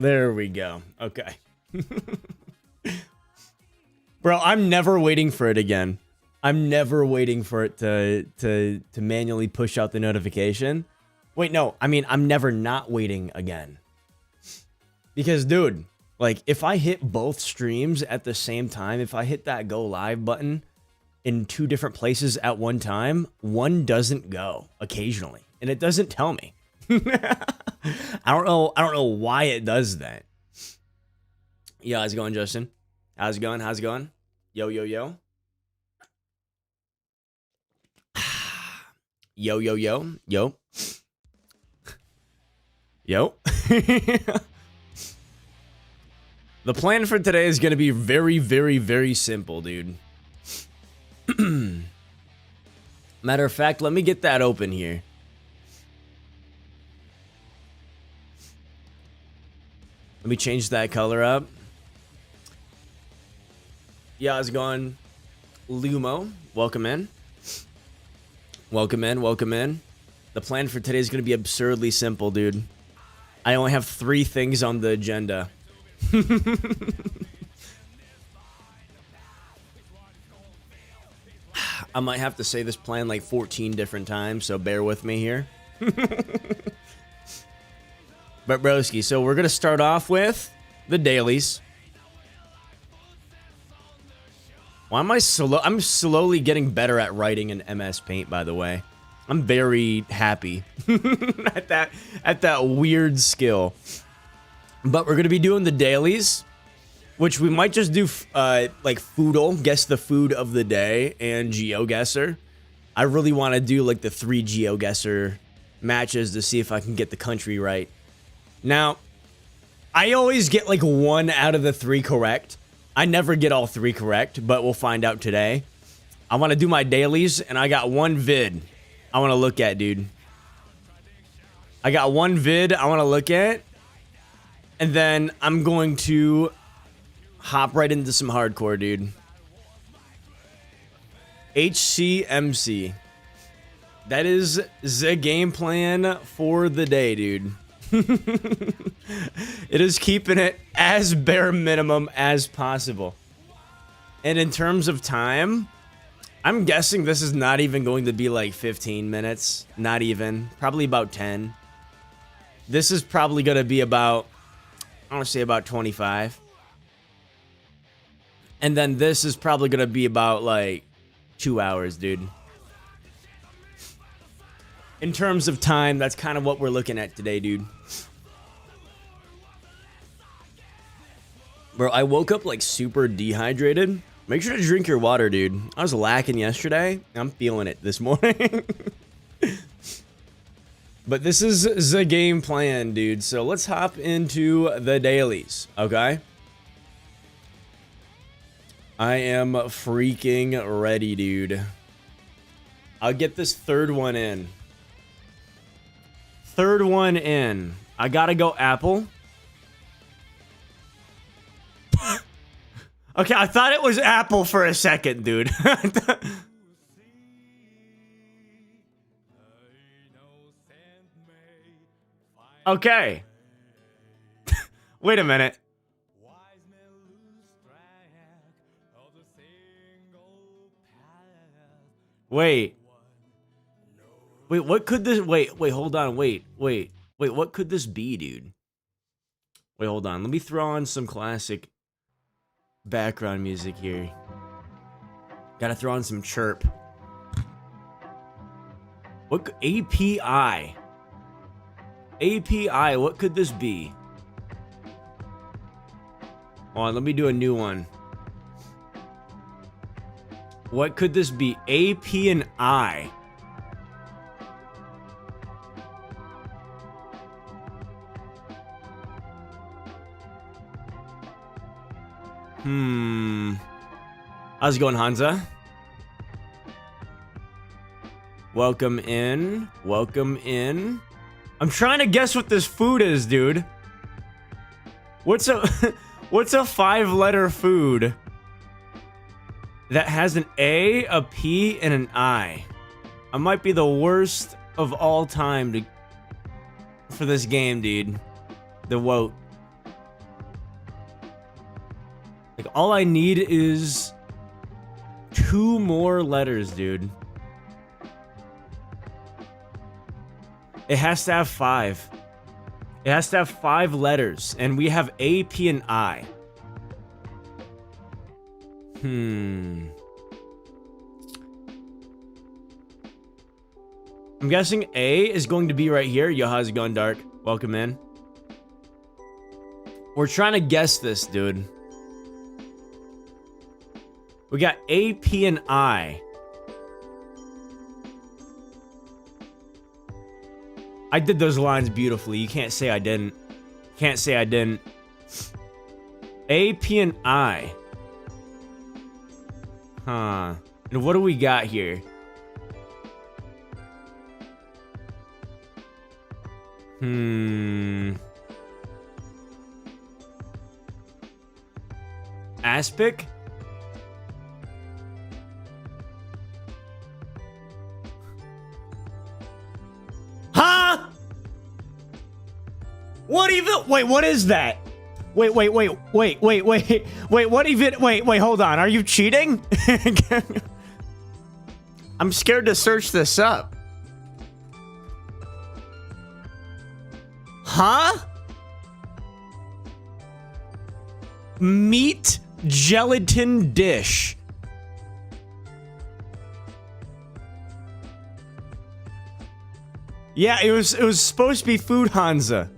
There we go. Okay. Bro, I'm never waiting for it again. I'm never waiting for it to manually push out the notification. Wait, no. I mean, I'm never not waiting again. Because, dude, like, if I hit both streams at the same time, if I hit that go live button in 2 different places at one time, one doesn't go occasionally. And it doesn't tell me. I don't know why it does that. Yeah, how's it going, Justin? How's it going? How's it going? Yo, yo, yo. Yo, yo, yo. Yo. Yo. The plan for today is going to be very, very, very simple, dude. Matter of fact, let me get that open here. Let me change that color up. Yeah, how's it going? Lumo, welcome in. Welcome in, welcome in. The plan for today is going to be absurdly simple, dude. I only have 3 things on the agenda. I might have to say this plan like 14 different times, so bear with me here. But broski, so we're going to start off with the dailies. Why am I slow? I'm slowly getting better at writing in MS Paint, by the way. I'm very happy at that weird skill. But we're going to be doing the dailies, which we might just do like Foodle, guess the food of the day, and Geoguessr. I really want to do like the 3 Geoguessr matches to see if I can get the country right. Now, I always get like 1 out of the 3 correct. I never get all 3 correct, but we'll find out today. I want to do my dailies, and I got 1 vid I want to look at, dude. I got 1 vid I want to look at, and then I'm going to hop right into some hardcore, dude. HCMC. That is the game plan for the day, dude. It is keeping it as bare minimum as possible. And in terms of time, I'm guessing this is not even going to be like 15 minutes. Not even. Probably about 10. This is probably going to be about, I want to say about 25. And then this is probably going to be about like 2 hours, dude. In terms of time, that's kind of what we're looking at today, dude. Bro, I woke up like super dehydrated. Make sure to drink your water, dude. I was lacking yesterday. I'm feeling it this morning. But this is the game plan, dude. So let's hop into the dailies, okay? I am freaking ready, dude. I'll get this 3rd one in. 3rd one in. I gotta go apple. Okay, I thought it was apple for a second, dude. Okay. Wait a minute. Wait. Wait, what could this... Wait, hold on. Wait, what could this be, dude? Wait, hold on. Let me throw on some classic background music here. Gotta throw on some chirp. What... API. API, what could this be? Hold on, let me do a new one. What could this be? AP and I. How's it going, Hansa? Welcome in. Welcome in. I'm trying to guess what this food is, dude. What's a 5-letter food that has an A, a P, and an I? I might be the worst of all time for this game, dude. The wote. Like, all I need is 2 more letters, dude. It has to have 5. It has to have 5 letters, and we have A, P, and I. I'm guessing A is going to be right here. Yo, how's it going, Dark? Welcome in. We're trying to guess this, dude. We got A, P, and I. I did those lines beautifully. You can't say I didn't. Can't say I didn't. A, P, and I. Huh. And what do we got here? Aspic? Huh? What even? Wait, what is that? Wait, what even? Wait, hold on. Are you cheating? I'm scared to search this up. Huh? Meat gelatin dish. Yeah, it was supposed to be Food Hansa.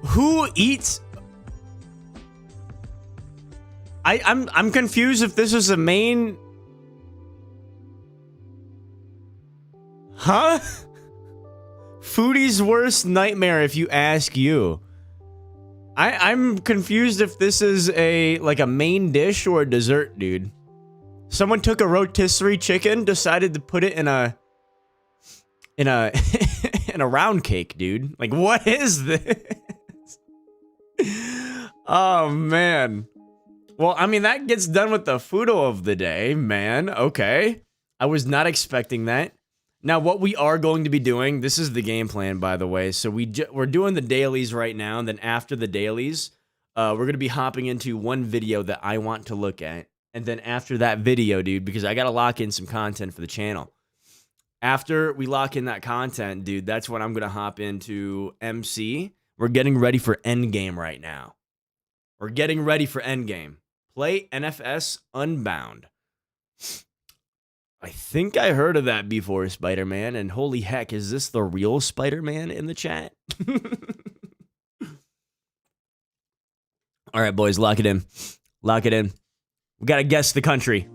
Who eats? I'm confused if this is a main. Huh? Foodie's worst nightmare, if you ask you. I'm confused if this is like a main dish or a dessert, dude. Someone took a rotisserie chicken, decided to put it in a in a round cake, dude. Like, what is this? Oh man. Well, I mean, that gets done with the Fudo of the day, man. Okay. I was not expecting that. Now, what we are going to be doing, this is the game plan, by the way. So we're doing the dailies right now, and then after the dailies, we're going to be hopping into one video that I want to look at. And then after that video, dude, because I got to lock in some content for the channel. After we lock in that content, dude, that's when I'm going to hop into MC. We're getting ready for Endgame right now. We're getting ready for Endgame. Play NFS Unbound. I think I heard of that before, Spider-Man, and holy heck, is this the real Spider-Man in the chat? All right, boys, lock it in. Lock it in. We gotta guess the country.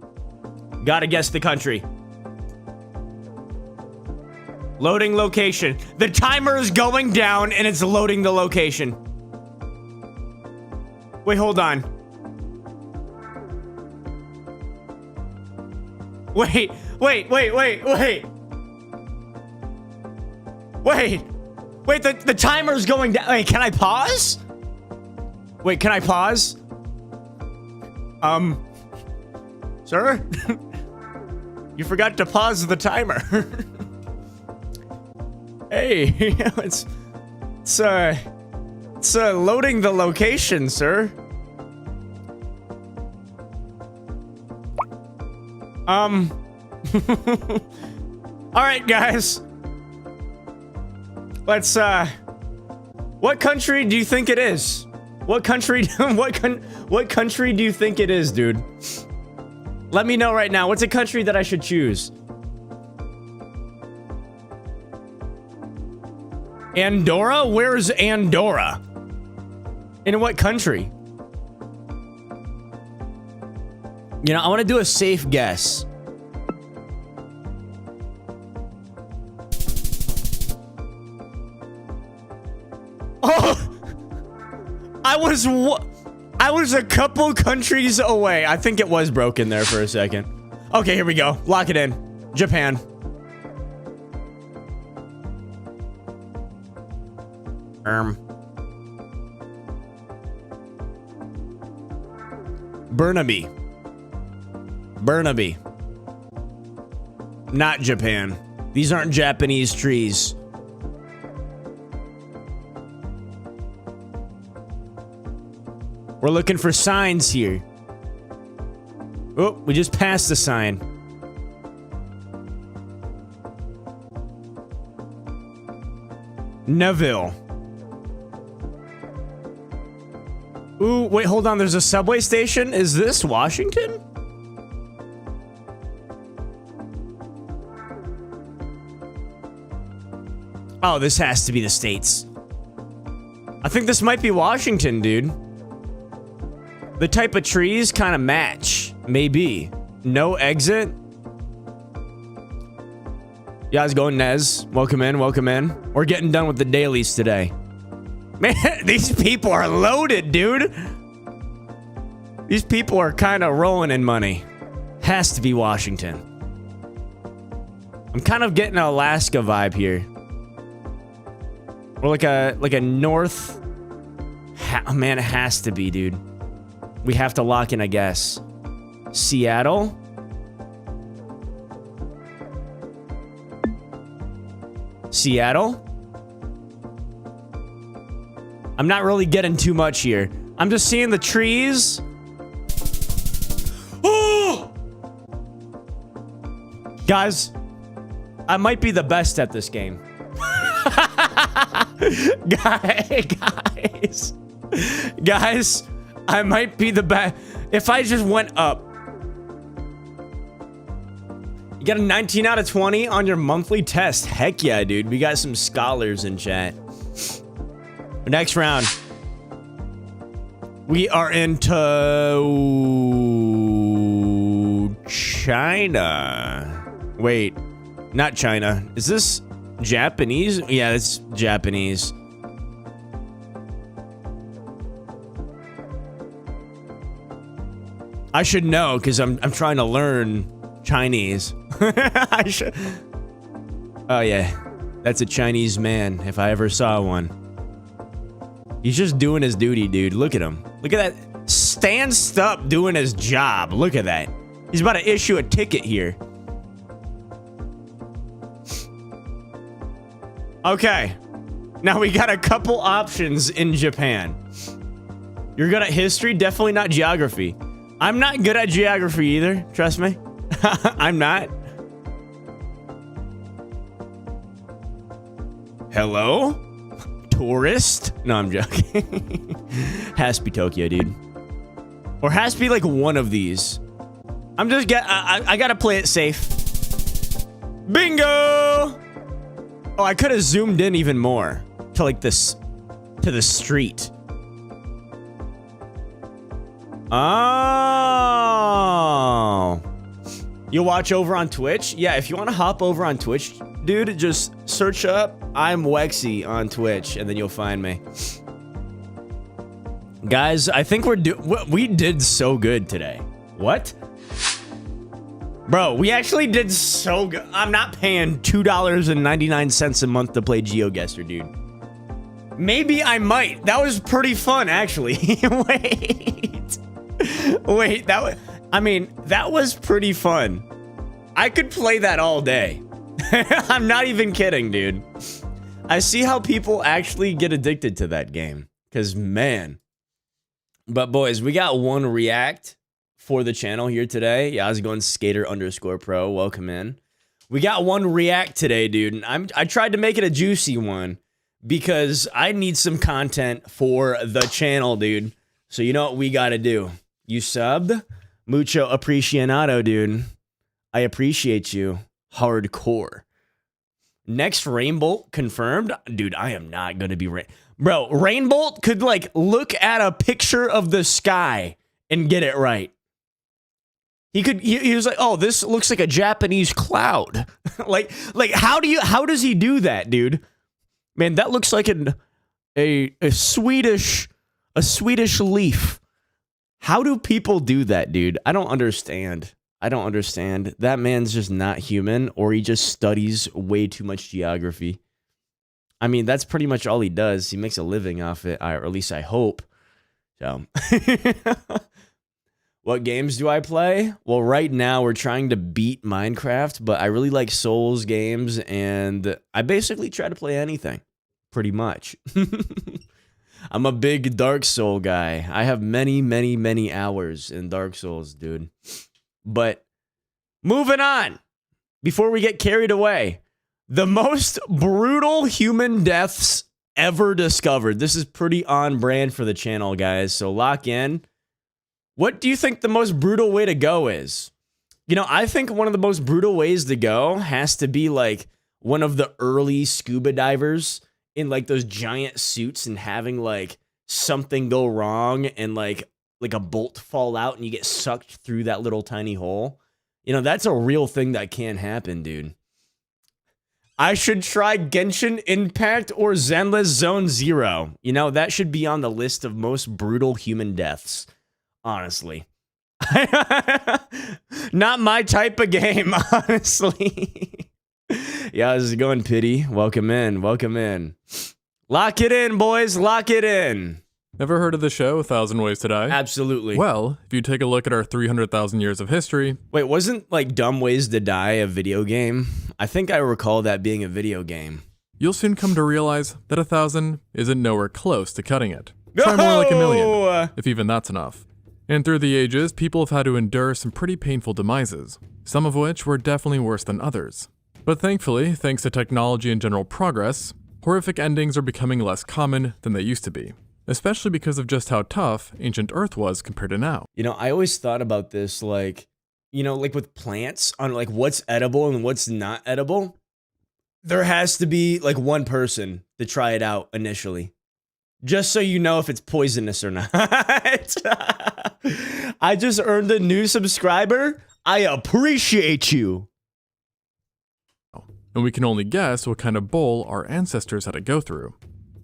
Gotta guess the country. Loading location. The timer is going down, and it's loading the location. Wait, hold on. Wait. Wait, the timer's going down. Wait, can I pause? Wait, can I pause? Sir? You forgot to pause the timer. Hey, it's loading the location, sir. All right, guys. Let's, what country do you think it is? What country, what country do you think it is, dude? Let me know right now. What's a country that I should choose? Andorra? Where's Andorra? In what country? You know, I want to do a safe guess. Oh! I was a couple countries away. I think it was broken there for a second. Okay, here we go. Lock it in. Japan. Burnaby. Not Japan. These aren't Japanese trees. We're looking for signs here. Oh, we just passed the sign. Neville. Ooh, wait, hold on. There's a subway station. Is this Washington? Oh, this has to be the States. I think this might be Washington, dude. The type of trees kind of match. Maybe. No exit. Yeah, how's it going, Nez? Welcome in, welcome in. We're getting done with the dailies today. Man, these people are loaded, dude. These people are kind of rolling in money. Has to be Washington. I'm kind of getting an Alaska vibe here. Or like a north. Man, it has to be, dude. We have to lock in, I guess. Seattle. Seattle. I'm not really getting too much here. I'm just seeing the trees. Oh! Guys, I might be the best at this game. Guys, I might be the best. If I just went up. You got a 19 out of 20 on your monthly test. Heck yeah, dude. We got some scholars in chat. Next round. We are into China. Wait, not China. Is this Japanese? Yeah, it's Japanese. I should know because I'm trying to learn Chinese. I should. Oh yeah, that's a Chinese man if I ever saw one. He's just doing his duty, dude. Look at him. Look at that. Stands up doing his job. Look at that. He's about to issue a ticket here. Okay. Now we got a couple options in Japan. You're good at history, definitely not geography. I'm not good at geography either, trust me. I'm not. Hello? Tourist? No, I'm joking. Has to be Tokyo, dude. Or has to be like one of these. I'm just I gotta play it safe. Bingo! Oh, I could have zoomed in even more to like this, to the street. Oh. You'll watch over on Twitch? Yeah, if you want to hop over on Twitch, dude, just search up I'm Wexy on Twitch, and then you'll find me. Guys, I think we did so good today. What? Bro, we actually did so good. I'm not paying $2.99 a month to play Geoguessr, dude. Maybe I might. That was pretty fun, actually. Wait, that was pretty fun. I could play that all day. I'm not even kidding, dude. I see how people actually get addicted to that game. Because, man. But, boys, we got one react for the channel here today. Yeah, how's it going? Skater_pro. Welcome in. We got one react today, dude. And I tried to make it a juicy one. Because I need some content for the channel, dude. So, you know what we got to do? You subbed? Mucho apreciado, dude. I appreciate you. Hardcore. Next Rainbolt confirmed. Dude, I am not going to be... Bro, Rainbolt could, like, look at a picture of the sky and get it right. He was like, oh, this looks like a Japanese cloud. like, how does he do that, dude? Man, that looks like a Swedish leaf. How do people do that, dude? I don't understand. That man's just not human, or he just studies way too much geography. I mean, that's pretty much all he does. He makes a living off it, or at least I hope. So, What games do I play? Well, right now we're trying to beat Minecraft, but I really like Souls games, and I basically try to play anything, pretty much. I'm a big Dark Soul guy. I have many, many, many hours in Dark Souls, dude. But moving on, before we get carried away, the most brutal human deaths ever discovered. This is pretty on brand for the channel, guys, so lock in. What do you think the most brutal way to go is? You know, I think one of the most brutal ways to go has to be like one of the early scuba divers in like those giant suits and having like something go wrong and like a bolt fall out and you get sucked through that little tiny hole. You know, that's a real thing that can happen, dude. I should try Genshin Impact or Zenless Zone Zero. You know, that should be on the list of most brutal human deaths. Honestly. Not my type of game, honestly. Yeah, how's it going, Pity? Welcome in, welcome in. Lock it in, boys, lock it in. Ever heard of the show 1,000 Ways to Die? Absolutely. Well, if you take a look at our 300,000 years of history... Wait, wasn't like Dumb Ways to Die a video game? I think I recall that being a video game. You'll soon come to realize that 1,000 isn't nowhere close to cutting it. Try more like 1,000,000, if even that's enough. And through the ages, people have had to endure some pretty painful demises, some of which were definitely worse than others. But thankfully, thanks to technology and general progress, horrific endings are becoming less common than they used to be, especially because of just how tough ancient Earth was compared to now. You know, I always thought about this, like, you know, like with plants, on like what's edible and what's not edible. There has to be like one person to try it out initially, just so you know if it's poisonous or not. I just earned a new subscriber. I appreciate you. And we can only guess what kind of bowl our ancestors had to go through.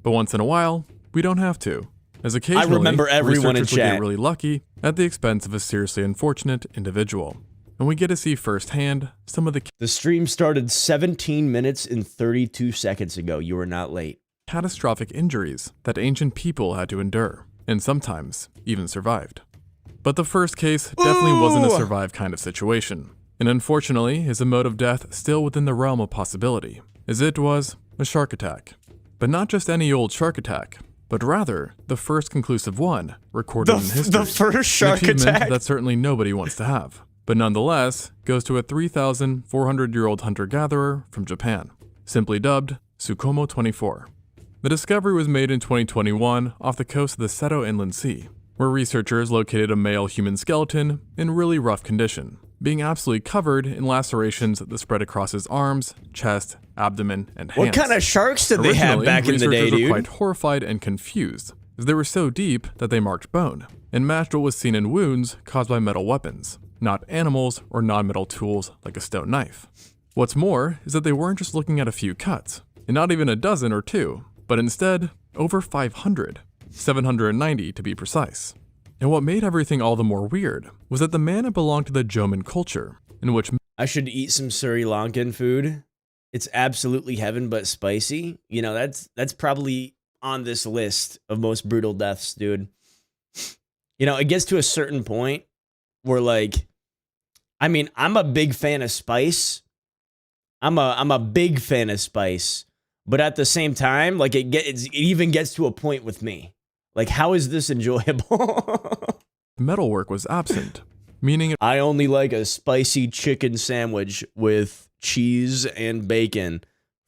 But once in a while, we don't have to, as occasionally I remember everyone in researchers will chat get really lucky at the expense of a seriously unfortunate individual. And we get to see firsthand some of the stream started 17 minutes and 32 seconds ago. You were not late. Catastrophic injuries that ancient people had to endure, and sometimes even survived. But the first case definitely wasn't a survive kind of situation, and unfortunately is a mode of death still within the realm of possibility, as it was a shark attack. But not just any old shark attack, but rather the first conclusive one recorded in history. The first shark an achievement attack? that certainly nobody wants to have, but nonetheless goes to a 3,400-year-old hunter-gatherer from Japan, simply dubbed Tsukumo 24. The discovery was made in 2021 off the coast of the Seto Inland Sea, where researchers located a male human skeleton in really rough condition, being absolutely covered in lacerations that spread across his arms, chest, abdomen, and hands. What kind of sharks did they have back in the day, dude? Researchers were dude? quite horrified and confused, as they were so deep that they marked bone, and matched what was seen in wounds caused by metal weapons, not animals or non-metal tools like a stone knife. What's more is that they weren't just looking at a few cuts, and not even a dozen or two, but instead over 500, 790 to be precise. And what made everything all the more weird was that the man had belonged to the Joman culture, in which I should eat some Sri Lankan food. It's absolutely heaven but spicy. You know, that's probably on this list of most brutal deaths, dude. You know, it gets to a certain point where, like, I mean, I'm a big fan of spice. I'm a big fan of spice, but at the same time, like, it even gets to a point with me. Like, how is this enjoyable? metalwork was absent, meaning I only like a spicy chicken sandwich with cheese and bacon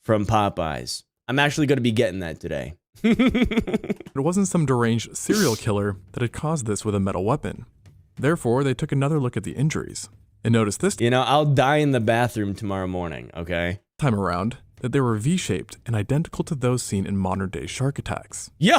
from Popeyes. I'm actually going to be getting that today. it wasn't some deranged serial killer that had caused this with a metal weapon. Therefore, they took another look at the injuries, and noticed this You know, I'll die in the bathroom tomorrow morning, okay? time around that they were V-shaped and identical to those seen in modern-day shark attacks. Yo!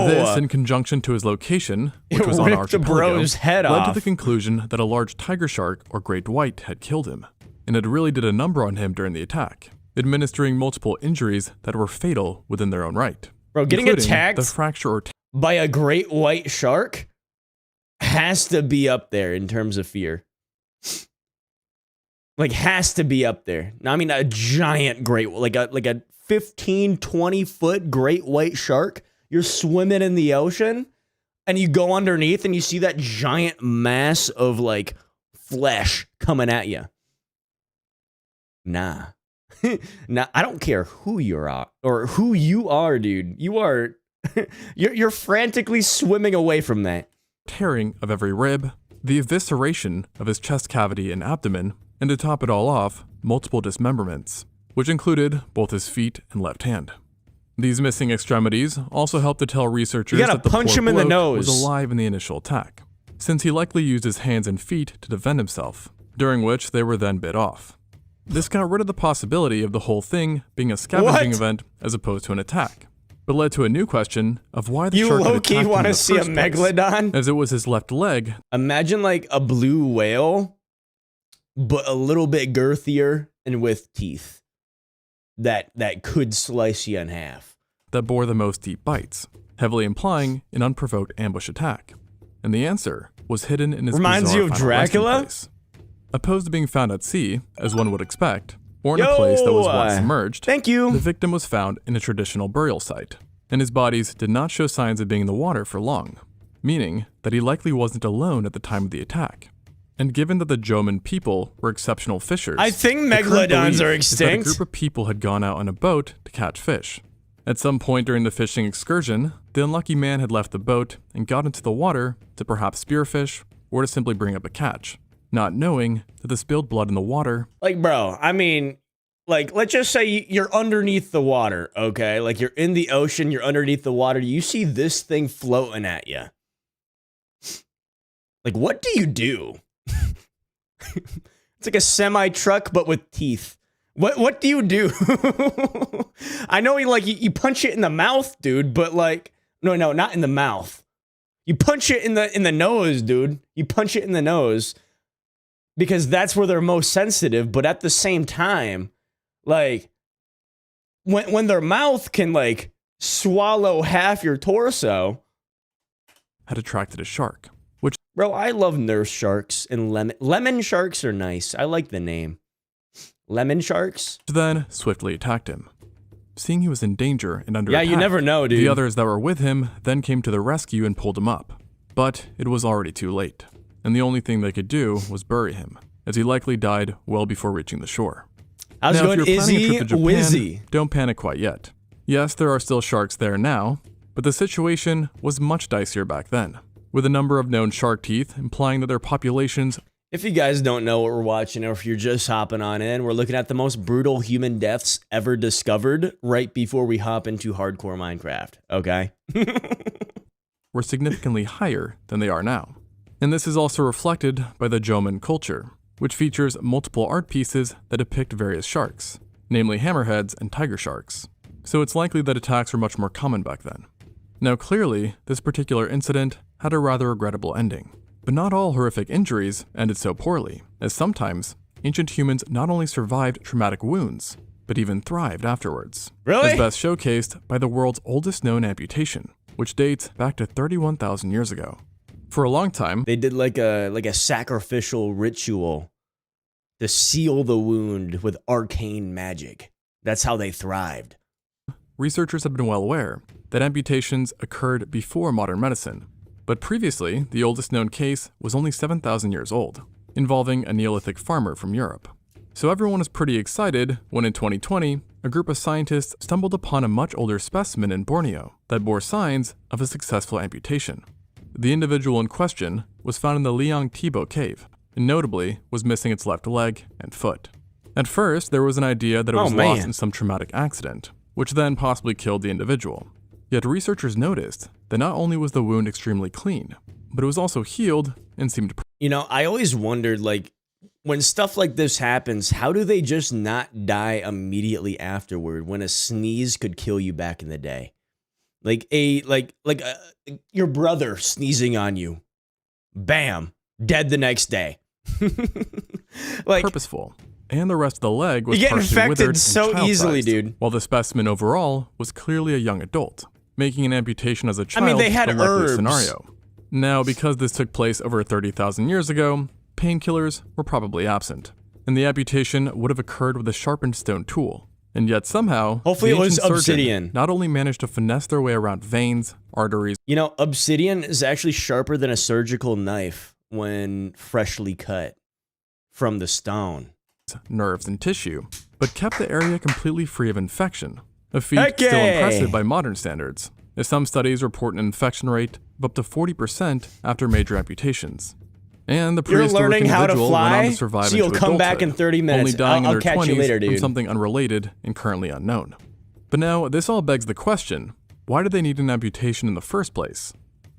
This, in conjunction to his location, which It was on ripped the archipelago, bro's head led off. to the conclusion that a large tiger shark or great white had killed him, and it really did a number on him during the attack, administering multiple injuries that were fatal within their own right. Bro, getting including attacked the fracture or by a great white shark has to be up there in terms of fear. Like, has to be up there. Now, I mean, a giant great, like a 15, 20 foot great white shark. You're swimming in the ocean. and you go underneath and you see that giant mass of like flesh coming at you. Nah. Nah, I don't care who you're or who you are, dude. You are you're frantically swimming away from that. Tearing of every rib, the evisceration of his chest cavity and abdomen, and to top it all off, multiple dismemberments, which included both his feet and left hand. These missing extremities also helped to tell researchers that the punch poor him in the bloke nose. was alive in the initial attack, since he likely used his hands and feet to defend himself, during which they were then bit off. This got rid of the possibility of the whole thing being a scavenging event as opposed to an attack, but led to a new question of why the shark had attacked him in the want to see a first place, megalodon? as it was his left leg. Imagine like a blue whale, but a little bit girthier and with teeth that could slice you in half. That bore the most deep bites, heavily implying an unprovoked ambush attack. And the answer was hidden in his Reminds bizarre you of final resting Dracula? place. Opposed to being found at sea, as one would expect, or in a place that was once submerged, Thank you. the victim was found in a traditional burial site, and his bodies did not show signs of being in the water for long, meaning that he likely wasn't alone at the time of the attack. And given that the Jomon people were exceptional fishers, I think the current megalodons belief are is that extinct. a group of people had gone out on a boat to catch fish. At some point during the fishing excursion, the unlucky man had left the boat and got into the water to perhaps spearfish or to simply bring up a catch, not knowing that the spilled blood in the water. Like, bro, I mean, like, let's just say you're underneath the water, okay? Like, you're in the ocean, you're underneath the water, you see this thing floating at you. Like, what do you do? It's like a semi-truck, but with teeth. What do you do? I know you punch it in the mouth, dude, but like, no, not in the mouth. You punch it in the nose, dude. You punch it in the nose because that's where they're most sensitive. But at the same time, like, when their mouth can like swallow half your torso, Had attracted a shark, which, bro, I love nurse sharks and lemon sharks are nice. I like the name. Lemon sharks? then swiftly attacked him. Seeing he was in danger and under Yeah, attack, you never know, dude. the others that were with him then came to the rescue and pulled him up. But it was already too late, and the only thing they could do was bury him, as he likely died well before reaching the shore. How's Now, it if going, you're planning a Izzy trip to Japan, Wizzy? don't panic quite yet. Yes, there are still sharks there now, but the situation was much dicier back then, with a number of known shark teeth implying that their populations. If you guys don't know what we're watching, or if you're just hopping on in, we're looking at the most brutal human deaths ever discovered right before we hop into hardcore Minecraft, okay? were significantly higher than they are now. And this is also reflected by the Jomon culture, which features multiple art pieces that depict various sharks, namely hammerheads and tiger sharks. So it's likely that attacks were much more common back then. Now clearly, this particular incident had a rather regrettable ending. But not all horrific injuries ended so poorly, as sometimes ancient humans not only survived traumatic wounds, but even thrived afterwards. Really? As best showcased by the world's oldest known amputation, which dates back to 31,000 years ago. For a long time, They did like a sacrificial ritual to seal the wound with arcane magic. That's how they thrived. researchers have been well aware that amputations occurred before modern medicine. But previously, the oldest known case was only 7,000 years old, involving a Neolithic farmer from Europe. So everyone was pretty excited when in 2020, a group of scientists stumbled upon a much older specimen in Borneo that bore signs of a successful amputation. The individual in question was found in the Liang Tibo cave, and notably was missing its left leg and foot. At first, there was an idea that it was lost in some traumatic accident, which then possibly killed the individual. Yet researchers noticed that not only was the wound extremely clean, but it was also healed and seemed. You know, I always wondered, like, when stuff like this happens, how do they just not die immediately afterward when a sneeze could kill you back in the day? Like your brother sneezing on you. Bam, dead the next day. Like, purposeful. And the rest of the leg was you get partially withered infected and so easily, child-sized, dude. while the specimen overall was clearly a young adult, making an amputation as a child I mean, they had the likely herbs. scenario. Now, because this took place over 30,000 years ago, painkillers were probably absent, and the amputation would have occurred with a sharpened stone tool, And yet somehow, Hopefully the it was ancient surgeon obsidian. not only managed to finesse their way around veins, arteries, You know, obsidian is actually sharper than a surgical knife when freshly cut from the stone. nerves, and tissue, but kept the area completely free of infection. A feat Okay. still impressive by modern standards, as some studies report an infection rate of up to 40% after major amputations. And the You're prehistoric learning how to individual went on fly, to survive so you'll into come back in adulthood, 30 minutes. only dying I'll in their catch 20s you later, from dude. something unrelated and currently unknown. But now, this all begs the question, why did they need an amputation in the first place?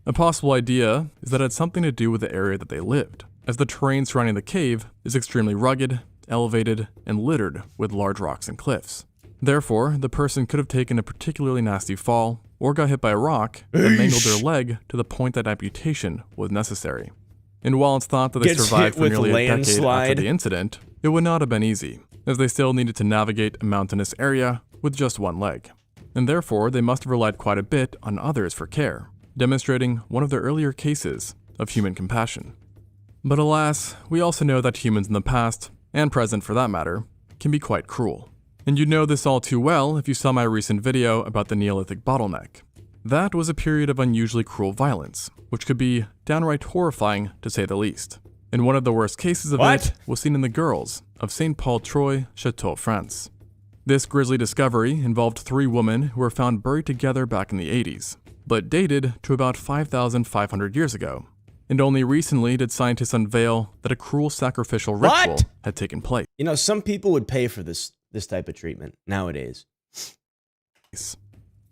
A possible idea is that it had something to do with the area that they lived, as the terrain surrounding the cave is extremely rugged, elevated, and littered with large rocks and cliffs. Therefore, the person could have taken a particularly nasty fall or got hit by a rock that mangled their leg to the point that amputation was necessary. And while it's thought that they Gets survived hit for with nearly a decade after landslide. the incident, it would not have been easy, as they still needed to navigate a mountainous area with just one leg. And therefore, they must have relied quite a bit on others for care, demonstrating one of their earlier cases of human compassion. But alas, we also know that humans in the past, and present for that matter, can be quite cruel. And you'd know this all too well if you saw my recent video about the Neolithic bottleneck. That was a period of unusually cruel violence, which could be downright horrifying to say the least. And one of the worst cases of What? it was seen in the girls of St. Paul Troy, Chateau, France. This grisly discovery involved 3 women who were found buried together back in the 80s, but dated to about 5,500 years ago. And only recently did scientists unveil that a cruel sacrificial ritual What? had taken place. You know, some people would pay for this type of treatment nowadays.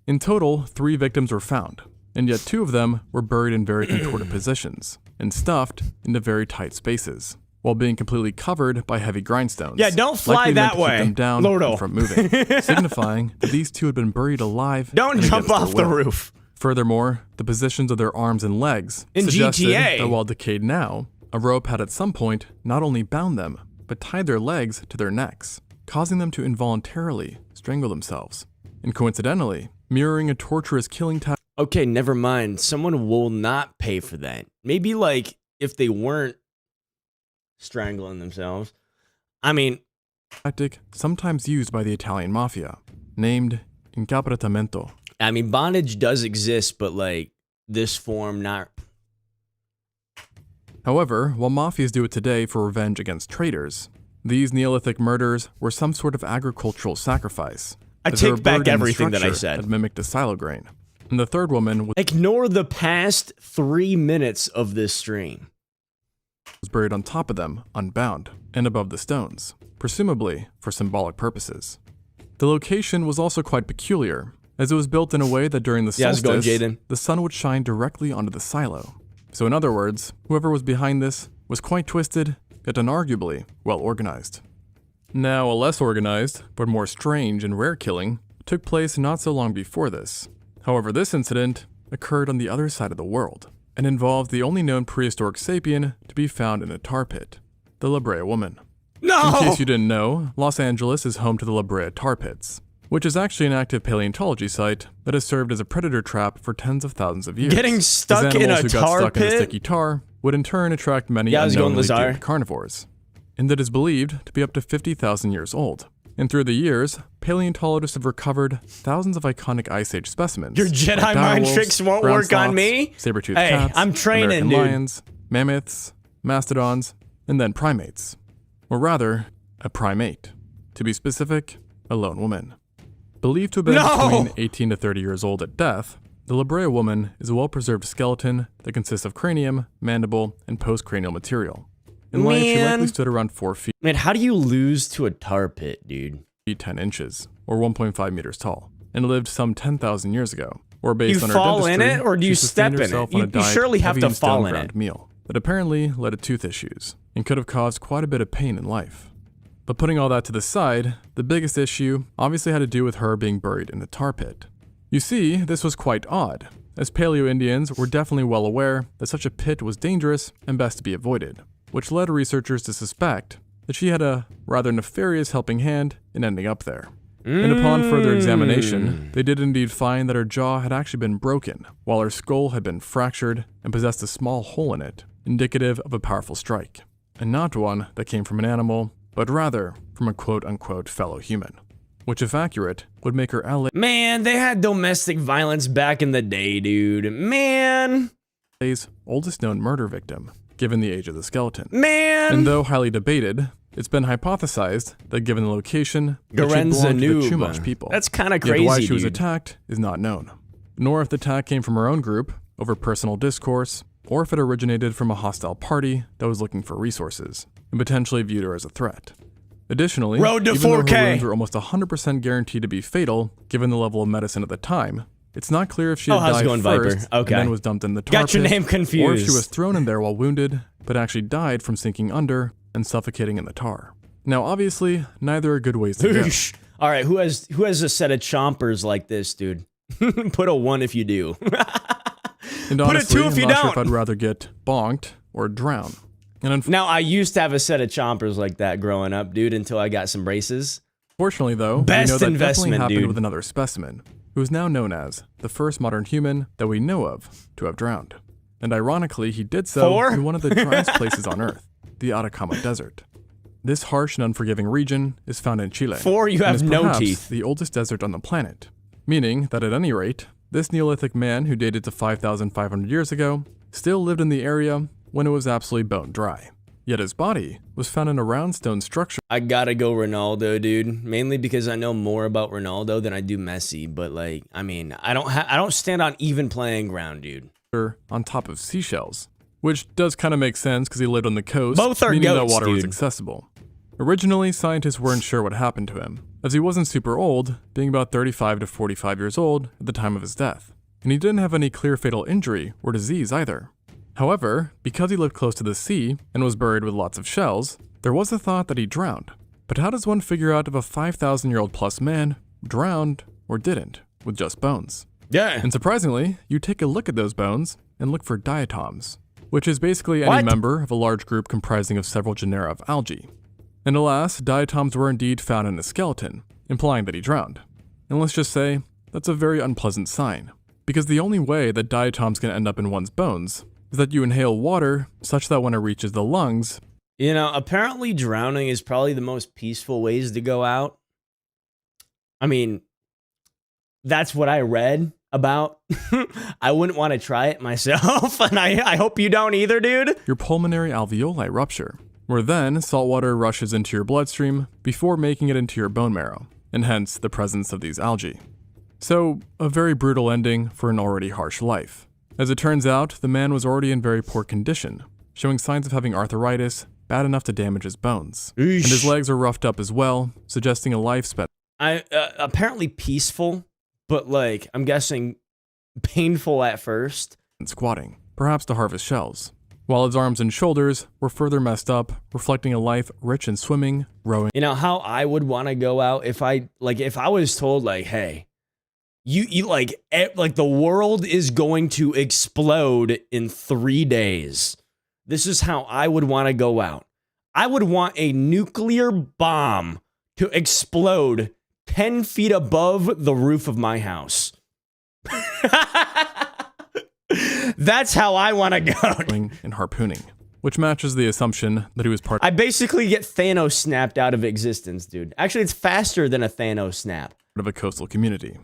In total, 3 victims were found, and yet 2 of them were buried in very contorted positions and stuffed into very tight spaces, while being completely covered by heavy grindstones. Yeah, don't fly likely meant that to keep way, them down Lordo. and from moving, signifying that these 2 had been buried alive. Don't and jump against off their the will. roof. Furthermore, the positions of their arms and legs In suggested GTA. that while decayed now, a rope had at some point not only bound them, but tied their legs to their necks, causing them to involuntarily strangle themselves, and coincidentally, mirroring a torturous killing Okay, never mind. Someone will not pay for that. Maybe like if they weren't strangling themselves. I mean, tactic sometimes used by the Italian mafia, named incapacitamento. bondage does exist, but like this form, not. However, while mafias do it today for revenge against traitors, these Neolithic murders were some sort of agricultural sacrifice. I as they were take back buried in a everything that I structure said. that mimicked a silo grain. And the third woman was Ignore the past 3 minutes of this stream. buried on top of them, unbound, and above the stones, presumably for symbolic purposes. The location was also quite peculiar, as it was built in a way that during the Yeah, how's it going, solstice, Jaden? the sun would shine directly onto the silo. So in other words, whoever was behind this was quite twisted, yet unarguably well organized. Now, a less organized, but more strange and rare killing took place not so long before this. However, this incident occurred on the other side of the world, and involved the only known prehistoric sapien to be found in a tar pit, the La Brea woman. No! In case you didn't know, Los Angeles is home to the La Brea tar pits, which is actually an active paleontology site that has served as a predator trap for tens of thousands of years. Getting as stuck in animals a who got tar stuck in the pit? sticky tar would in turn attract many Yeah, how's it going, unknowingly Lazar? doomed carnivores, and that is believed to be up to 50,000 years old. And through the years, paleontologists have recovered thousands of iconic Ice Age specimens. Your Jedi like mind direwolves, tricks won't ground work on sloths, me? Saber-toothed Hey, cats, I'm training, American dude. lions, mammoths, mastodons, and then primates. Or rather, a primate. To be specific, a lone woman. Believed to have been No! between 18 to 30 years old at death, the La Brea woman is a well-preserved skeleton that consists of cranium, mandible, and postcranial material. In life, she likely Man. stood around 4 feet Man, how do you lose to a tar pit, dude? 10 inches, or 1.5 meters tall, and lived some 10,000 years ago. Or based You on her fall in dentistry, it, or do you she sustained step in it? herself on You- a you diet surely have heavy to in fall in stone-ground it. meal that apparently led to tooth issues and could have caused quite a bit of pain in life. But putting all that to the side, the biggest issue obviously had to do with her being buried in the tar pit. You see, this was quite odd, as Paleo-Indians were definitely well aware that such a pit was dangerous and best to be avoided, which led researchers to suspect that she had a rather nefarious helping hand in ending up there. And upon further examination, they did indeed find that her jaw had actually been broken, while her skull had been fractured and possessed a small hole in it, indicative of a powerful strike, and not one that came from an animal, but rather from a quote-unquote fellow human. which if accurate, would make her Man, they had domestic violence back in the day, dude. Man. LA's oldest known murder victim, given the age of the skeleton. Man. And though highly debated, it's been hypothesized that given the location, it belonged to the Chumash people. That's kind of crazy, Yet why she was dude. attacked is not known, nor if the attack came from her own group over personal discourse, or if it originated from a hostile party that was looking for resources and potentially viewed her as a threat. Additionally, Road to even 4K. though her wounds were almost 100% guaranteed to be fatal, given the level of medicine at the time, it's not clear if she had how's it died going, first Viper? Okay. and then was dumped in the tar Got your pit, name confused. or if she was thrown in there while wounded, but actually died from sinking under and suffocating in the tar. Now, obviously, neither are good ways to go. All right, who has a set of chompers like this, dude? Put a 1 if you do. And Put honestly, a 2 if you I'm not sure don't. if I'd rather get bonked or drown. And Now, I used to have a set of chompers like that growing up, dude, until I got some braces. unfortunately, though, Best we know that investment, definitely happened dude. with another specimen, who is now known as the first modern human that we know of to have drowned. And ironically, he did so 4? in one of the driest places on Earth, the Atacama Desert. This harsh and unforgiving region is found in Chile. 4, you and have is no perhaps teeth. the oldest desert on the planet, meaning that at any rate, this Neolithic man who dated to 5,500 years ago still lived in the area when it was absolutely bone dry. Yet his body was found in a round stone structure I gotta go Ronaldo, dude. Mainly because I know more about Ronaldo than I do Messi. But like, I mean, I don't stand on even playing ground, dude. on top of seashells, which does kind of make sense because he lived on the coast, Both are meaning goats, that water was dude. accessible. Originally, scientists weren't sure what happened to him, as he wasn't super old, being about 35 to 45 years old at the time of his death, and he didn't have any clear fatal injury or disease either. However, because he lived close to the sea and was buried with lots of shells, there was a thought that he drowned. But how does one figure out if a 5,000-year-old plus man drowned or didn't, with just bones? Yeah. And surprisingly, you take a look at those bones and look for diatoms, which is basically any What? member of a large group comprising of several genera of algae. And alas, diatoms were indeed found in his skeleton, implying that he drowned. And let's just say, that's a very unpleasant sign, because the only way that diatoms can end up in one's bones is that you inhale water such that when it reaches the lungs, You know, apparently drowning is probably the most peaceful ways to go out. I mean, that's what I read about. I wouldn't want to try it myself, and I hope you don't either, dude. your pulmonary alveoli rupture, where then saltwater rushes into your bloodstream before making it into your bone marrow, and hence the presence of these algae. So, a very brutal ending for an already harsh life. As it turns out, the man was already in very poor condition, showing signs of having arthritis bad enough to damage his bones. And his legs are roughed up as well, suggesting a life spent Apparently peaceful, but like, I'm guessing painful at first. squatting, perhaps to harvest shells, while his arms and shoulders were further messed up, reflecting a life rich in swimming, rowing, You know how I would want to go out if I was told like, hey, you like the world is going to explode in 3 days. This is how I would want to go out. I would want a nuclear bomb to explode 10 feet above the roof of my house. That's how I want to go. and harpooning, which matches the assumption that he was part I basically get Thanos snapped out of existence, dude. Actually, it's faster than a Thanos snap. of a coastal community.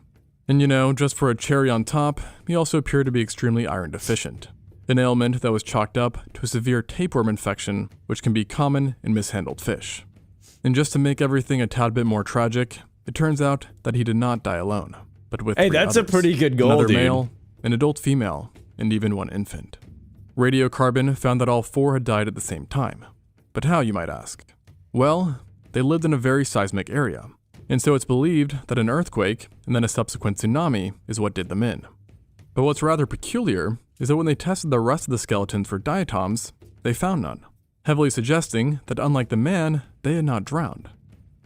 And you know, just for a cherry on top, he also appeared to be extremely iron deficient, an ailment that was chalked up to a severe tapeworm infection, which can be common in mishandled fish. And just to make everything a tad bit more tragic, it turns out that he did not die alone, but with Hey, three that's a others. pretty good goal, Another dude. male, an adult female, and even one infant. Radiocarbon found that all 4 had died at the same time. But how, you might ask? Well, they lived in a very seismic area, and so it's believed that an earthquake and then a subsequent tsunami is what did them in. But what's rather peculiar is that when they tested the rest of the skeletons for diatoms, they found none, heavily suggesting that unlike the man, they had not drowned.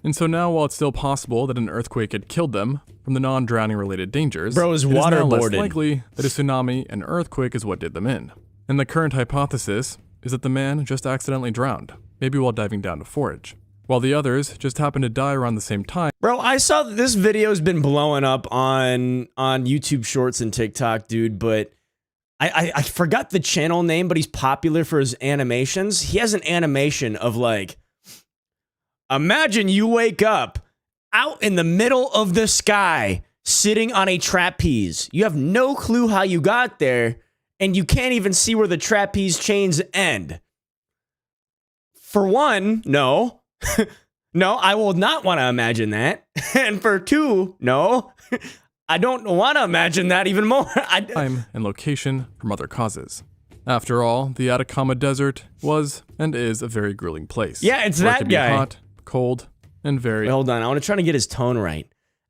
And so now, while it's still possible that an earthquake had killed them from the non-drowning related dangers, Bro is it is now less waterboarded. likely that a tsunami and earthquake is what did them in. And the current hypothesis is that the man just accidentally drowned, maybe while diving down to forage, while the others just happened to die around the same time. Bro, I saw that this video's been blowing up on YouTube Shorts and TikTok, dude, but I forgot the channel name, but he's popular for his animations. He has an animation of like, imagine you wake up out in the middle of the sky, sitting on a trapeze. You have no clue how you got there, and you can't even see where the trapeze chains end. For one, no. No, I will not want to imagine that. And for two, no. I don't want to imagine that even more. Time and location from other causes. After all, the Atacama Desert was and is a very grueling place. Yeah, it's where that it can be guy. hot, cold, and very... Wait, hold on, I want to try to get his tone right.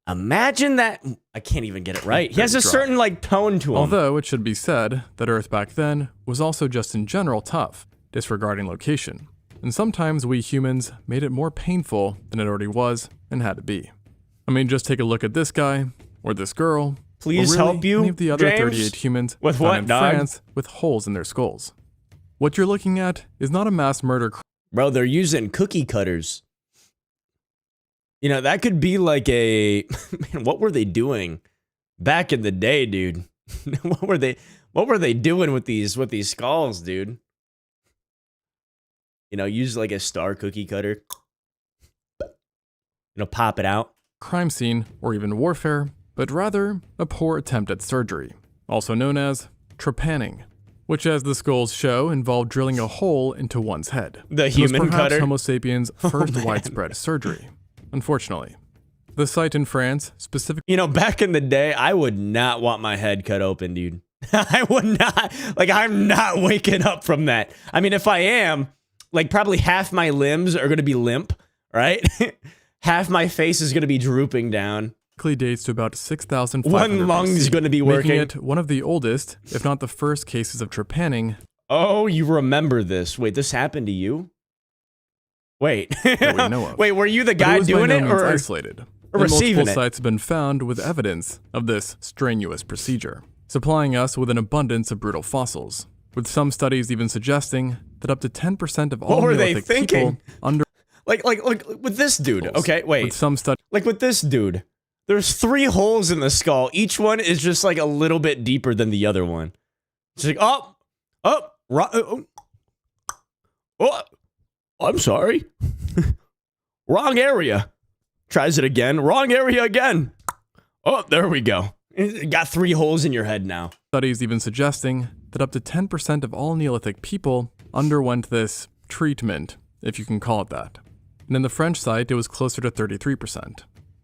Imagine that... I can't even get it right. He has a certain, like, tone to him. Although, it should be said that Earth back then was also just in general tough, disregarding location. And sometimes we humans made it more painful than it already was and had to be. I mean, just take a look at this guy, or this girl, Please or really help you, any of the other James? 38 humans With found what, in dog? France with holes in their skulls. What you're looking at is not a mass murder Bro, they're using cookie cutters. You know, that could be like a... Man, what were they doing back in the day, dude? What were they doing with these skulls, dude? You know, use like a star cookie cutter. You know, pop it out. crime scene or even warfare, but rather a poor attempt at surgery, also known as trepanning, which, as the skulls show, involved drilling a hole into one's head. The It was human perhaps cutter? Homo sapiens' first man. widespread surgery. Unfortunately, the site in France specifically... You know, back in the day, I would not want my head cut open, dude. I would not. Like, I'm not waking up from that. I mean, if I am, like, probably half my limbs are going to be limp, right? Half my face is going to be drooping down. dates to about 6,500 One lung's BC, going to be making working. it one of the oldest, if not the first cases of trepanning Oh, you remember this. Wait, this happened to you? Wait. that we know of. Wait, were you the But guy was by doing no it means or isolated? or And receiving multiple it? sites have been found with evidence of this strenuous procedure, supplying us with an abundance of brutal fossils, with some studies even suggesting that up to 10% of all What were they Neolithic thinking? people under like with this dude? Okay, with wait. some studies Like with this dude, there's 3 holes in the skull. Each one is just like a little bit deeper than the other one. It's like, I'm sorry. Wrong area. Tries it again. Wrong area again. Oh, there we go. You got 3 holes in your head now. studies even suggesting that up to 10% of all Neolithic people underwent this treatment, if you can call it that. And in the French site, it was closer to 33%.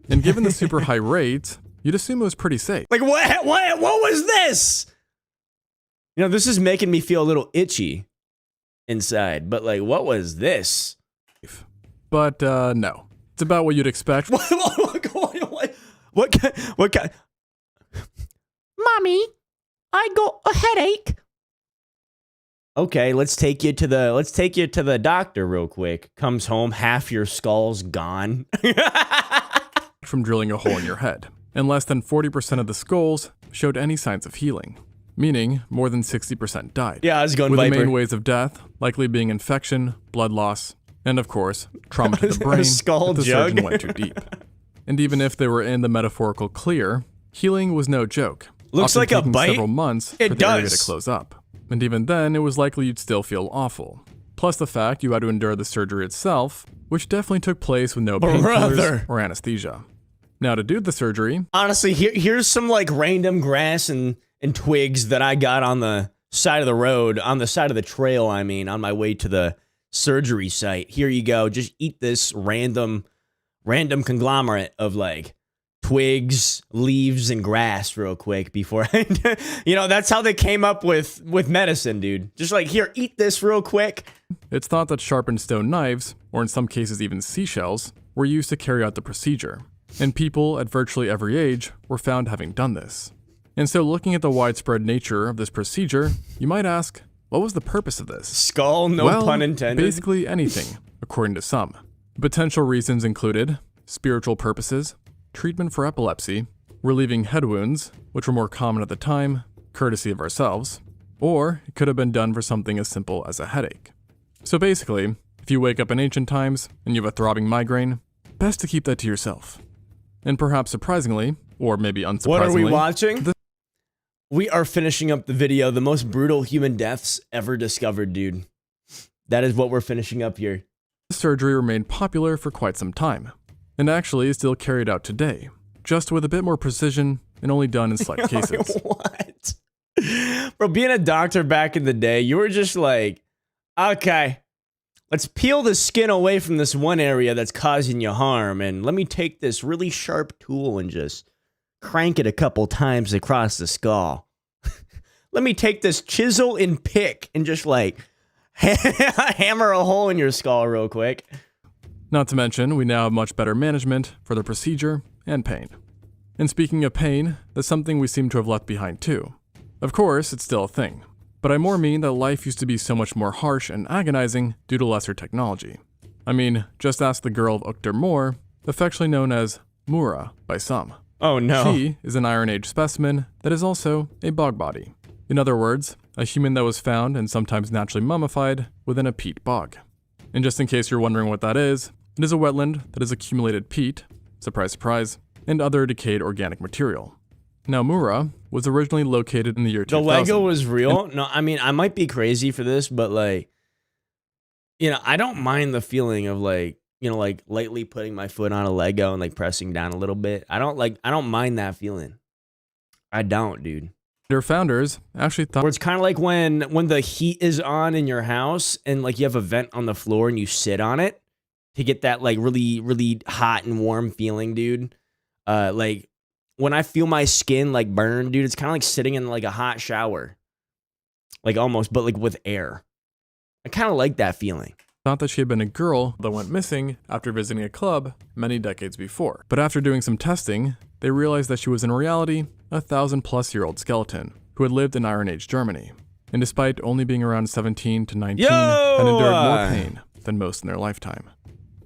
And given the super high rates, you'd assume it was pretty safe. Like, what was this? You know, this is making me feel a little itchy inside. But, like, what was this? But no, it's about what you'd expect. What kind? Mommy, I got a headache. Okay, let's take you to the doctor real quick. Comes home, half your skull's gone. From drilling a hole in your head, and less than 40% of the skulls showed any signs of healing, meaning more than 60% died. Yeah, I was going with Viper. the main ways of death likely being infection, blood loss, and of course, trauma to the brain skull if the jug. surgeon went too deep. And even if they were in the metaphorical clear, healing was no joke. Looks often like a taking bite. several months It for the area does. to close up. And even then, it was likely you'd still feel awful. Plus the fact you had to endure the surgery itself, which definitely took place with no painkillers Brother. or anesthesia. Now to do the surgery, Honestly, here's some like random grass and twigs that I got on the side of the road, on the side of the trail, I mean, on my way to the surgery site. Here you go. Just eat this random conglomerate of like twigs, leaves, and grass real quick before you know, that's how they came up with medicine, dude. Just like, here, eat this real quick. it's thought that sharpened stone knives, or in some cases even seashells, were used to carry out the procedure. And people at virtually every age were found having done this. And so looking at the widespread nature of this procedure, you might ask, what was the purpose of this? Skull, no Well, pun intended. basically anything, according to some. Potential reasons included spiritual purposes, treatment for epilepsy, relieving head wounds, which were more common at the time, courtesy of ourselves, or it could have been done for something as simple as a headache. So basically, if you wake up in ancient times and you have a throbbing migraine, best to keep that to yourself. And perhaps surprisingly, or maybe unsurprisingly, What are we watching? We are finishing up the video, the most brutal human deaths ever discovered, dude. That is what we're finishing up here. surgery remained popular for quite some time. and actually is still carried out today, just with a bit more precision and only done in select cases. What? Bro, being a doctor back in the day, you were just like, okay, let's peel the skin away from this one area that's causing you harm, and let me take this really sharp tool and just crank it a couple times across the skull. Let me take this chisel and pick and just like hammer a hole in your skull real quick. Not to mention, we now have much better management for the procedure and pain. And speaking of pain, that's something we seem to have left behind too. Of course, it's still a thing, but I more mean that life used to be so much more harsh and agonizing due to lesser technology. I mean, just ask the girl of Ukter Moor, affectionately known as Mura by some. Oh no. She is an Iron Age specimen that is also a bog body. In other words, a human that was found and sometimes naturally mummified within a peat bog. And just in case you're wondering what that is, it is a wetland that has accumulated peat, surprise surprise, and other decayed organic material. Now Mura was originally located in the year 2000. The Lego was real? No, I mean, I might be crazy for this, but like, you know, I don't mind the feeling of like, you know, like lightly putting my foot on a Lego and like pressing down a little bit. I don't mind that feeling. I don't, dude. Their founders actually thought Where it's kind of like when the heat is on in your house and like you have a vent on the floor and you sit on it to get that like really, really hot and warm feeling, dude. Like when I feel my skin like burn, dude, it's kind of like sitting in like a hot shower. Like almost, but like with air. I kind of like that feeling. Thought that she had been a girl that went missing after visiting a club many decades before. But after doing some testing, they realized that she was in reality a 1,000-plus-year-old skeleton who had lived in Iron Age Germany, and despite only being around 17 to 19, had endured more pain than most in their lifetime.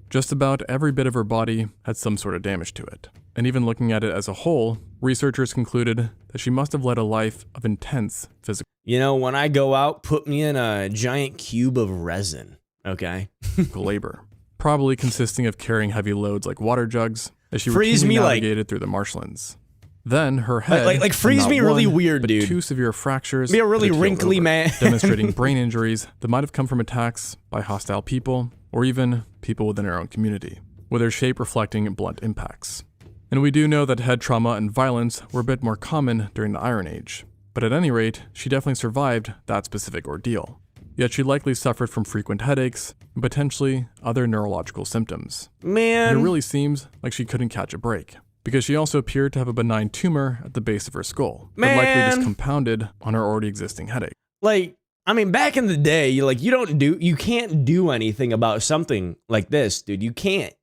Just about every bit of her body had some sort of damage to it, and even looking at it as a whole, researchers concluded that she must have led a life of intense physical You know, when I go out, put me in a giant cube of resin, okay? labor, probably consisting of carrying heavy loads like water jugs as she Freeze routinely me like- navigated through the marshlands. Then her head, like freeze had me not really one, weird, but dude. 2 severe fractures, Be a really that had keeled wrinkly over, man. demonstrating brain injuries that might have come from attacks by hostile people or even people within her own community, with her shape reflecting blunt impacts. And we do know that head trauma and violence were a bit more common during the Iron Age, but at any rate, she definitely survived that specific ordeal. Yet she likely suffered from frequent headaches and potentially other neurological symptoms. Man. And it really seems like she couldn't catch a break, because she also appeared to have a benign tumor at the base of her skull, that likely just Man. compounded on her already existing headache. Like, I mean, back in the day, you can't do anything about something like this, dude. You can't.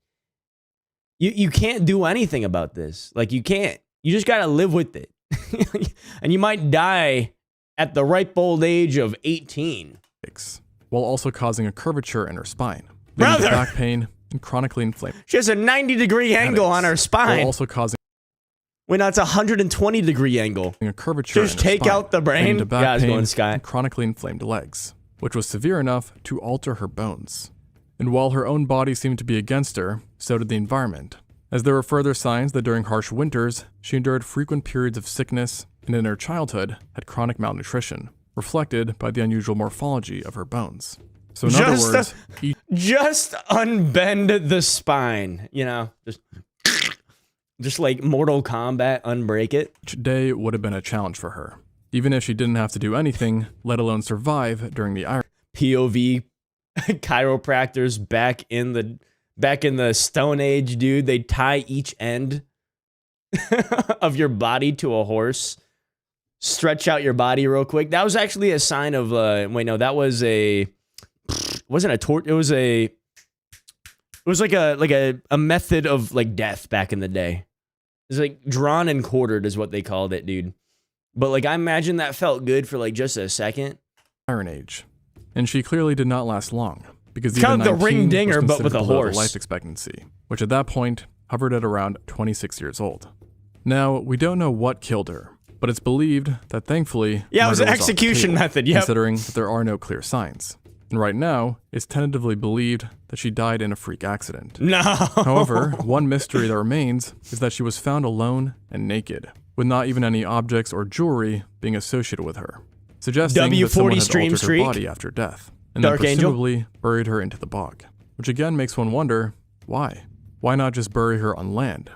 You can't do anything about this. Like, you can't. You just gotta live with it. And you might die at the ripe old age of 18. While also causing a curvature in her spine, leading to Brother! back pain and chronically inflamed She has a 90-degree angle on her while spine. also causing Wait, no, it's a 120-degree angle. a curvature Just in her take spine, out the brain? leading to back Yeah, I was pain going Sky. and chronically inflamed legs, which was severe enough to alter her bones. And while her own body seemed to be against her, so did the environment, as there were further signs that during harsh winters, she endured frequent periods of sickness and in her childhood had chronic malnutrition, reflected by the unusual morphology of her bones. So in other words, Just unbend the spine, you know? Just like Mortal Kombat, unbreak it. each day would have been a challenge for her, even if she didn't have to do anything, let alone survive during the Iron POV chiropractors back in the Stone Age, dude. They tie each end of your body to a horse. Stretch out your body real quick. That was actually a sign of that was a wasn't a tort. It was like a method of like death back in the day. It's like drawn and quartered is what they called it, dude. But like I imagine that felt good for like just a second. Iron Age, and she clearly did not last long, because Kind even of the 19 ring dinger, was but with considered a below the horse. life expectancy, which at that point hovered at around 26 years old. Now, we don't know what killed her, but it's believed that thankfully, Yeah, it was an murder off the execution table, method, yep. considering that there are no clear signs. And right now, it's tentatively believed that she died in a freak accident. No. However, one mystery that remains is that she was found alone and naked, with not even any objects or jewelry being associated with her, suggesting that someone had stream altered her streak. body after death, and Dark then Angel. presumably buried her into the bog, which again makes one wonder, why? why not just bury her on land?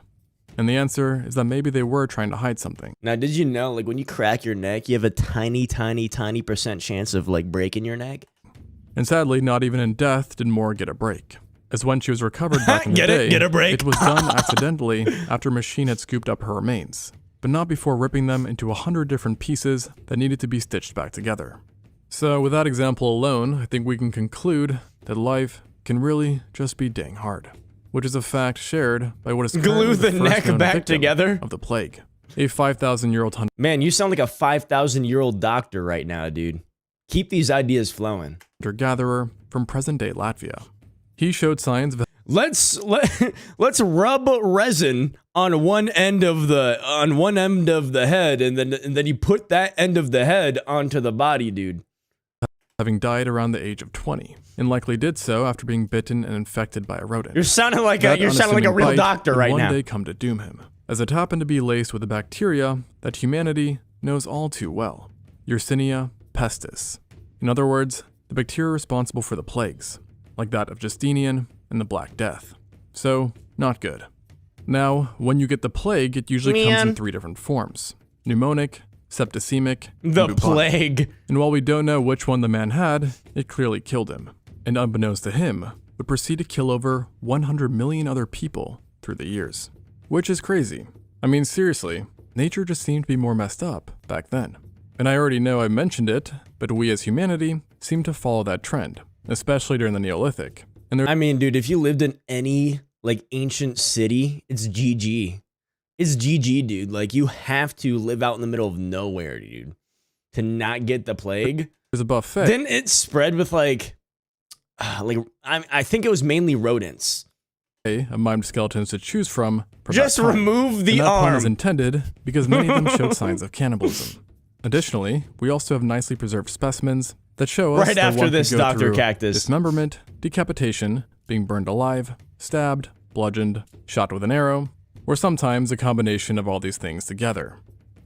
And the answer is that maybe they were trying to hide something. Now, did you know, like, when you crack your neck, you have a tiny, tiny, tiny % chance of, like, breaking your neck? And sadly, not even in death did Moore get a break. As when she was recovered back in the day, get a break. it was done accidentally after a machine had scooped up her remains, but not before ripping them into 100 different pieces that needed to be stitched back together. So with that example alone, I think we can conclude that life can really just be dang hard, which is a fact shared by what is Glue the first neck known back victim together of the plague, a 5,000-year-old Man, you sound like a 5,000-year-old doctor right now, dude. Keep these ideas flowing. hunter-gatherer from present-day Latvia. He showed signs of Let's rub resin on one end of the head, and then you put that end of the head onto the body, dude. having died around the age of 20, and likely did so after being bitten and infected by a rodent. You're sounding like That a real bite doctor would right one now. day come to doom him, as it happened to be laced with a bacteria that humanity knows all too well, Yersinia pestis. In other words, the bacteria responsible for the plagues, like that of Justinian and the Black Death. So, not good. Now, when you get the plague, it usually comes in 3 different forms: pneumonic, septicemic, and The bubonic. plague. And while we don't know which one the man had, it clearly killed him, and unbeknownst to him, would proceed to kill over 100 million other people through the years. Which is crazy. I mean, seriously, nature just seemed to be more messed up back then. And I already know I mentioned it, but we as humanity seem to follow that trend, especially during the Neolithic. And I mean, dude, if you lived in any, like, ancient city, it's GG. It's GG, dude. Like, you have to live out in the middle of nowhere, dude, to not get the plague. there's a buffet. Didn't it spread with, like I think it was mainly rodents. Of mimed skeletons to choose from. Per Just that time. remove the And that pun arm. is intended because many of them showed signs of cannibalism. Additionally, we also have nicely preserved specimens that show us Right that after one could this go Dr. through Cactus. dismemberment, decapitation, being burned alive, stabbed, bludgeoned, shot with an arrow, or sometimes a combination of all these things together.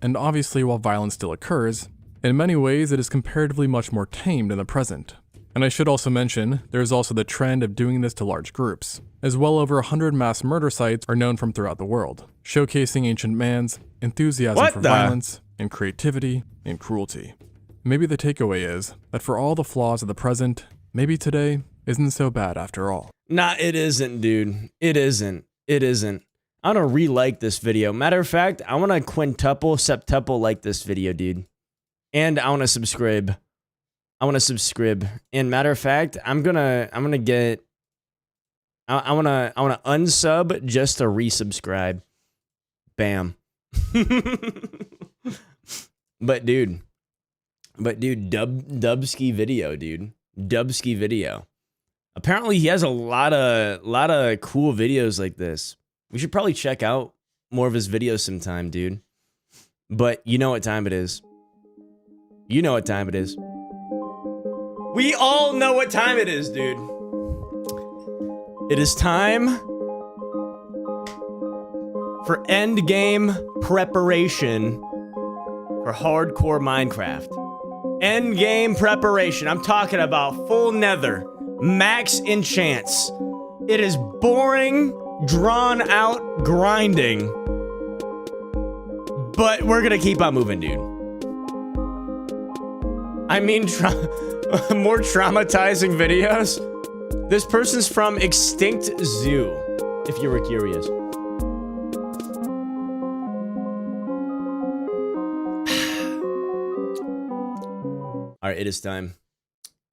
And obviously, while violence still occurs, in many ways it is comparatively much more tamed in the present. And I should also mention, there is also the trend of doing this to large groups, as well over 100 mass murder sites are known from throughout the world, showcasing ancient man's enthusiasm What for the? violence and creativity and cruelty. Maybe the takeaway is that for all the flaws of the present, maybe today isn't so bad after all. Nah, it isn't, dude. It isn't. It isn't. I want to re-like this video. Matter of fact, I want to quintuple, septuple like this video, dude. And I want to subscribe. I want to subscribe. And matter of fact, I'm gonna get. I want to unsub just to resubscribe. Bam. But dude, Dubsky video, dude. Dubsky video. Apparently, he has a lot of cool videos like this. We should probably check out more of his videos sometime, dude. But you know what time it is. You know what time it is. We all know what time it is, dude. It is time for end game preparation for hardcore Minecraft. End game preparation. I'm talking about full Nether, max enchants. It is boring, drawn out grinding, but we're gonna keep on moving, dude. I mean, more traumatizing videos. This person's from Extinct Zoo, if you were curious. All right, it is time.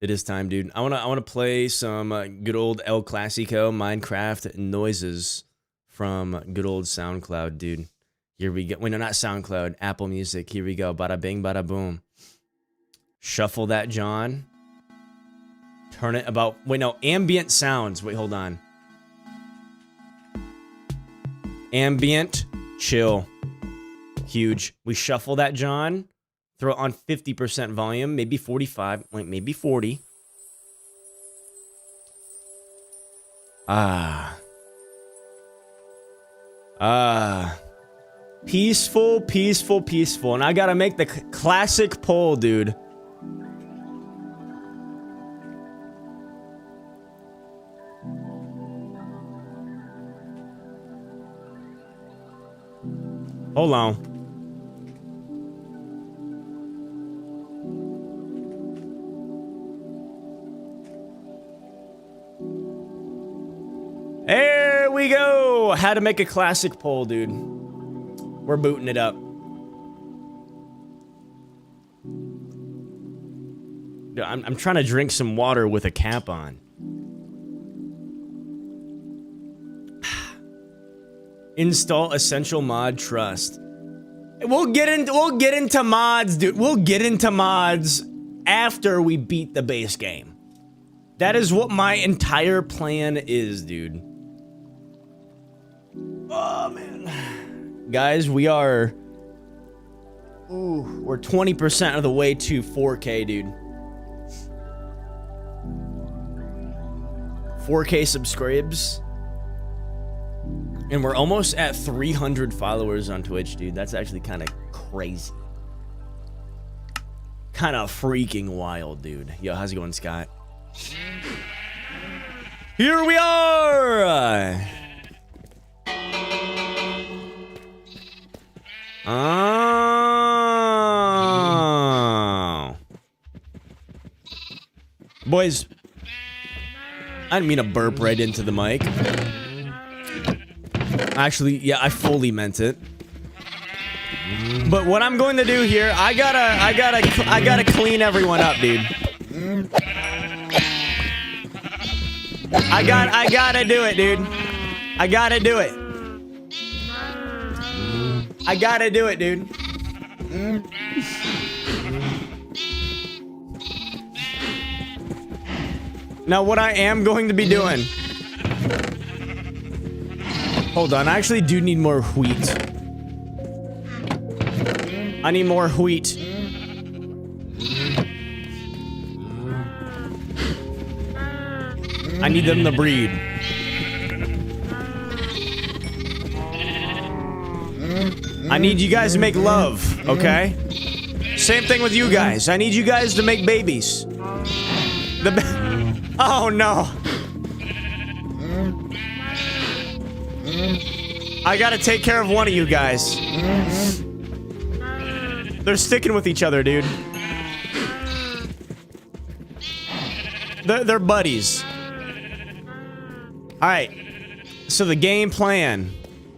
It is time, dude. I wanna play some good old El Clasico Minecraft noises from good old SoundCloud, dude. Here we go. Wait, no, not SoundCloud. Apple Music. Here we go. Bada bing, bada boom. Shuffle that, John. Turn it about. Wait, no. Ambient sounds. Wait, hold on. Ambient. Chill. Huge. We shuffle that, John. Throw it on 50% volume. Maybe 45. Wait, maybe 40. Peaceful, peaceful, peaceful. And I gotta make the classic poll, dude. Hold on. There we go. How to make a classic poll, dude. We're booting it up. Dude, I'm trying to drink some water with a cap on. Install essential mod trust. We'll get into mods, dude. We'll get into mods after we beat the base game. That is what my entire plan is, dude. Oh man. Guys, we are we're 20% of the way to 4K, dude. 4K subscribes. And we're almost at 300 followers on Twitch, dude. That's actually kind of crazy. Kind of freaking wild, dude. Yo, how's it going, Scott? Here we are! Oh. Boys, I didn't mean to burp right into the mic. Actually, yeah, I fully meant it. But what I'm going to do here, I gotta clean everyone up, dude. I gotta do it, dude. I gotta do it. I gotta do it, dude. Now, what I am going to be doing... Hold on, I actually do need more wheat. I need more wheat. I need them to breed. I need you guys to make love, okay? Same thing with you guys. I need you guys to make babies. Oh no. I gotta take care of one of you guys. They're sticking with each other, dude. They're buddies. Alright. So the game plan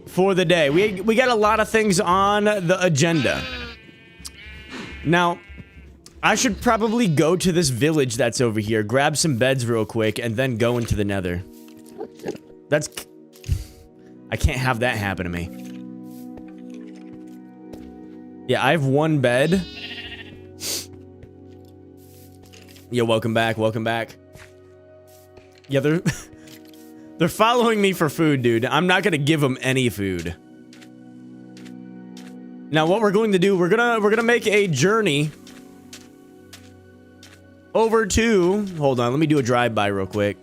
for the day. We got a lot of things on the agenda. Now, I should probably go to this village that's over here, grab some beds real quick, and then go into the Nether. That's... I can't have that happen to me. Yeah, I have one bed. Yeah, welcome back, welcome back. Yeah, they're following me for food, dude. I'm not gonna give them any food. Now, what we're going to do, we're gonna make a journey over to... Hold on, let me do a drive-by real quick.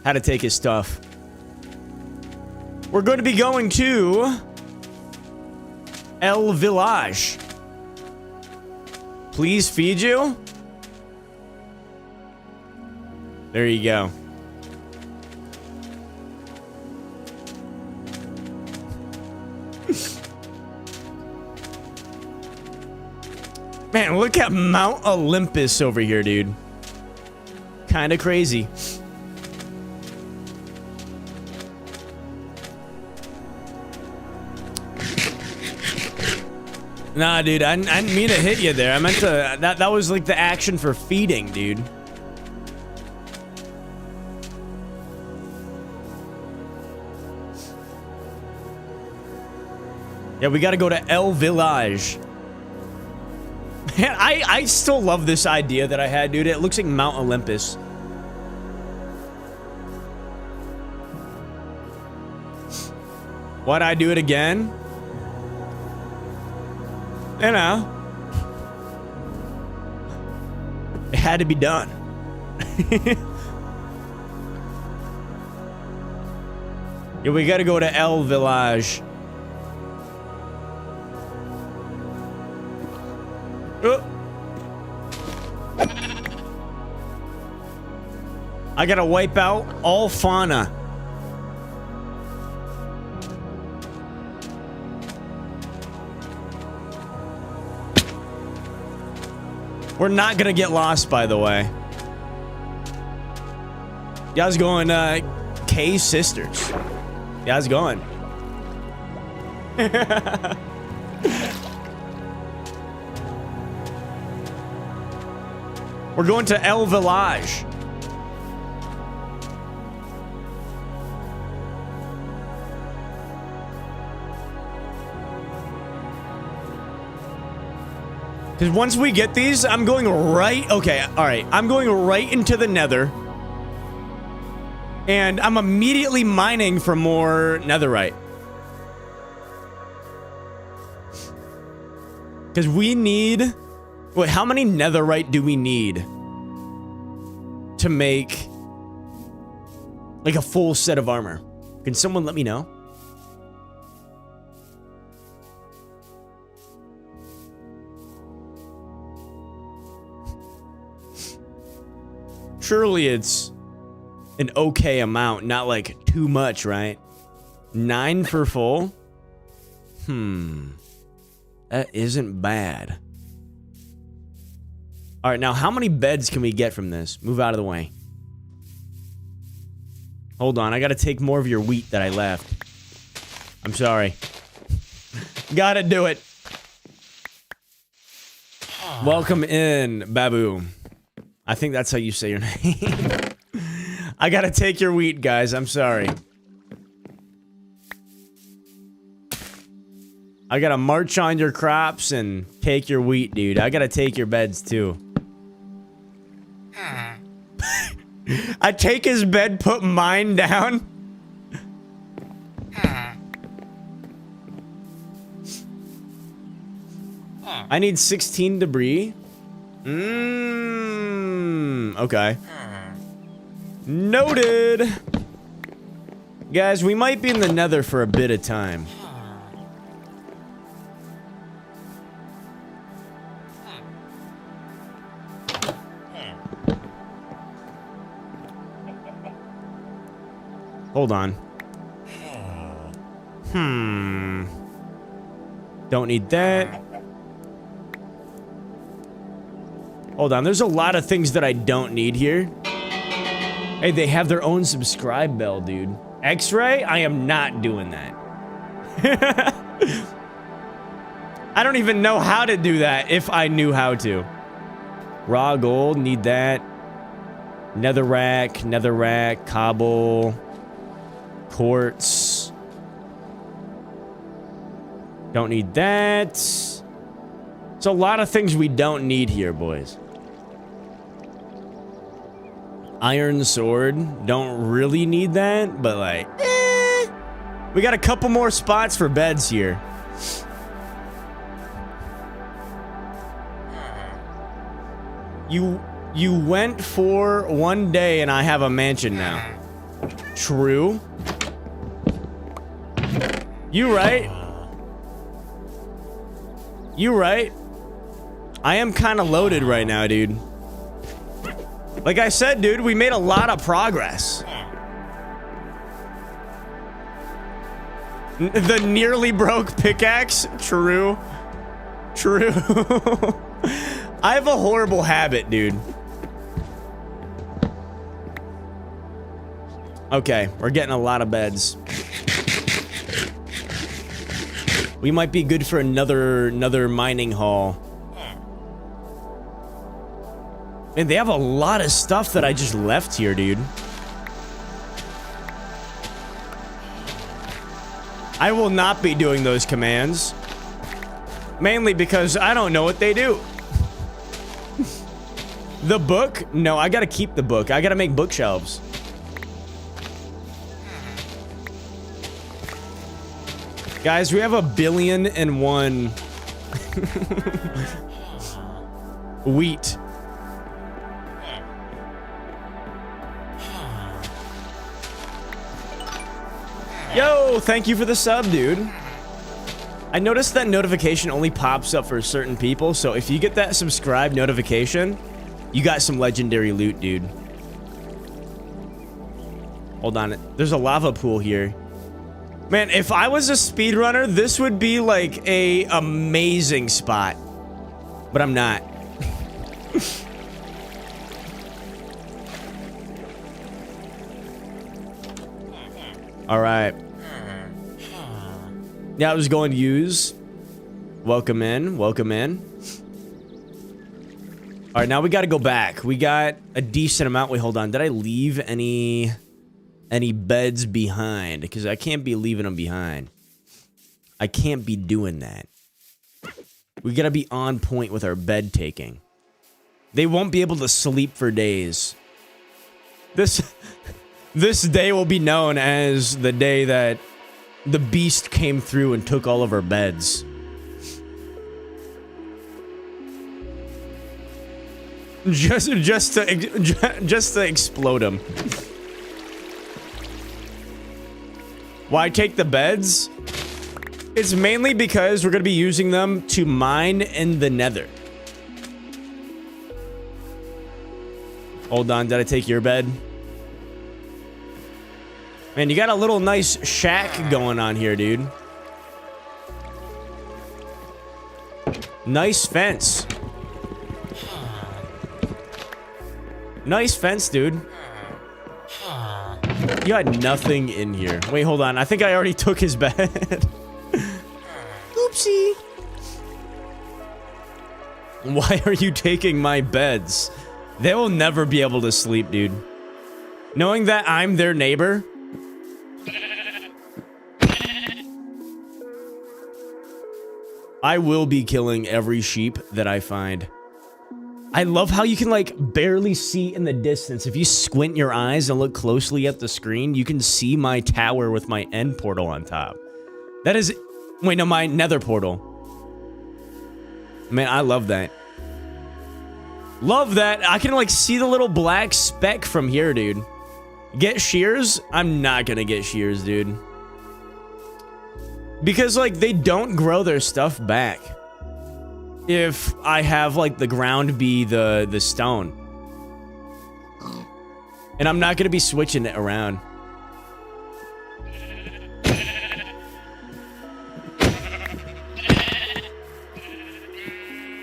How to take his stuff. We're going to be going to El Village. Please feed you. There you go. Man, look at Mount Olympus over here, dude. Kind of crazy. Nah, dude, I didn't mean to hit you there. I meant to... That was like the action for feeding, dude. Yeah, we gotta go to El Village. Man, I still love this idea that I had, dude. It looks like Mount Olympus. Why'd I do it again? You know. It had to be done. Yeah, we gotta go to El Village. I gotta wipe out all fauna. We're not gonna get lost, by the way. Yeah, how's it going, K Sisters? Yeah, how's it going? We're going to El Village. Because once we get these, I'm going right... Okay, alright. I'm going right into the Nether. And I'm immediately mining for more netherite. Because we need... Wait, how many netherite do we need to make like a full set of armor? Can someone let me know? Surely it's an okay amount, not like too much, right? 9 for full? That isn't bad. All right, now how many beds can we get from this? Move out of the way. Hold on, I gotta take more of your wheat that I left. I'm sorry. Gotta do it. Welcome in, Babu. I think that's how you say your name. I gotta take your wheat, guys. I'm sorry. I gotta march on your crops and take your wheat, dude. I gotta take your beds, too. I take his bed, put mine down. I need 16 debris. Okay. Noted. Guys, we might be in the Nether for a bit of time. Hold on. Don't need that. Hold on, there's a lot of things that I don't need here. Hey, they have their own subscribe bell, dude. X-ray? I am not doing that. I don't even know how to do that if I knew how to. Raw gold, need that. Netherrack, cobble. Quartz. Don't need that. It's a lot of things we don't need here, boys. Iron sword. Don't really need that, but like, we got a couple more spots for beds here. You went for one day and I have a mansion now. True. You right. You right. I am kind of loaded right now, dude. Like I said, dude, we made a lot of progress. The nearly broke pickaxe? True. True. I have a horrible habit, dude. Okay, we're getting a lot of beds. We might be good for another mining haul. And they have a lot of stuff that I just left here, dude. I will not be doing those commands. Mainly because I don't know what they do. The book? No, I gotta keep the book. I gotta make bookshelves. Guys, we have 1,000,000,001 wheat. Yo, thank you for the sub, dude. I noticed that notification only pops up for certain people, so if you get that subscribe notification, you got some legendary loot, dude. Hold on, there's a lava pool here. Man, if I was a speedrunner, this would be like a amazing spot. But I'm not. All right. Yeah, I was going to use. Welcome in. Welcome in. All right, now we got to go back. We got a decent amount. Wait, hold on. Did I leave any beds behind? Because I can't be leaving them behind. I can't be doing that. We got to be on point with our bed taking. They won't be able to sleep for days. This day will be known as the day that the beast came through and took all of our beds. Just to explode them. Why take the beds? It's mainly because we're gonna be using them to mine in the Nether. Hold on, did I take your bed? Man, you got a little nice shack going on here, dude. Nice fence. Nice fence, dude. You had nothing in here. Wait, hold on. I think I already took his bed. Oopsie. Why are you taking my beds? They will never be able to sleep, dude. Knowing that I'm their neighbor. I will be killing every sheep that I find. I love how you can, like, barely see in the distance. If you squint your eyes and look closely at the screen, you can see my tower with my end portal on top. That is... Wait, no, my nether portal. Man, I love that. Love that. I can, like, see the little black speck from here, dude. Get shears? I'm not gonna get shears, dude. Because, like, they don't grow their stuff back. If I have, like, the ground be the stone. And I'm not gonna be switching it around.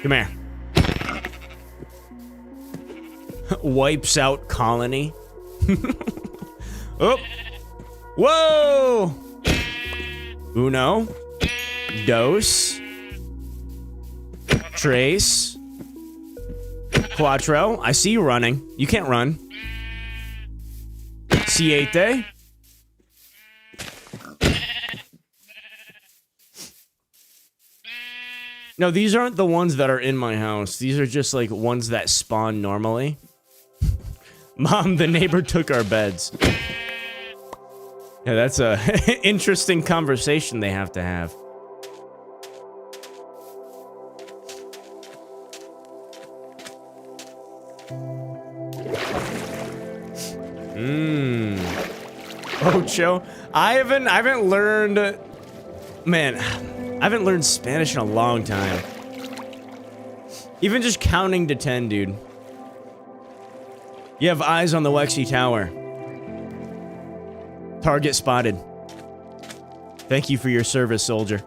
Come here. Wipes out colony. Oh. Whoa! Uno. Dos. Trace. Quattro. I see you running. You can't run. Siete. No, these aren't the ones that are in my house. These are just, like, ones that spawn normally. Mom, the neighbor took our beds. Yeah, that's a interesting conversation they have to have. Ocho. I haven't learned... Man, I haven't learned Spanish in a long time. Even just counting to 10, dude. You have eyes on the Wexy Tower. Target spotted. Thank you for your service, soldier.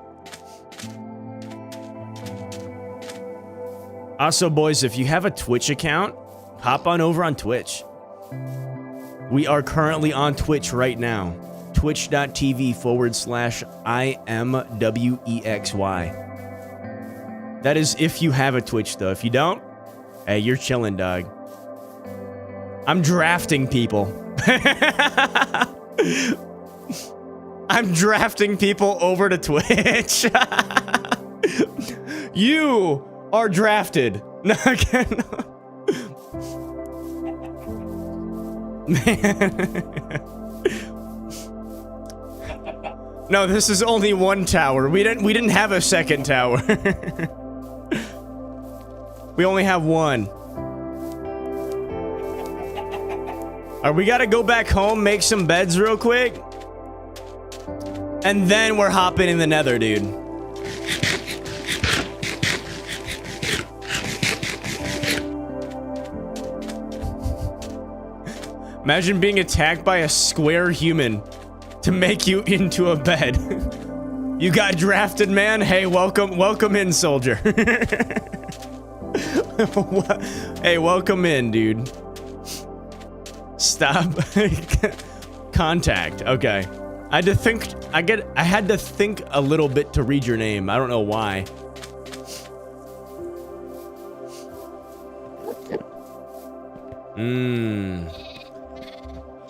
Also, boys, if you have a Twitch account, hop on over on Twitch. We are currently on Twitch right now. Twitch.tv/IMWEXY. That is if you have a Twitch, though. If you don't, hey, you're chilling, dog. I'm drafting people. I'm drafting people over to Twitch. You are drafted. No, again. Man. No, this is only one tower. We didn't have a second tower. We only have one. Alright, we gotta go back home, make some beds real quick. And then we're hopping in the Nether, dude. Imagine being attacked by a square human to make you into a bed. You got drafted, man? Hey, welcome in, soldier. Hey, welcome in, dude. Stop. Contact. Okay. I had to think. I had to think a little bit to read your name. I don't know why.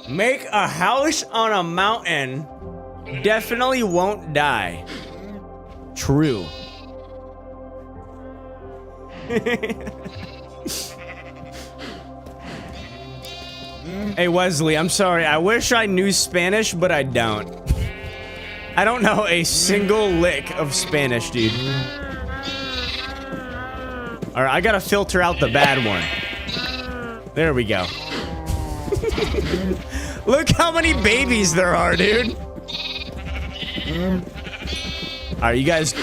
Make a house on a mountain. Definitely won't die. True. Hey Wesley, I'm sorry. I wish I knew Spanish, but I don't. I don't know a single lick of Spanish, dude. Alright, I gotta filter out the bad one. There we go. Look how many babies there are, dude. Alright, you guys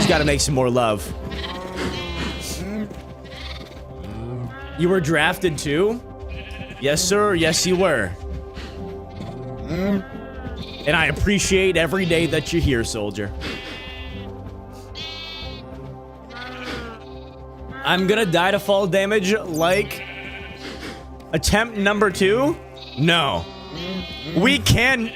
gotta make some more love. You were drafted too? Yes, sir. Yes, you were. And I appreciate every day that you're here, soldier. I'm gonna die to fall damage like attempt number 2? No. We can...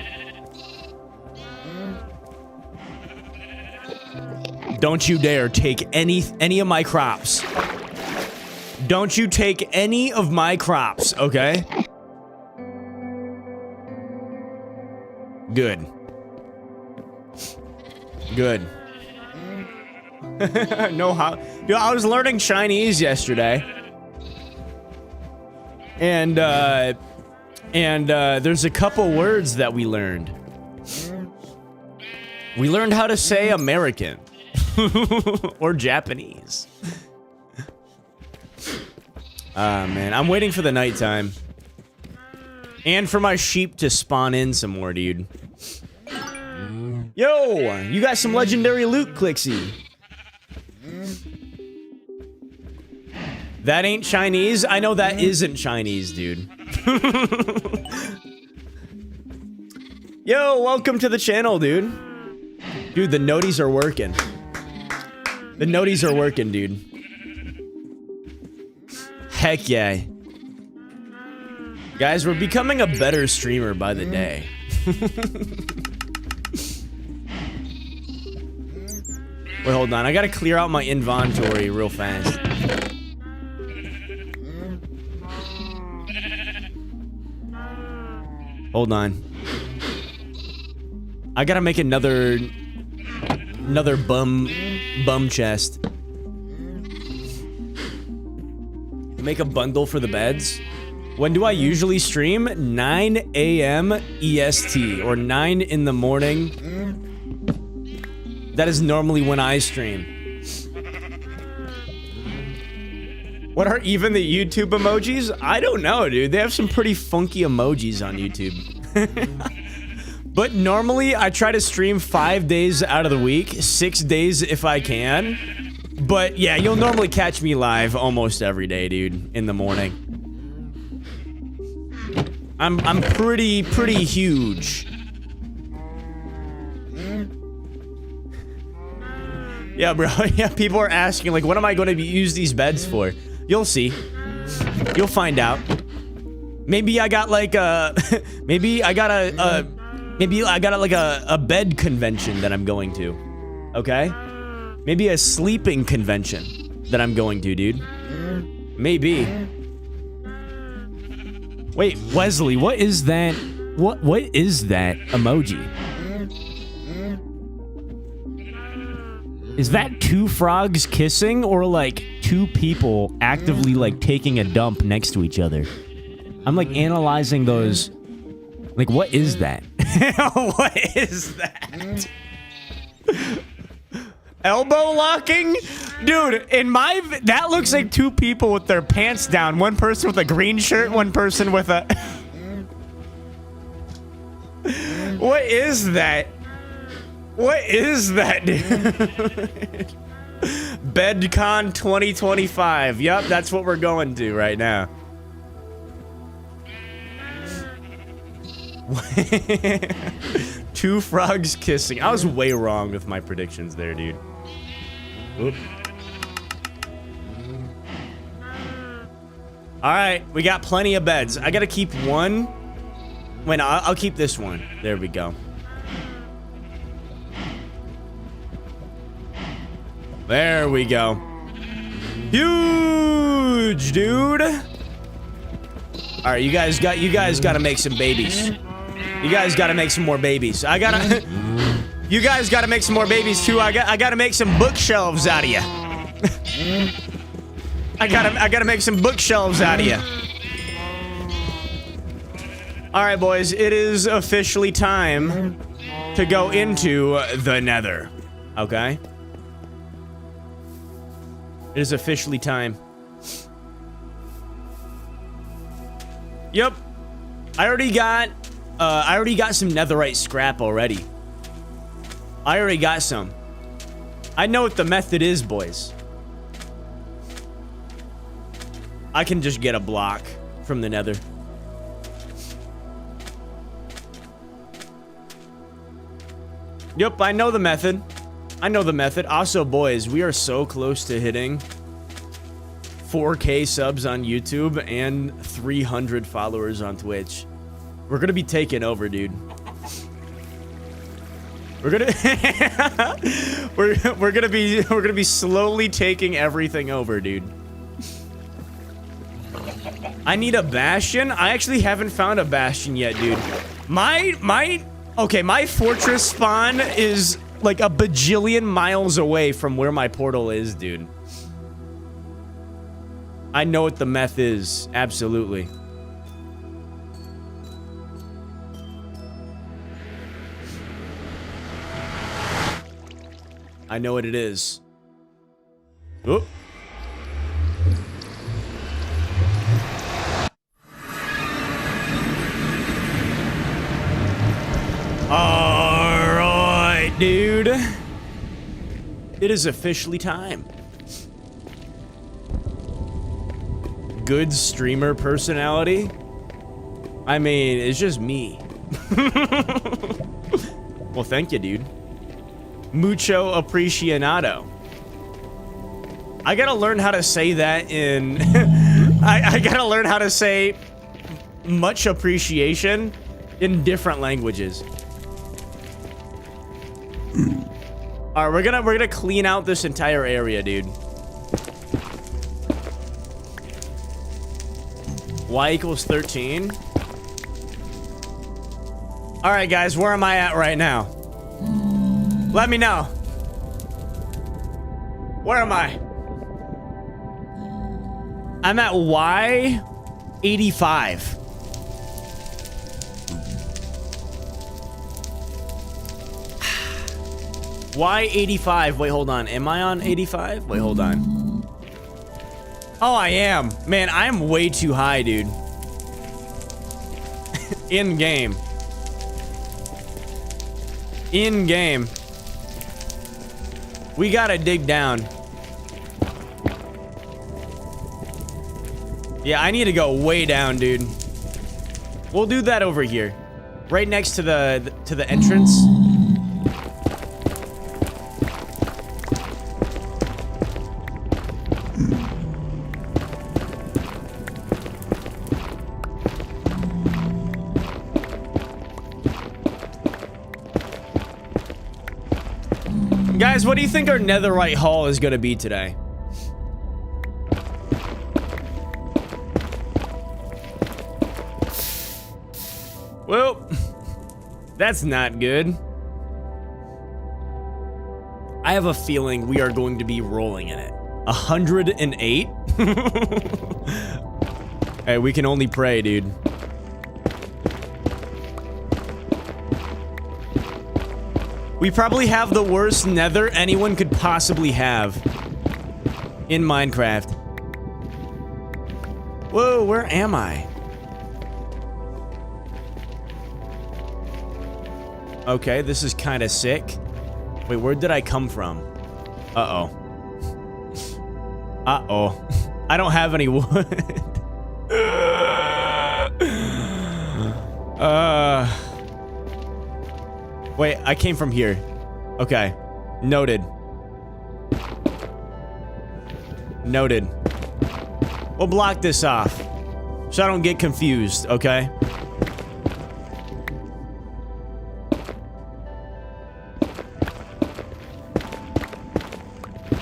Don't you dare take any of my crops. Don't you take any of my crops, okay? Good. Good. No how. Yo, I was learning Chinese yesterday. And there's a couple words that we learned. We learned how to say American. Or Japanese. Man, I'm waiting for the nighttime. And for my sheep to spawn in some more, dude. Yo, you got some legendary loot, Clixie. That ain't Chinese? I know that isn't Chinese, dude. Yo, welcome to the channel, dude. Dude, the noties are working. The noties are working, dude. Heck yeah. Guys, we're becoming a better streamer by the day. Wait, hold on. I gotta clear out my inventory real fast. Hold on. I gotta make another bum chest. Make a bundle for the beds. When do I usually stream? 9 a.m. EST, or 9 in the morning. That is normally when I stream. What are even the YouTube emojis? I don't know, dude. They have some pretty funky emojis on YouTube. But normally, I try to stream 5 days out of the week, 6 days if I can. But yeah, you'll normally catch me live almost every day, dude, in the morning. I'm pretty huge. Yeah, bro. Yeah, people are asking, like, what am I going to use these beds for? You'll see. You'll find out. Maybe I got like a maybe I got like a bed convention that I'm going to. Okay? Maybe a sleeping convention that I'm going to, dude. Maybe. Wait, Wesley, what is that? What is that emoji? Is that 2 frogs kissing, or like 2 people actively like taking a dump next to each other? I'm like analyzing those. Like, what is that? What is that? Elbow locking? Dude, that looks like 2 people with their pants down. One person with a green shirt, one person with a... What is that? What is that, dude? BedCon 2025. Yup, that's what we're going to right now. 2 frogs kissing. I was way wrong with my predictions there, dude. Oop. All right, we got plenty of beds. I gotta keep one. Wait, no, I'll keep this one. There we go. There we go. Huge, dude. All right, you guys gotta make some babies. You guys gotta make some more babies. You guys gotta make some more babies too. I gotta make some bookshelves out of you. I gotta make some bookshelves out of you. All right, boys, it is officially time to go into the Nether. Okay. It is officially time. Yep. I already got some netherite scrap already. I already got some. I know what the method is, boys. I can just get a block from the Nether. Yep, I know the method. I know the method. Also, boys, we are so close to hitting 4K subs on YouTube and 300 followers on Twitch. We're gonna be taking over, dude. We're gonna be slowly taking everything over, dude. I need a bastion. I actually haven't found a bastion yet, dude. My fortress spawn is like a bajillion miles away from where my portal is, dude. I know what the meth is. Absolutely. I know what it is. Oop. Alright, dude. It is officially time. Good streamer personality? I mean, it's just me. Well, thank you, dude. Mucho apreciado. I gotta learn how to say that in... I gotta learn how to say much appreciation in different languages. Alright, we're gonna clean out this entire area, dude. Y equals 13. Alright, guys, where am I at right now? Let me know. Where am I? I'm at Y85. Y85. Wait, hold on. Am I on 85? Wait, hold on. Oh, I am. Man, I'm way too high, dude. In game. In game. We gotta dig down. Yeah, I need to go way down, dude. We'll do that over here. Right next to the entrance. Guys, what do you think our netherite haul is gonna be today? Well, that's not good. I have a feeling we are going to be rolling in it. 108? Hey, we can only pray, dude. We probably have the worst nether anyone could possibly have in Minecraft. Whoa, where am I? Okay, this is kind of sick. Wait, where did I come from? Uh-oh. Uh-oh. I don't have any wood. Wait, I came from here. Okay. Noted. Noted. We'll block this off so I don't get confused, okay?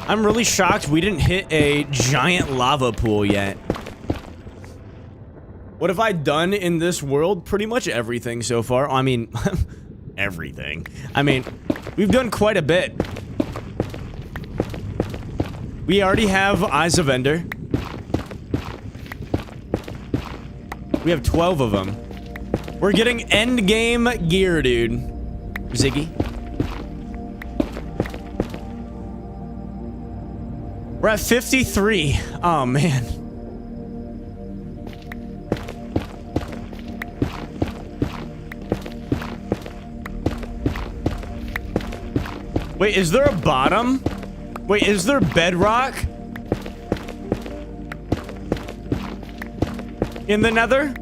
I'm really shocked we didn't hit a giant lava pool yet. What have I done in this world? Pretty much everything so far. I mean, everything. I mean, we've done quite a bit. We already have Eyes of Ender. We have 12 of them. We're getting end game gear, dude. Ziggy. We're at 53. Oh, man. Wait, is there a bottom? Wait, is there bedrock? In the Nether?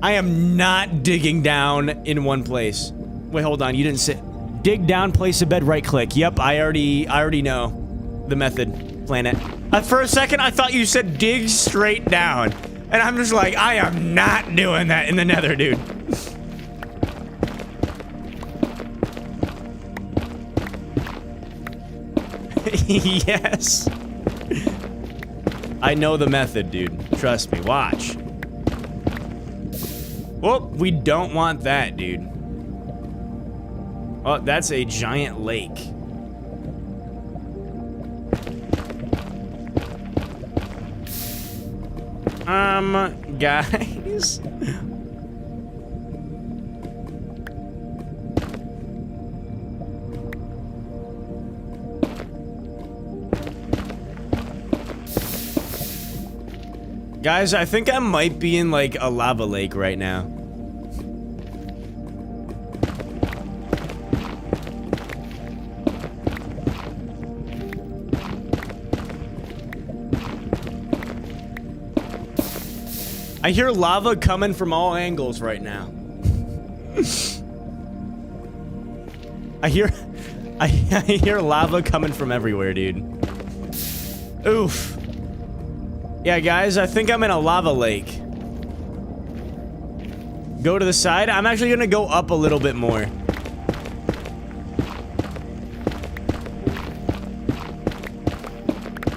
I am not digging down in one place. Wait, hold on. You didn't say... Dig down, place a bed, right click. Yep, I already know the method. Planet. For a second, I thought you said dig straight down. And I'm just like, I am not doing that in the Nether, dude. Yes. I know the method, dude. Trust me. Watch. Well, we don't want that, dude. Oh, that's a giant lake. Guys. Guys, I think I might be in, like, a lava lake right now. I hear lava coming from all angles right now. I hear lava coming from everywhere, dude. Oof. Yeah, guys, I think I'm in a lava lake. Go to the side. I'm actually gonna go up a little bit more.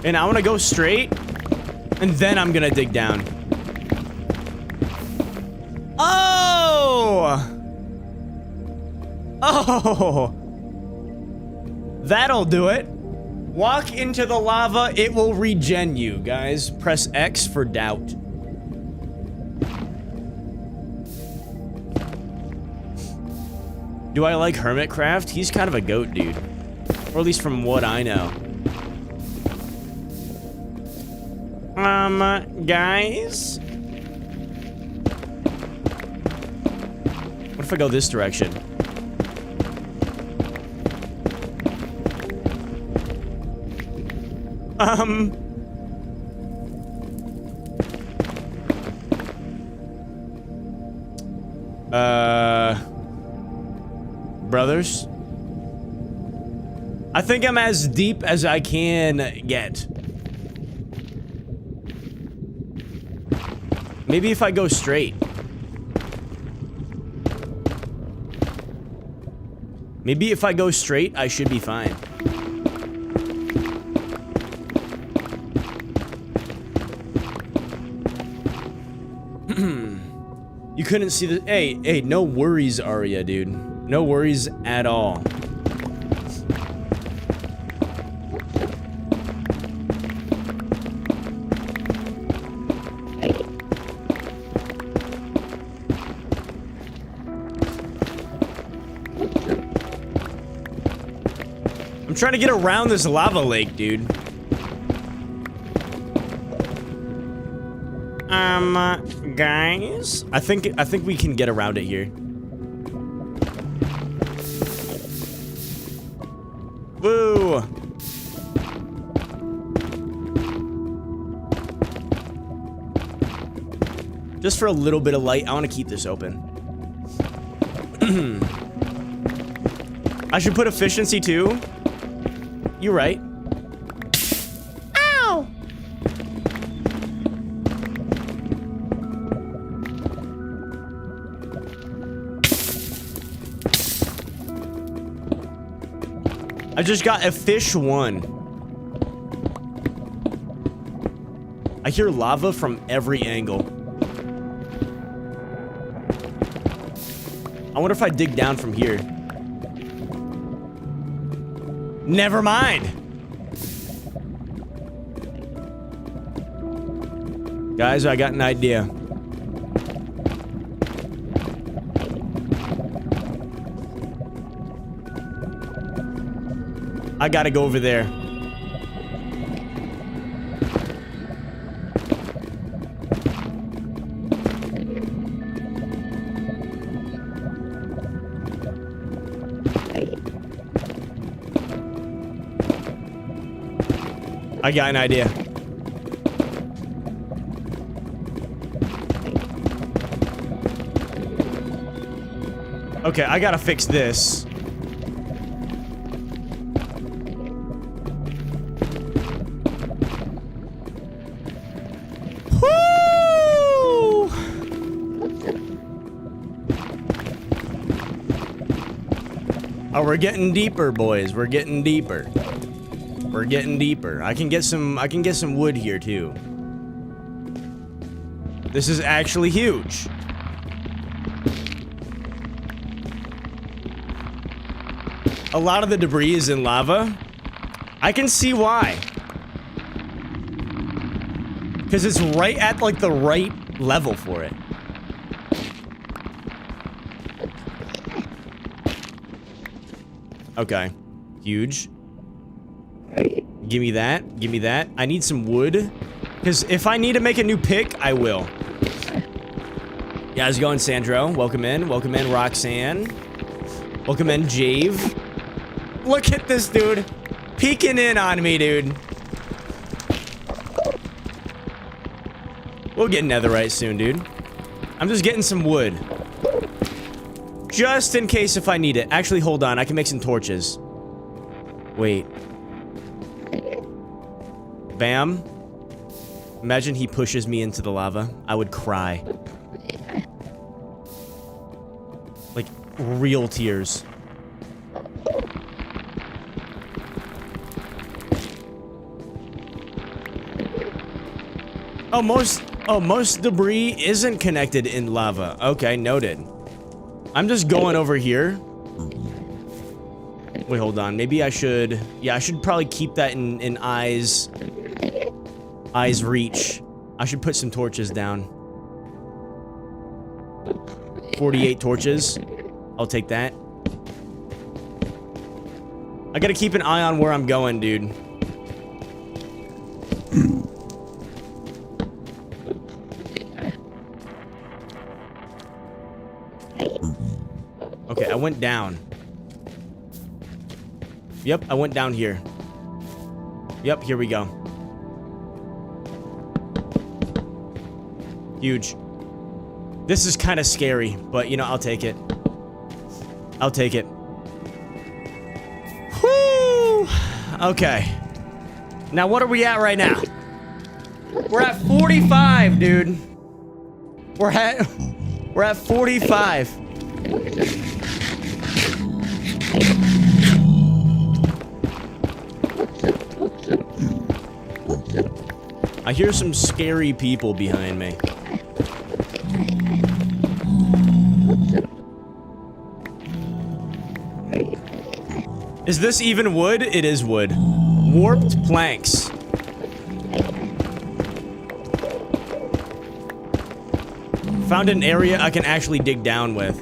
And I wanna go straight, and then I'm gonna dig down. Oh! Oh! That'll do it. Walk into the lava, it will regen you, guys. Press X for doubt. Do I like Hermitcraft? He's kind of a goat, dude. Or at least from what I know. Guys? What if I go this direction? Brothers? I think I'm as deep as I can get. Maybe if I go straight. Maybe if I go straight, I should be fine. You couldn't see the... Hey, no worries, Arya, dude. No worries at all. I'm trying to get around this lava lake, dude. Guys? I think we can get around it here. Woo! Just for a little bit of light, I want to keep this open. I should put efficiency too. You're right. Ow! I just got a fish 1. I hear lava from every angle. I wonder if I dig down from here. Never mind. Guys, I got an idea. I gotta go over there. I got an idea. Okay, I gotta fix this. Woo! Oh, we're getting deeper, boys. We're getting deeper. We're getting deeper. I can get some wood here too. This is actually huge. A lot of the debris is in lava. I can see why. Because it's right at like the right level for it. Okay. Huge. Give me that. Give me that. I need some wood. Because if I need to make a new pick, I will. Yeah, how's it going, Sandro? Welcome in. Welcome in, Roxanne. Welcome in, Jave. Look at this dude. Peeking in on me, dude. We'll get netherite soon, dude. I'm just getting some wood. Just in case if I need it. Actually, hold on. I can make some torches. Wait. Bam. Imagine he pushes me into the lava. I would cry. Like, real tears. Oh, most debris isn't connected in lava. Okay, noted. I'm just going over here. Wait, hold on. Maybe I should... Yeah, I should probably keep that in eyes reach. I should put some torches down. 48 torches. I'll take that. I gotta keep an eye on where I'm going, dude. Okay, I went down. Yep, I went down here. Yep, here we go. Huge. This is kind of scary, but you know, I'll take it. I'll take it. Whoo! Okay. Now, what are we at right now? We're at 45, dude. We're at 45. I hear some scary people behind me. Is this even wood? It is wood. Warped planks. Found an area I can actually dig down with.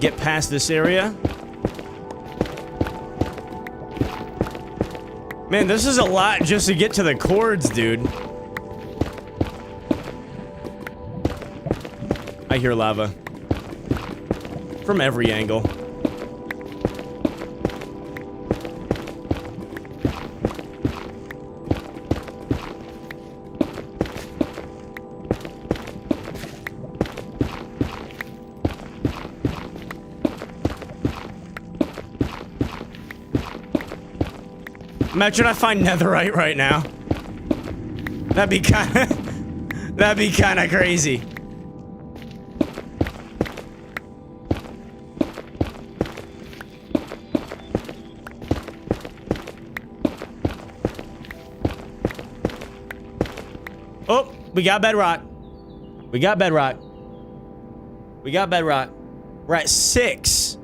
Get past this area. Man, this is a lot just to get to the cords, dude. I hear lava. From every angle. Imagine I find netherite right now. That'd be kind of crazy. Oh, we got bedrock. We got bedrock. We got bedrock. We're at 6.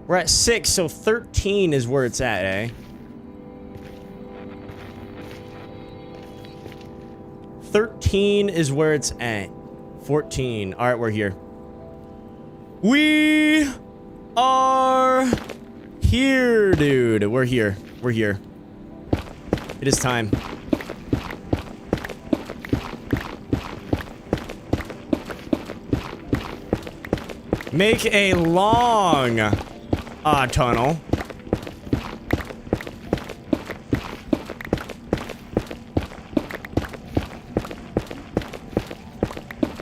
We're at 6, so 13 is where it's at, eh? 13 is where it's at. 14. All right, we're here. We are here, dude. We're here. We're here. It is time. Make a long tunnel.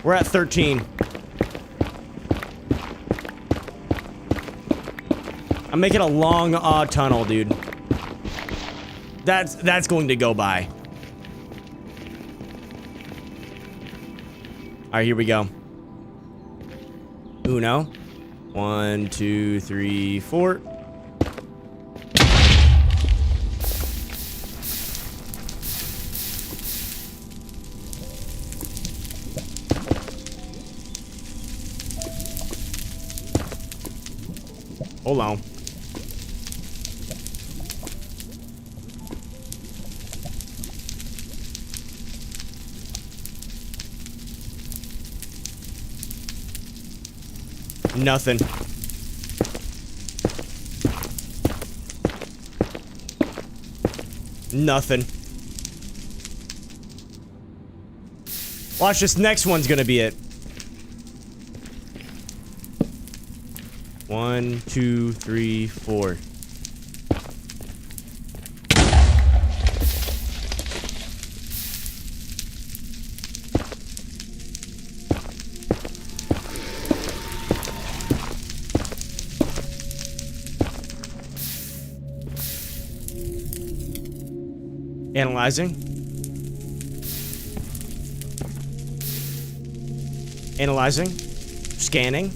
We're at 13. I'm making a long tunnel, dude. That's going to go by. All right, here we go. Uno. 1, 2, 3, 4. Hold on. Nothing. Nothing. Watch, this next one's gonna be it. 1, 2, 3, 4. Analyzing. Analyzing. Scanning.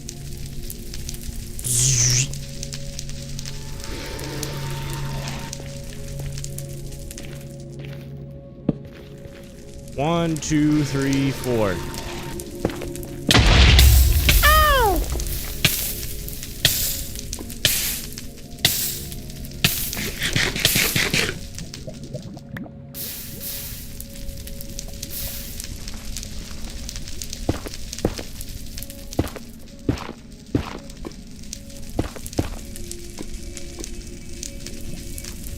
One, two, three, 4. Ow!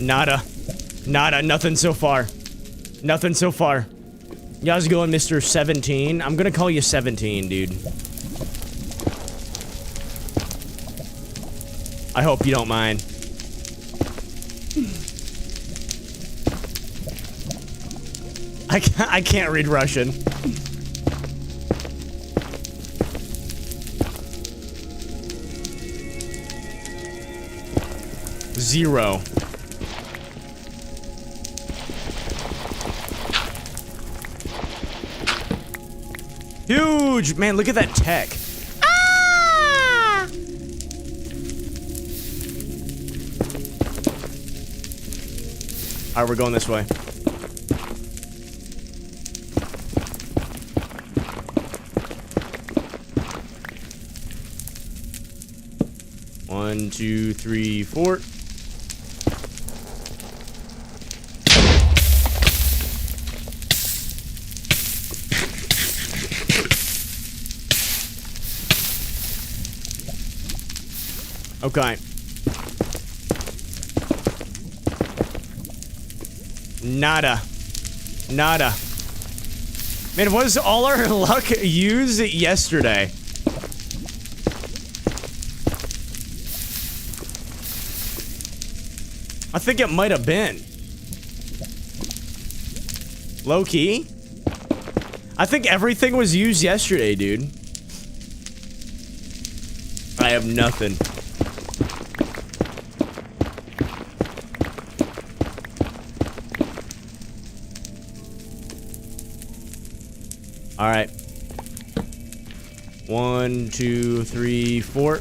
Nada. Nada. Nothing so far. Nothing so far. Y'all's going Mr. 17. I'm gonna call you 17, dude. I hope you don't mind. I can't read Russian. Zero. Huge! Man, look at that tech. Ah! Alright, we're going this way. One, two, three, 4. Okay. Nada. Nada. Man, was all our luck used yesterday? I think it might have been. Low key? I think everything was used yesterday, dude. I have nothing. All right. 1, 2, 3, 4.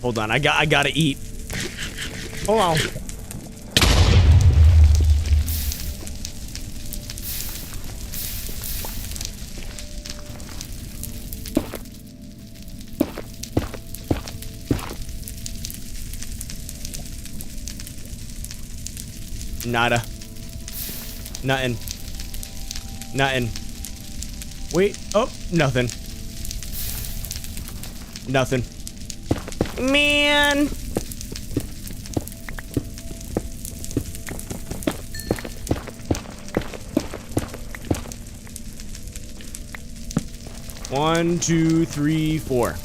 Hold on, I gotta eat. Hold on. Nada. Nothing. Nothing. Wait. Oh, nothing. Nothing. Man. One, two, three, four.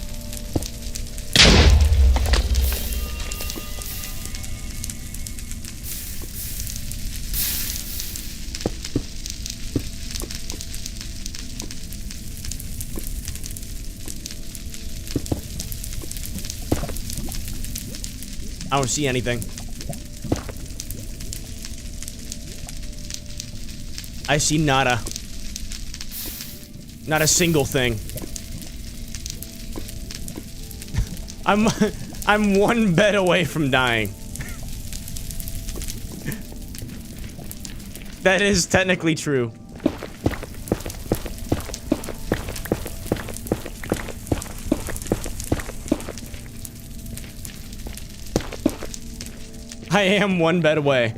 I don't see anything. I see nada. Not a single thing. I'm one bed away from dying. That is technically true. I am one bed away.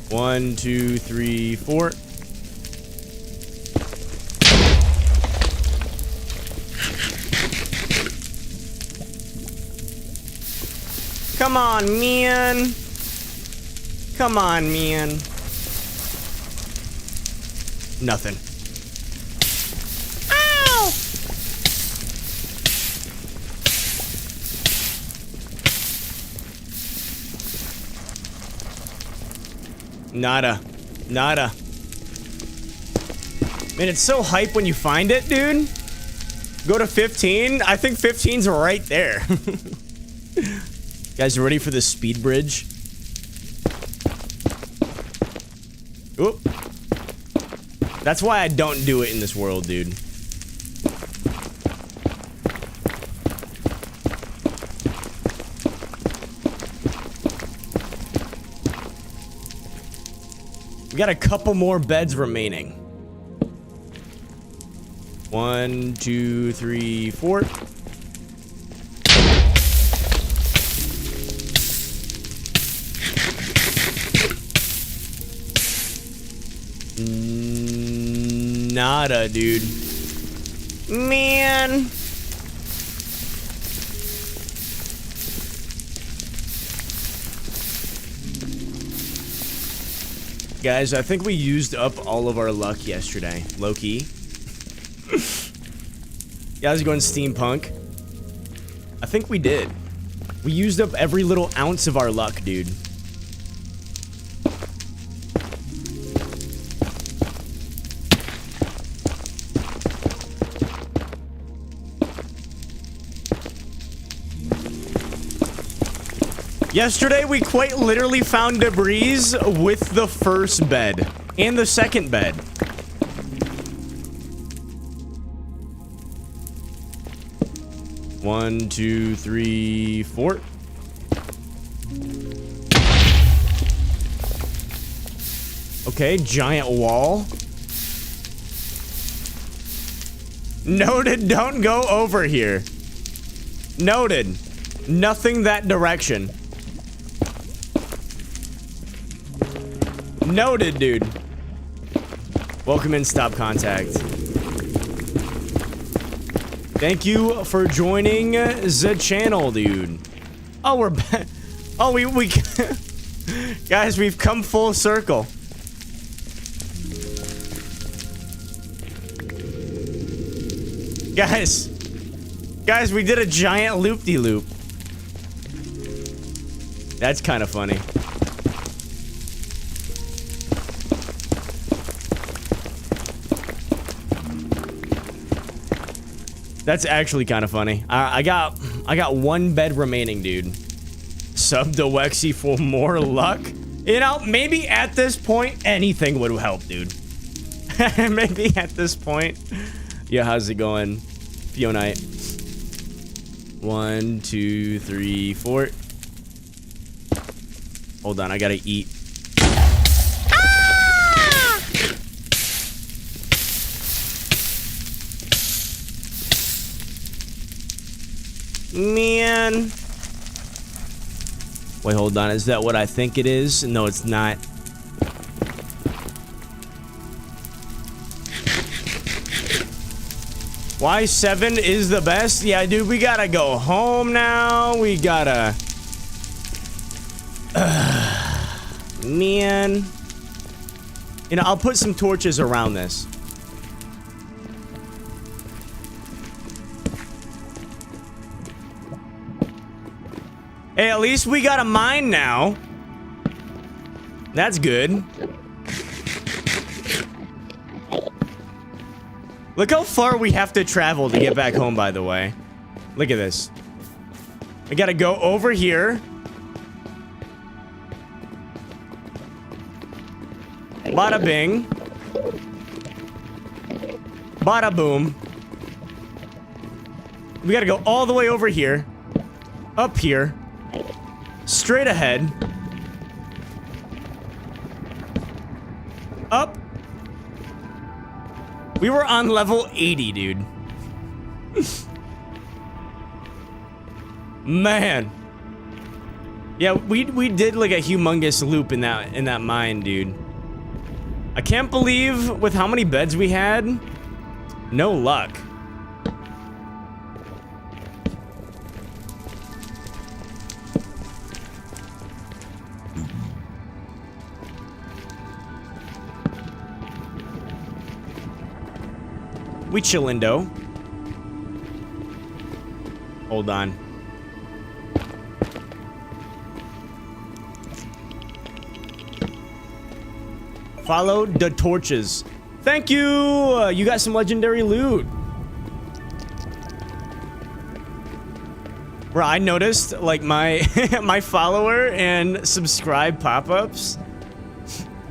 One, two, three, four. Come on, man. Come on, man. Nothing. Ow! Nada. Nada. Man, it's so hype when you find it, dude. Go to 15. I think 15's right there. Guys, ready for the speed bridge? Oop. That's why I don't do it in this world, dude. We got a couple more beds remaining. 1, 2, 3, 4. Nada, dude. Man. Guys, I think we used up all of our luck yesterday. Low-key. Guys, going steampunk. I think we did. We used up every little ounce of our luck, dude. Yesterday, we quite literally found debris with the first bed and the second bed. One, two, three, four. Okay, giant wall. Noted, don't go over here. Noted. Nothing that direction. Noted, dude. Welcome in, stop contact. Thank you for joining the channel, dude. Oh, we're back. Oh, we guys, we've come full circle. Guys, we did a giant loop-de-loop. That's kind of funny. That's actually kind of funny. I got one bed remaining, dude. sub to Wexy for more luck. You know, maybe at this point, anything would help, dude. Maybe at this point. Yeah, how's it going? Fionite. 1, 2, 3, 4. Hold on, I gotta eat. Ah! Man. Wait, hold on. Is that what I think it is? No, it's not. Why 7 is the best? Yeah, dude, we gotta go home now. We gotta... man. You know, I'll put some torches around this. Hey, at least we got a mine now. That's good. Look how far we have to travel to get back home, by the way. Look at this. We gotta go over here. Bada bing. Bada boom. We gotta go all the way over here. Up here. Straight ahead. Up. We were on level 80, dude. Man. Yeah, we did like a humongous loop in that mine, dude. I can't believe with how many beds we had. No luck. We chillindo. Hold on. Follow the torches. Thank you. You got some legendary loot. Bro, I noticed like my my follower and subscribe pop-ups.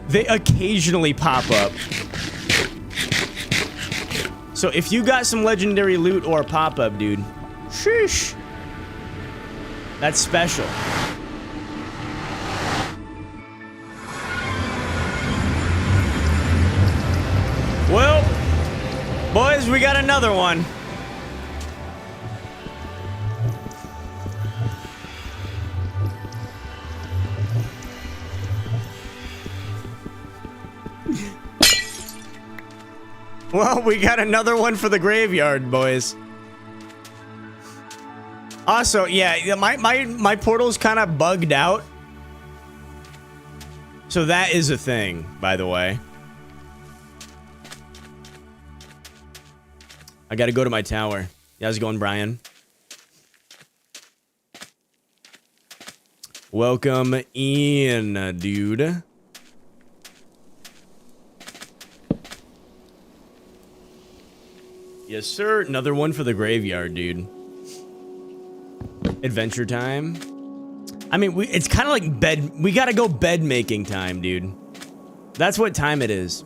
They occasionally pop up. So if you got some legendary loot or a pop-up, dude, sheesh. That's special. Well, boys, we got another one. Well, we got another one for the graveyard, boys. Also, yeah, my portal's kind of bugged out. So that is a thing, by the way. I gotta go to my tower. How's it going, Brian? Welcome in, dude. Yes, sir. Another one for the graveyard, dude. Adventure time. I mean, it's kind of like bed. We gotta go bed making time, dude. That's what time it is.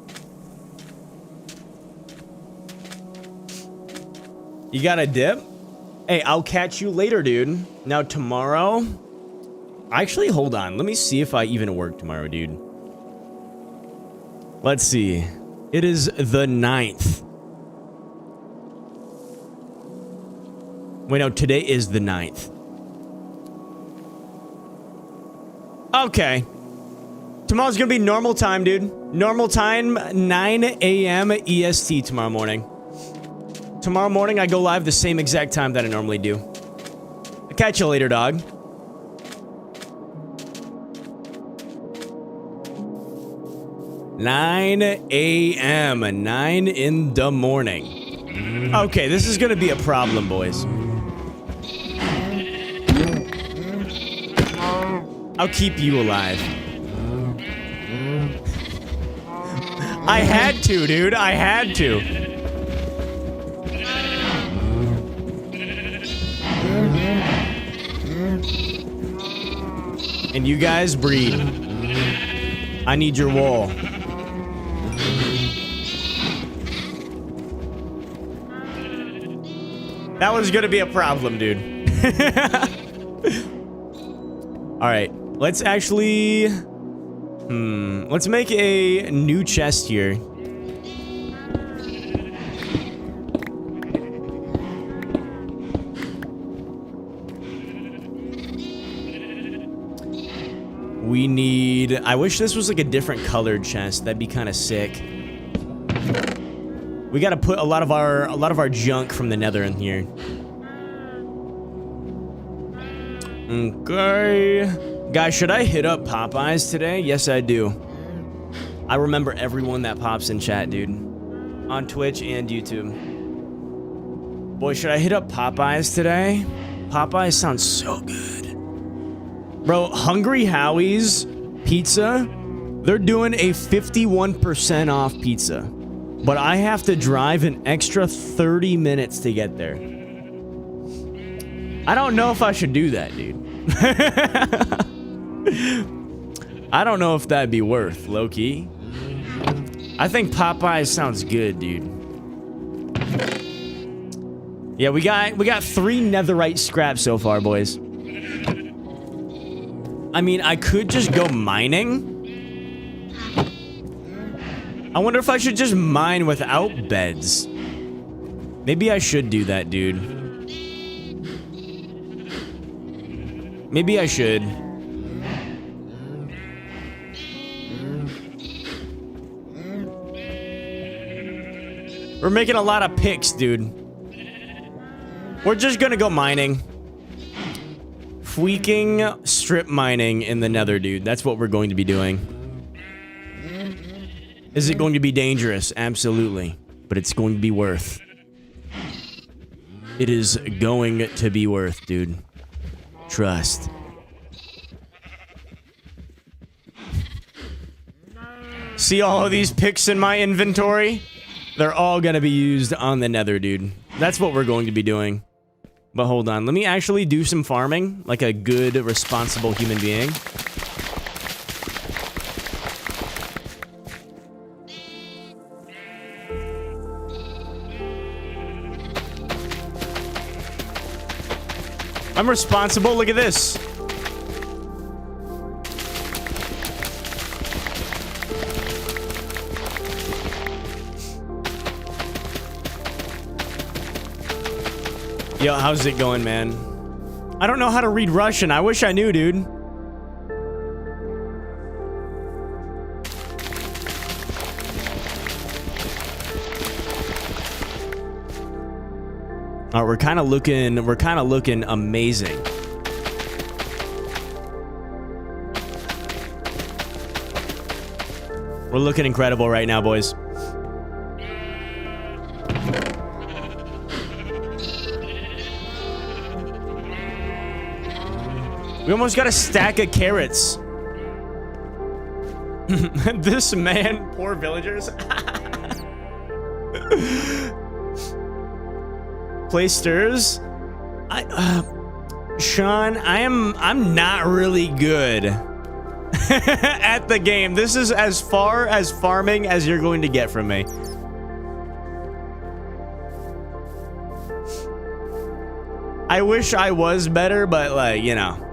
You got a dip? Hey, I'll catch you later, dude. Now, tomorrow... Actually, hold on. Let me see if I even work tomorrow, dude. Let's see. It is the 9th. Wait, no, today is the 9th. Okay. Tomorrow's gonna be normal time, dude. Normal time, 9 a.m. EST tomorrow morning. Tomorrow morning, I go live the same exact time that I normally do. I'll catch you later, dog. Nine a.m. 9 in the morning. Okay, this is gonna be a problem, boys. I'll keep you alive. I had to, dude. I had to. And you guys breed. I need your wool. That was gonna be a problem, dude. Alright, let's actually... let's make a new chest here. We need... I wish this was like a different colored chest. That'd be kind of sick. We gotta put a lot of our junk from the Nether in here. Okay. Guys, should I hit up Popeyes today? Yes, I do. I remember everyone that pops in chat, dude. On Twitch and YouTube. Boy, should I hit up Popeyes today? Popeyes sounds so good. Bro, Hungry Howie's Pizza, they're doing a 51% off pizza. But I have to drive an extra 30 minutes to get there. I don't know if I should do that, dude. I don't know if that'd be worth, low-key. I think Popeyes sounds good, dude. Yeah, we got 3 netherite scraps so far, boys. I mean, I could just go mining. I wonder if I should just mine without beds. Maybe I should do that, dude. Maybe I should. We're making a lot of picks, dude. We're just gonna go mining. Tweaking strip mining in the Nether, dude. That's what we're going to be doing. Is it going to be dangerous? Absolutely. But it's going to be worth. It is going to be worth, dude. Trust. See all of these picks in my inventory? They're all going to be used on the Nether, dude. That's what we're going to be doing. But hold on. Let me actually do some farming like a good, responsible human being. I'm responsible. Look at this. Yo, how's it going, man? I don't know how to read Russian. I wish I knew, dude. All right, we're kind of looking amazing. We're looking incredible right now, boys. We almost got a stack of carrots. This man, poor villagers. Play stirs. Sean, I'm not really good at the game. This is as far as farming as you're going to get from me. I wish I was better, but like, you know.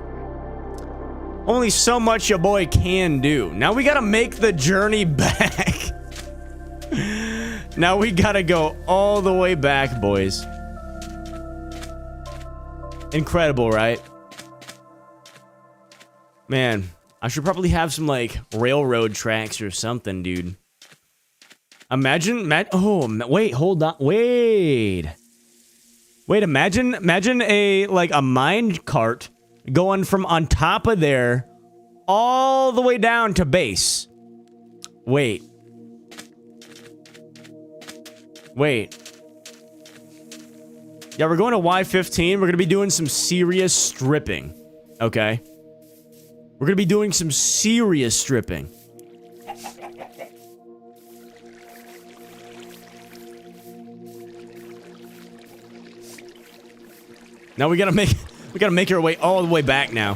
Only so much your boy can do. Now we gotta make the journey back. Now we gotta go all the way back, boys. Incredible, right? Man, I should probably have some, like, railroad tracks or something, dude. Imagine, wait, hold on, wait. Wait, imagine a mine cart going from on top of there all the way down to base. Wait. Yeah, we're going to Y15. We're going to be doing some serious stripping. Okay? We're going to be doing some serious stripping. Now we gotta make our way all the way back now.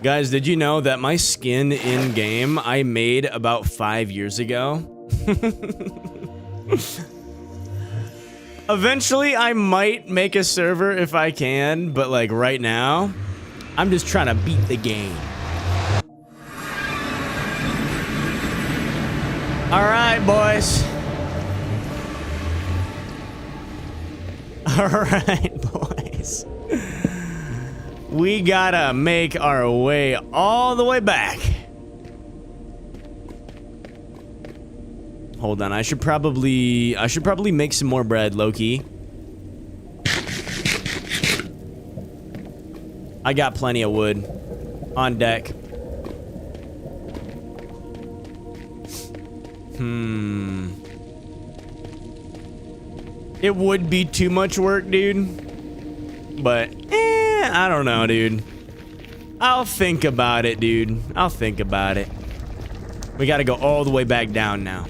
Guys, did you know that my skin in game I made about 5 years ago? Eventually, I might make a server if I can, but like right now, I'm just trying to beat the game. All right, boys. All right, boys. We gotta make our way all the way back. Hold on, I should probably make some more bread, low-key. I got plenty of wood on deck. It would be too much work, dude. But, I don't know, dude. I'll think about it, dude. I'll think about it. We gotta go all the way back down now.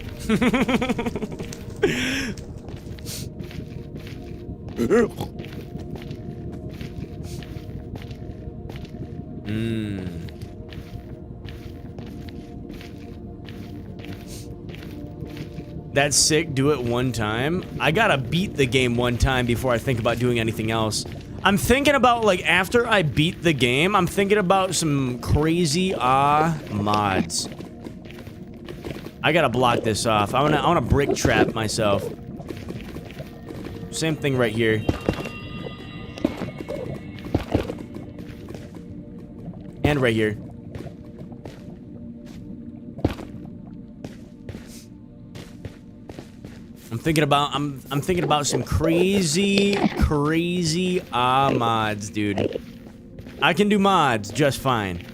That's sick. Do it one time. I gotta beat the game one time before I think about doing anything else. I'm thinking about, like, after I beat the game, I'm thinking about some crazy mods. I gotta block this off. I wanna brick trap myself. Same thing right here. And right here. I'm thinking about some crazy mods, dude. I can do mods just fine.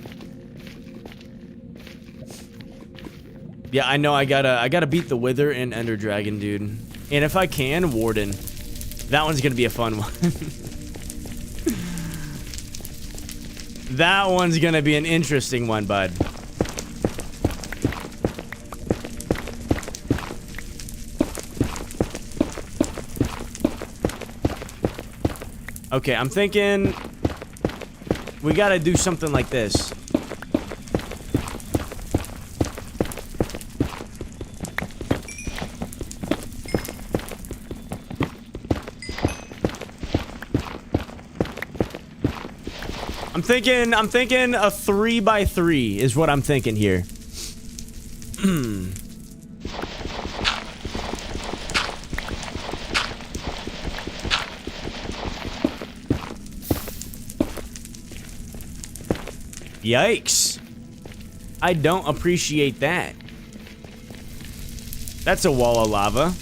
Yeah, I know I gotta beat the Wither and Ender Dragon, dude. And if I can, Warden. That one's gonna be a fun one. That one's gonna be an interesting one, bud. Okay, I'm thinking we gotta do something like this. I'm thinking a 3x3 is what I'm thinking here. Yikes. I don't appreciate that. That's a wall of lava.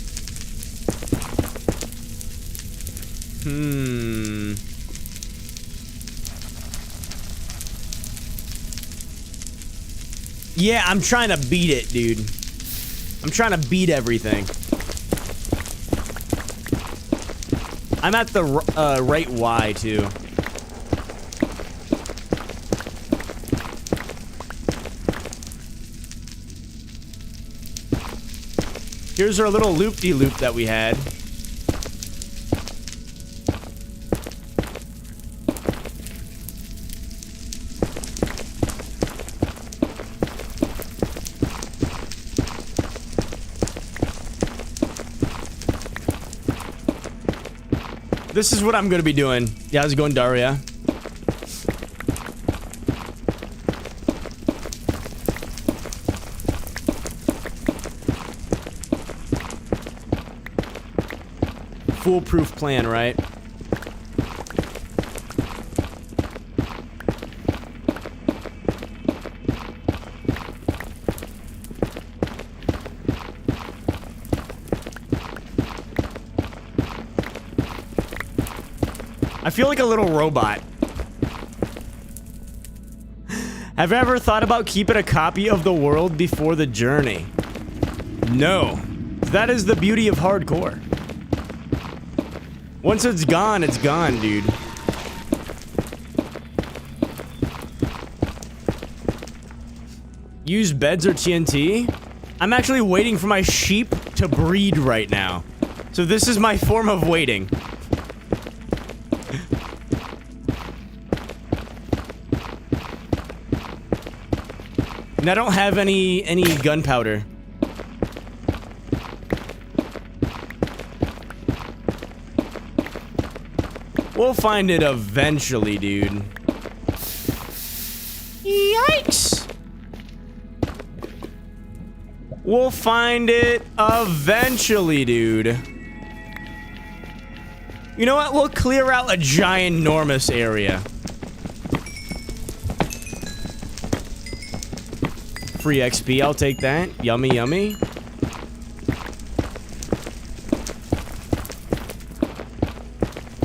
Yeah, I'm trying to beat it, dude. I'm trying to beat everything. I'm at the right Y, too. Here's our little loop-de-loop that we had. This is what I'm gonna be doing. Yeah, how's it going, Daria? Foolproof plan, right? I feel like a little robot. Have you ever thought about keeping a copy of the world before the journey? No. That is the beauty of hardcore. Once it's gone, dude. Use beds or TNT? I'm actually waiting for my sheep to breed right now. So this is my form of waiting. And I don't have any gunpowder. We'll find it eventually, dude. Yikes! We'll find it eventually, dude. You know what? We'll clear out a ginormous area. Free XP, I'll take that. Yummy, yummy.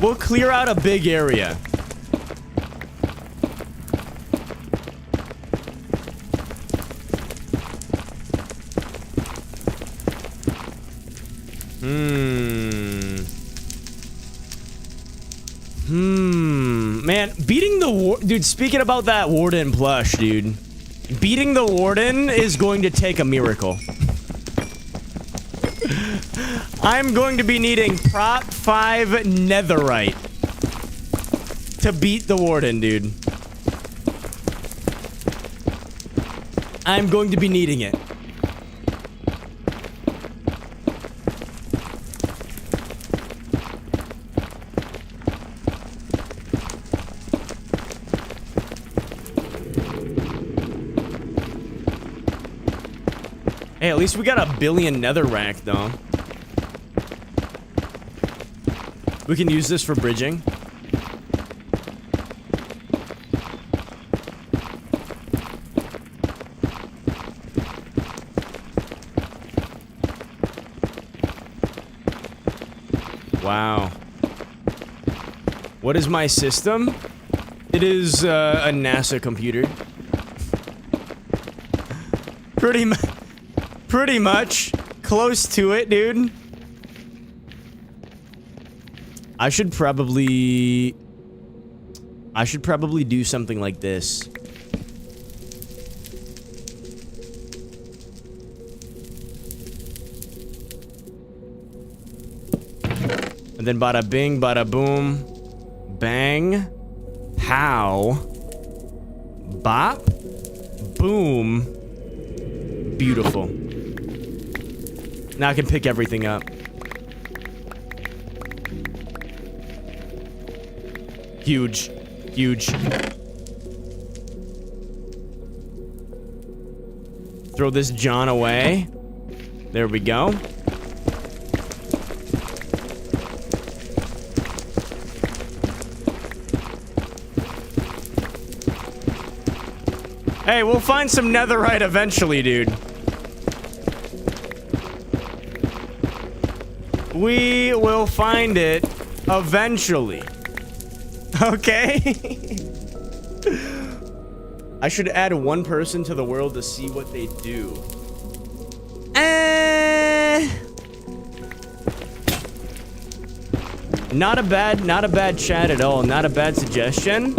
We'll clear out a big area. Man, beating the dude, speaking about that warden plush, dude. Beating the warden is going to take a miracle. I'm going to be needing prop 5 netherite to beat the warden, dude. I'm going to be needing it. Hey, at least we got a billion netherrack, though. We can use this for bridging. Wow. What is my system? It is a NASA computer. Pretty much. Close to it, dude. I should probably do something like this. And then bada bing, bada boom, bang, pow, bop, boom. Beautiful. Now I can pick everything up. Huge. Huge. Throw this John away. There we go. Hey, we'll find some netherite eventually, dude. We will find it eventually. Okay? I should add one person to the world to see what they do. Not a bad chat at all. Not a bad suggestion.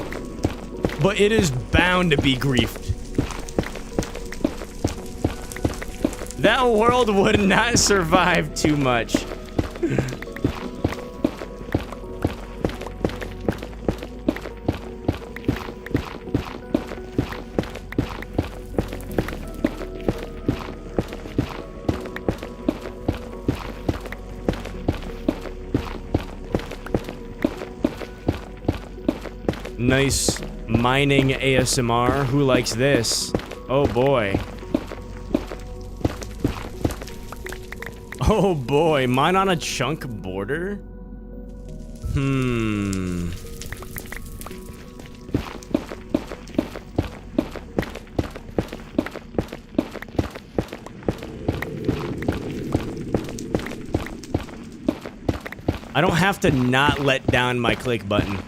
But it is bound to be griefed. That world would not survive too much. Nice mining ASMR. Who likes this? Oh boy. Oh boy, mine on a chunk border? I don't have to not let down my click button.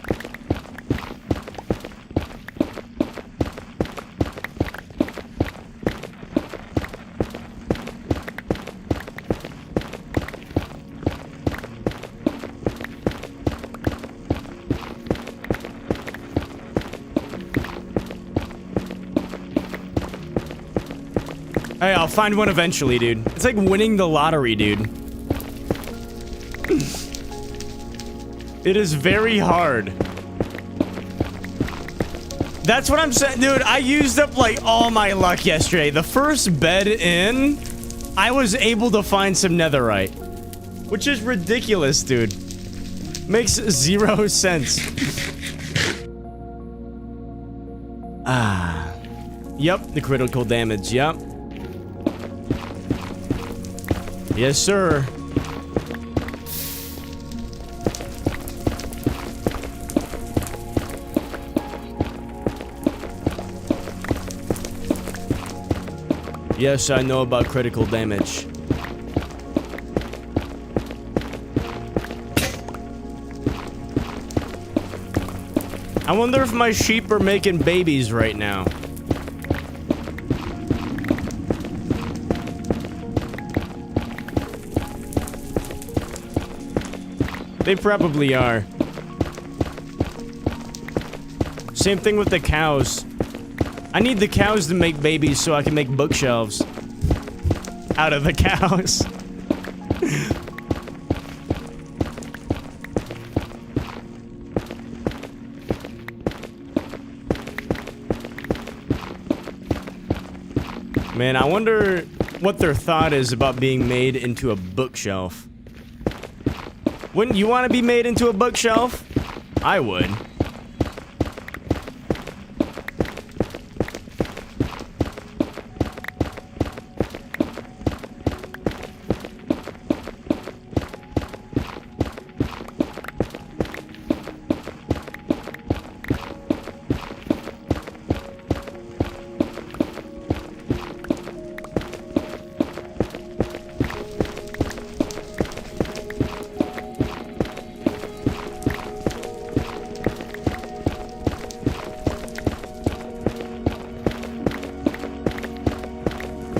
Hey, I'll find one eventually, dude. It's like winning the lottery, dude. It is very hard. That's what I'm saying, dude. I used up like all my luck yesterday. The first bed in, I was able to find some netherite, which is ridiculous, dude. Makes 0 sense. Ah. Yep, the critical damage, yep. Yes, sir. Yes, I know about critical damage. I wonder if my sheep are making babies right now. They probably are. Same thing with the cows. I need the cows to make babies so I can make bookshelves out of the cows. Man, I wonder what their thought is about being made into a bookshelf. Wouldn't you want to be made into a bookshelf? I would.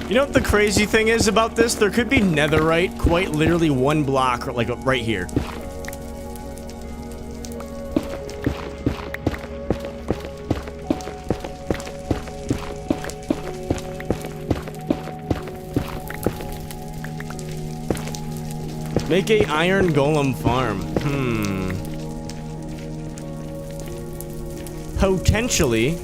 You know what the crazy thing is about this? There could be netherite quite literally 1 block, like right here. Make a iron golem farm. Potentially.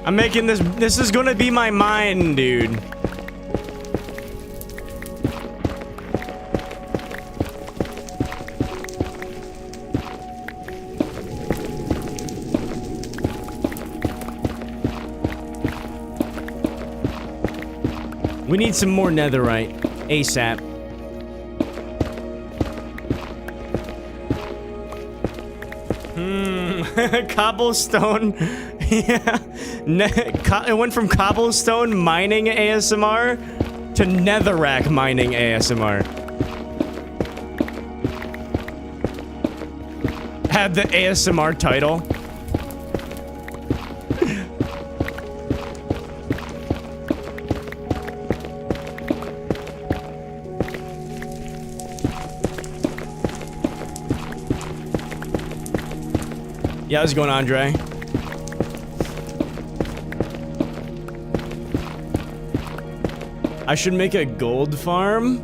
I'm making this is gonna be my mine, dude. We need some more netherite, ASAP. Cobblestone. Yeah. It went from cobblestone mining ASMR to netherrack mining ASMR. Had the ASMR title. Yeah, how's it going, Andre? I should make a gold farm?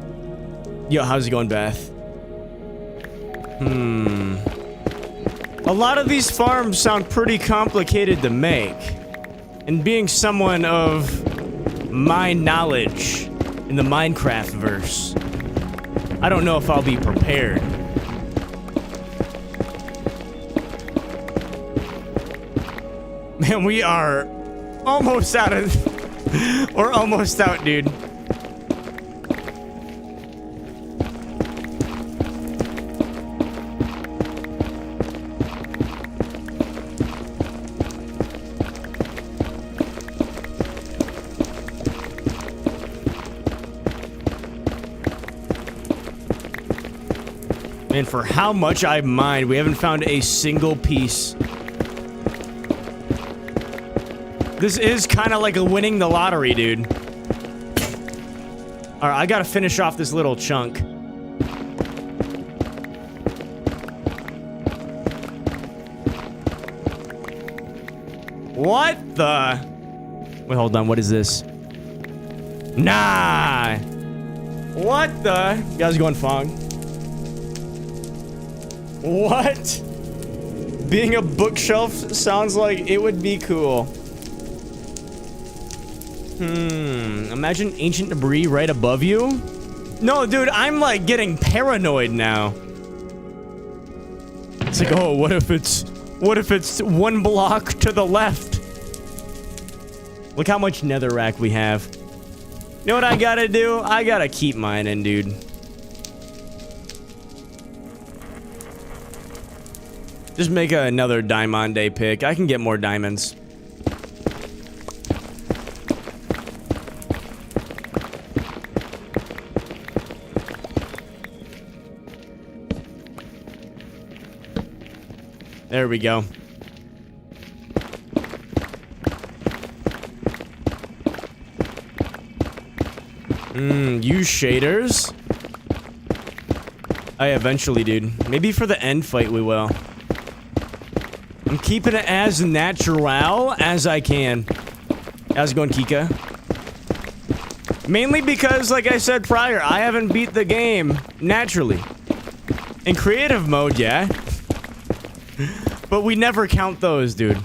Yo, how's it going, Beth? A lot of these farms sound pretty complicated to make. And being someone of my knowledge in the Minecraft verse, I don't know if I'll be prepared. Man, we are almost out of... We're almost out, dude. And for how much I mined, we haven't found a single piece. This is kind of like a winning the lottery, dude. Alright, I gotta finish off this little chunk. What the? Wait, hold on. What is this? Nah. What the? You guys going Fong? What? Being a bookshelf sounds like it would be cool. Imagine ancient debris right above you. No, dude, I'm like getting paranoid now. It's like, oh, what if it's one block to the left? Look how much netherrack we have. You know what I gotta do? I gotta keep mining, dude. Just make another Diamond Day pick. I can get more diamonds. There we go. Use shaders? Eventually, dude. Maybe for the end fight we will. I'm keeping it as natural as I can. How's it going, Kika? Mainly because, like I said prior, I haven't beat the game naturally. In creative mode, yeah. But we never count those, dude.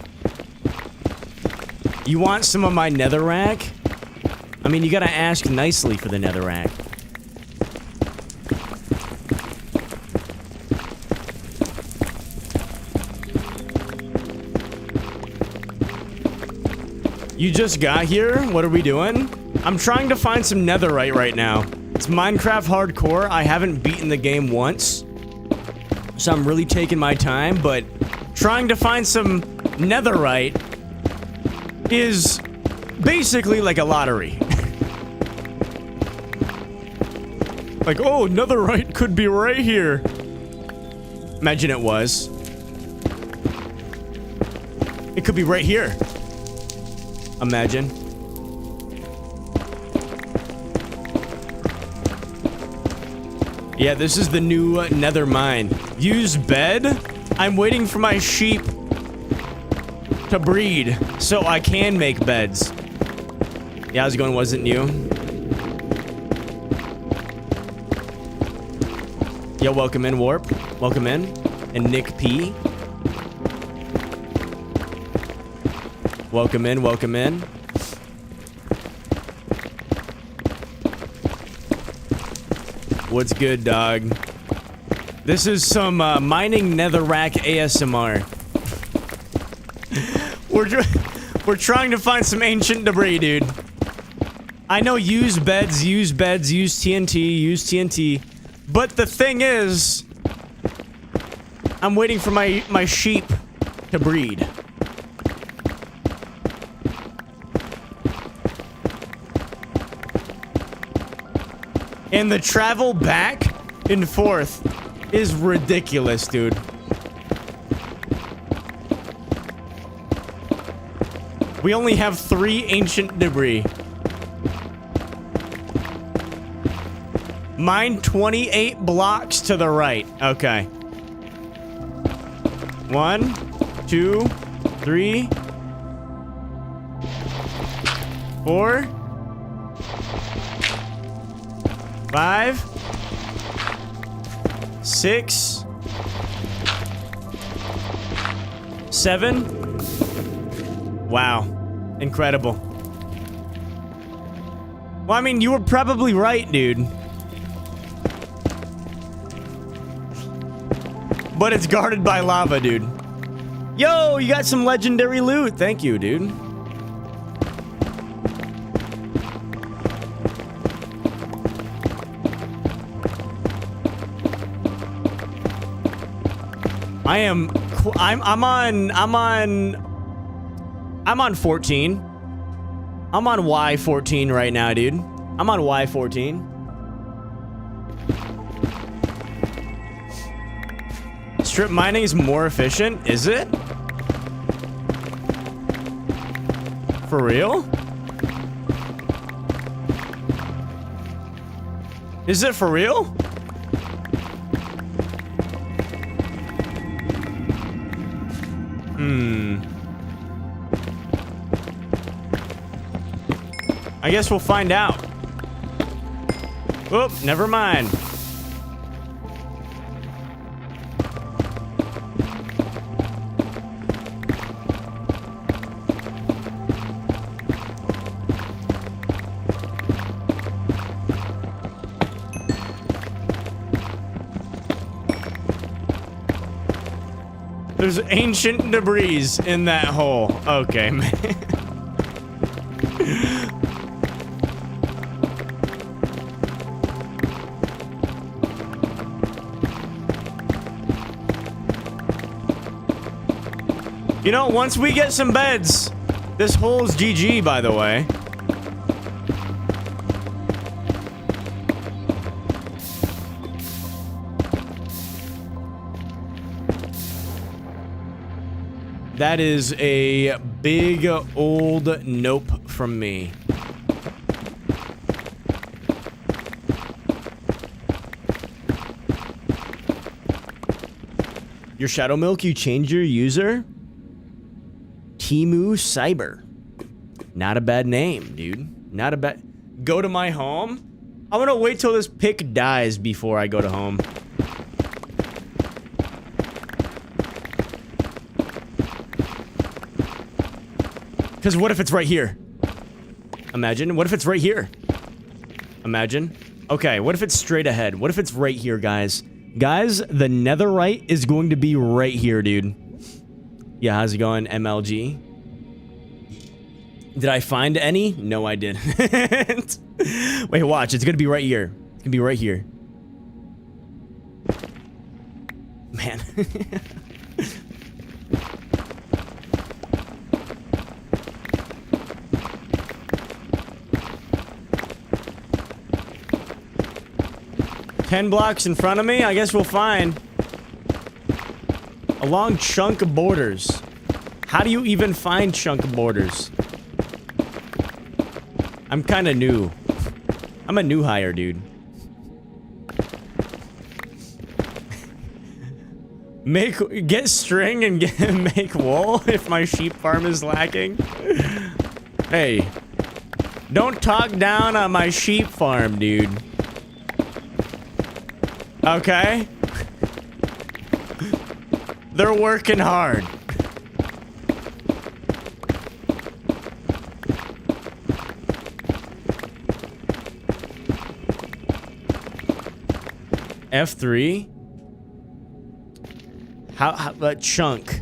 You want some of my netherrack? I mean, you gotta ask nicely for the netherrack. You just got here? What are we doing? I'm trying to find some netherite right now. It's Minecraft hardcore. I haven't beaten the game once. So I'm really taking my time, but trying to find some netherite is basically like a lottery. Like, oh, netherite could be right here. Imagine it was. It could be right here. Imagine. Yeah, this is the new nether mine. Use bed? I'm waiting for my sheep to breed so I can make beds. Yeah, how's it going? Wasn't you? Yo, welcome in, Warp. Welcome in. And Nick P. Welcome in, welcome in. What's good, dog? This is some mining netherrack ASMR. We're trying to find some ancient debris, dude. I know use beds, use TNT, use TNT. But the thing is, I'm waiting for my sheep to breed. And the travel back and forth is ridiculous, dude. We only have 3 ancient debris. Mine 28 blocks to the right. Okay. 1, 2, 3, 4, 5, 6, 7. Wow. Incredible. Well, I mean, you were probably right, dude. But it's guarded by lava, dude. Yo, you got some legendary loot. Thank you, dude. I'm on 14. I'm on Y14 right now, dude. I'm on Y14. Strip mining is more efficient, is it? For real? Is it for real? I guess we'll find out. Oop, never mind. There's ancient debris in that hole. Okay, man. You know, once we get some beds, this hole's GG, by the way. That is a big old nope from me. Your Shadow Milk, you changed your user? Timu Cyber. Not a bad name, dude. Not a bad... Go to my home? I'm gonna wait till this pick dies before I go to home. Because what if it's right here? Imagine. What if it's right here? Imagine. Okay, what if it's straight ahead? What if it's right here, guys? Guys, the netherite is going to be right here, dude. Yeah, how's it going, MLG? Did I find any? No, I didn't. Wait, watch. It's going to be right here. It's going to be right here. Man. Ten blocks in front of me? I guess we'll find a long chunk of borders. How do you even find chunk of borders? I'm kind of new. I'm a new hire, dude. Get string and make wool if my sheep farm is lacking. Hey, don't talk down on my sheep farm, dude. Okay? They're working hard. F3? How that chunk?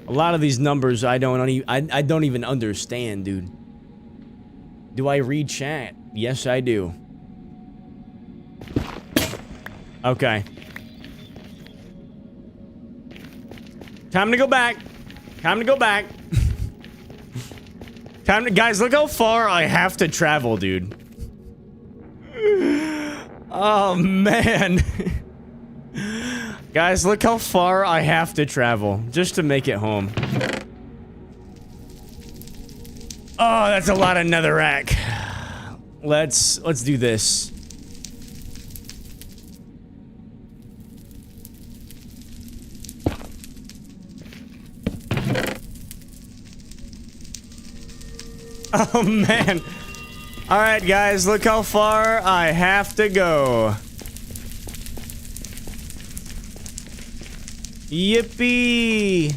A lot of these numbers I don't even understand, dude. Do I read chat? Yes, I do. Okay. Time to go back. Time to go back. Time to... Guys, look how far I have to travel, dude. Oh, man. Guys, look how far I have to travel just to make it home. Oh, that's a lot of netherrack. Let's do this. Oh man. All right, guys, look how far I have to go. Yippee.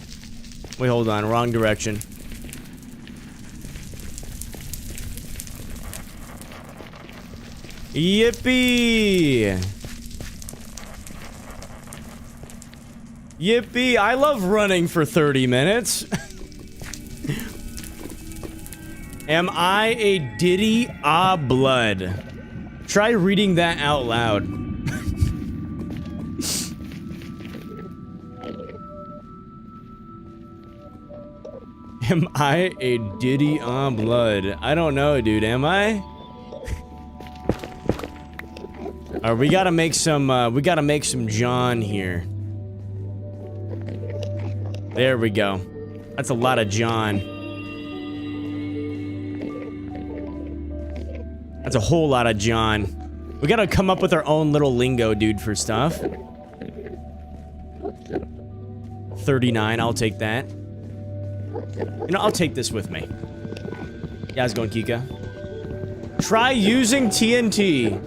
Wait, hold on, wrong direction. Yippee! Yippee! I love running for 30 minutes. Am I a Diddy blood? Try reading that out loud. Am I a Diddy blood? I don't know, dude. Am I? We gotta make some John here. There we go. That's a lot of John. That's a whole lot of John. We gotta come up with our own little lingo, dude, for stuff. 39, I'll take that. You know, I'll take this with me. Yeah, how's it going, Kika? Try using TNT.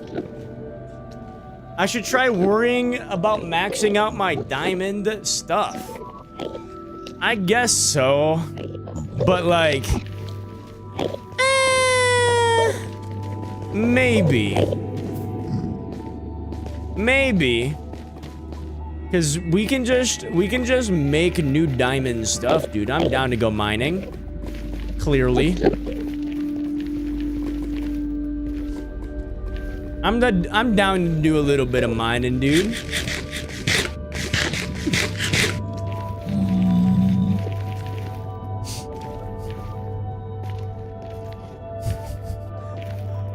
I should try worrying about maxing out my diamond stuff. I guess so. But like... maybe. Maybe. Because we can just make new diamond stuff, dude. I'm down to go mining. Clearly. I'm down to do a little bit of mining, dude.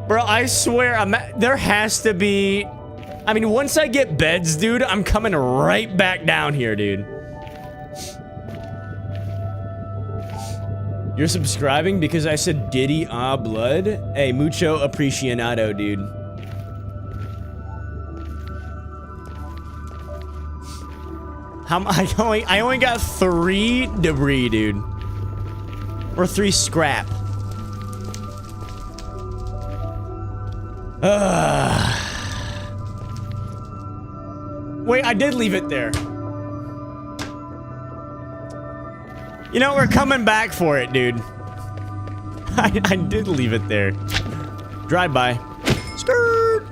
Bro, I swear, there has to be... I mean, once I get beds, dude, I'm coming right back down here, dude. You're subscribing because I said Diddy blood? Hey, mucho apreciado, dude. I only got 3 debris, dude. Or 3 scrap. Wait, I did leave it there. You know, we're coming back for it, dude. I did leave it there. Drive by. Skirt!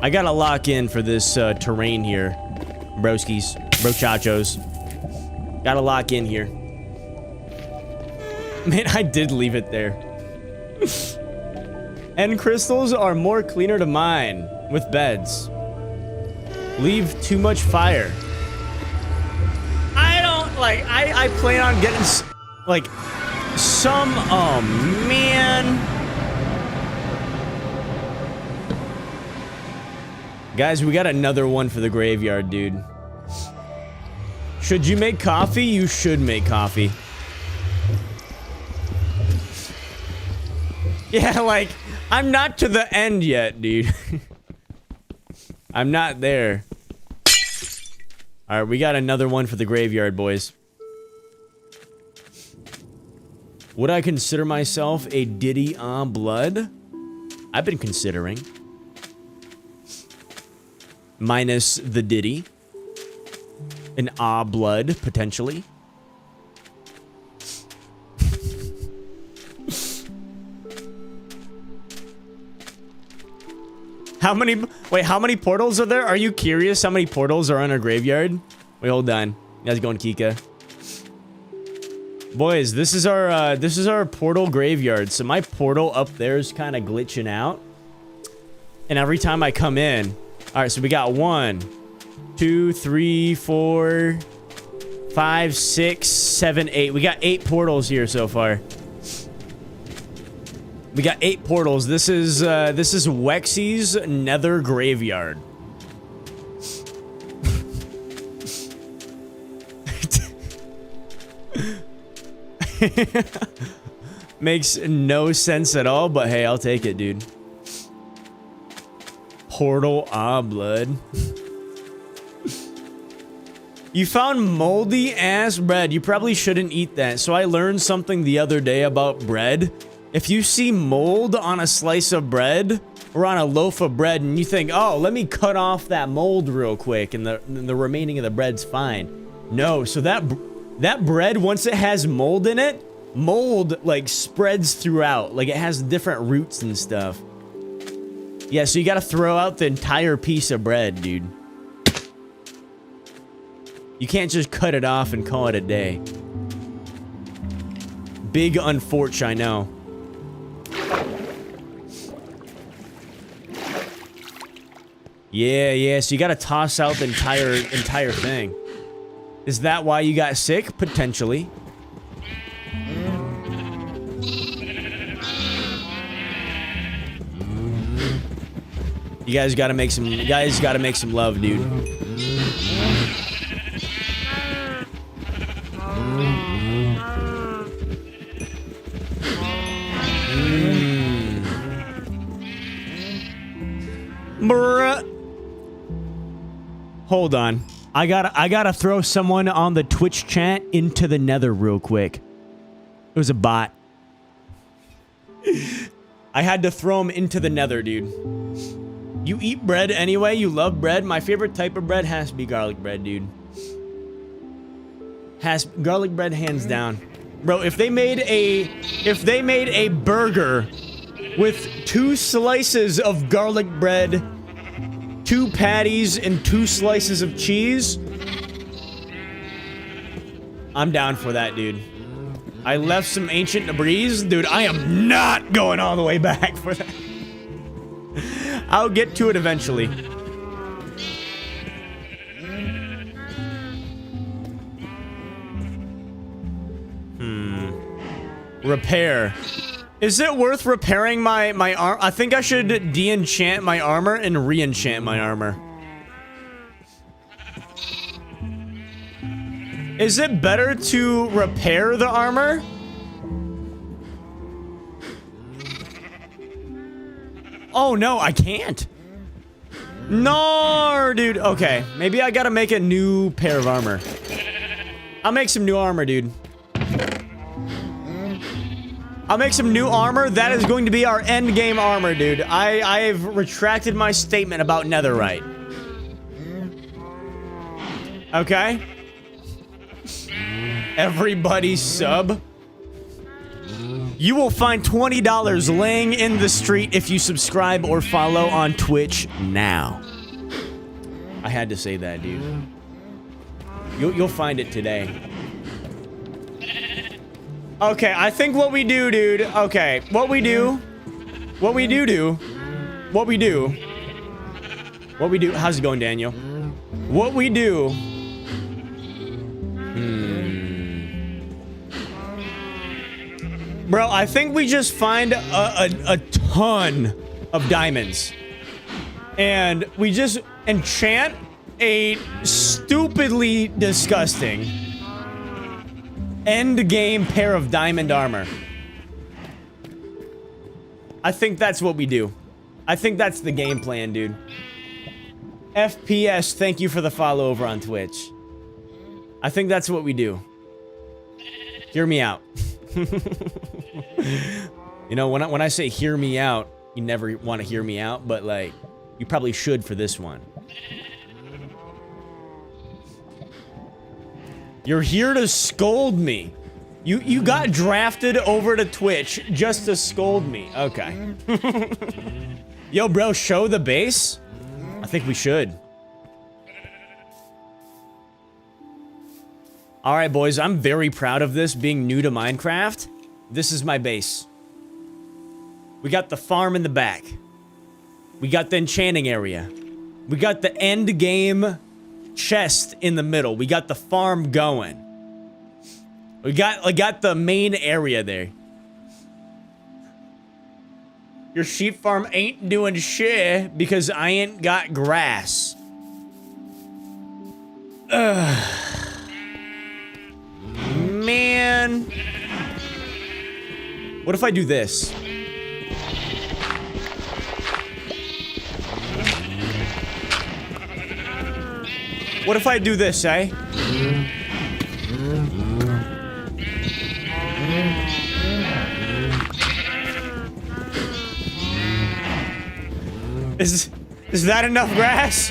I gotta lock in for this terrain here. Broskis. Brochachos. Gotta lock in here. Man, I did leave it there. And crystals are more cleaner to mine with beds. Leave too much fire. I don't like. I plan on getting like some. Oh man, guys, we got another one for the graveyard, dude. Should you make coffee? You should make coffee. Yeah, like, I'm not to the end yet, dude. I'm not there. Alright, we got another one for the graveyard, boys. Would I consider myself a Diddy blood? I've been considering. Minus the Diddy. An blood, potentially. How many portals are there? Are you curious how many portals are on our graveyard? Wait, hold on. You guys going, Kika? Boys, this is our portal graveyard. So my portal up there is kind of glitching out. And every time I come in... Alright, so we got 1, 2, 3, 4, 5, 6, 7, 8. We got 8 portals here so far. We got 8 portals. This is Wexy's Nether graveyard. Makes no sense at all, but hey, I'll take it, dude. Portal blood. You found moldy ass bread. You probably shouldn't eat that. So I learned something the other day about bread. If you see mold on a slice of bread or on a loaf of bread and you think, oh, let me cut off that mold real quick and the remaining of the bread's fine. No, so that bread, once it has mold in it, mold like spreads throughout. Like it has different roots and stuff. Yeah, so you gotta throw out the entire piece of bread, dude. You can't just cut it off and call it a day. Big unfortunate, I know. Yeah, so you gotta toss out the entire thing. Is that why you got sick? Potentially. You guys gotta make some love, dude. Bruh. Hold on. I gotta throw someone on the Twitch chat into the Nether real quick. It was a bot. I had to throw him into the Nether, dude. You eat bread anyway? You love bread? My favorite type of bread has to be garlic bread, dude. Garlic bread hands down. Bro, if they made a burger with 2 slices of garlic bread, 2 patties, and 2 slices of cheese, I'm down for that, dude. I left some ancient debris. Dude, I am not going all the way back for that. I'll get to it eventually. Repair. Is it worth repairing my arm? I think I should de-enchant my armor and re-enchant my armor. Is it better to repair the armor? Oh no, I can't. No, dude. Okay, maybe I gotta make a new pair of armor. I'll make some new armor, dude. I'll make some new armor. That is going to be our end game armor, dude. I've retracted my statement about netherite. Okay. Everybody sub. You will find $20 laying in the street if you subscribe or follow on Twitch now. I had to say that, dude. You'll find it today. Okay, I think what we do, dude. Okay, what we do. How's it going, Daniel? What we do. Bro, I think we just find a ton of diamonds. And we just enchant a stupidly disgusting end game pair of diamond armor. I think that's what we do. I think that's the game plan, dude. FPS, thank you for the follow over on Twitch. I think that's what we do. Hear me out. You know, when I say hear me out, you never want to hear me out, but like, you probably should for this one. You're here to scold me. You got drafted over to Twitch just to scold me. Okay. Yo, bro, show the base? I think we should. All right, boys, I'm very proud of this being new to Minecraft. This is my base. We got the farm in the back. We got the enchanting area. We got the end game chest in the middle. We got the farm going. I got the main area there. Your sheep farm ain't doing shit because I ain't got grass. Ugh. Man. What if I do this? What if I do this, eh? Is that enough grass?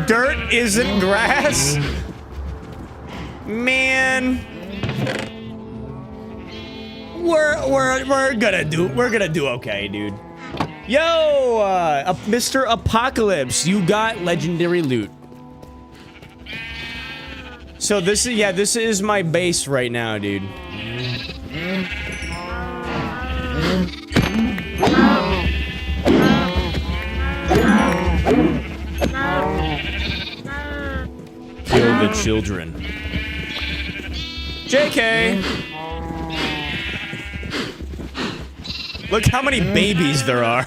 Dirt isn't grass? Man. We're gonna do okay, dude. Yo, Mr. Apocalypse, you got legendary loot. So this is my base right now, dude. Kill the children. JK! Look how many babies there are.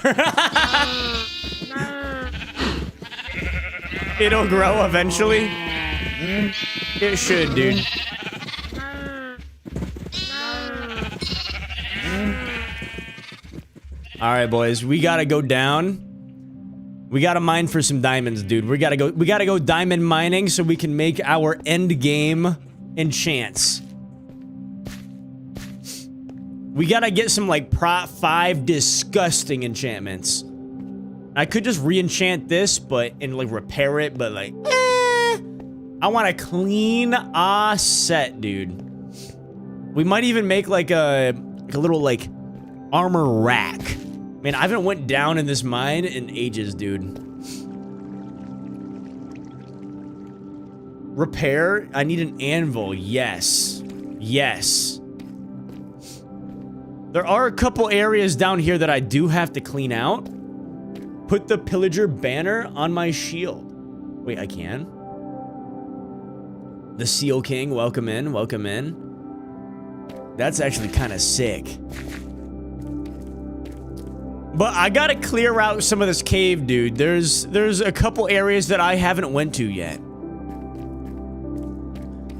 It'll grow eventually. It should, dude. Alright, boys. We gotta go down. We gotta mine for some diamonds, dude. We gotta go diamond mining so we can make our end game enchants. We gotta get some, like, Prot 5 disgusting enchantments. I could just re-enchant this, and, like, repair it, but, like, I want a clean set, dude. We might even make, like a little, like, armor rack. Man, I haven't went down in this mine in ages, dude. Repair? I need an anvil. Yes. Yes. There are a couple areas down here that I do have to clean out. Put the pillager banner on my shield. Wait, I can? The Seal King, welcome in, welcome in. That's actually kind of sick. But I gotta clear out some of this cave, dude. There's a couple areas that I haven't went to yet.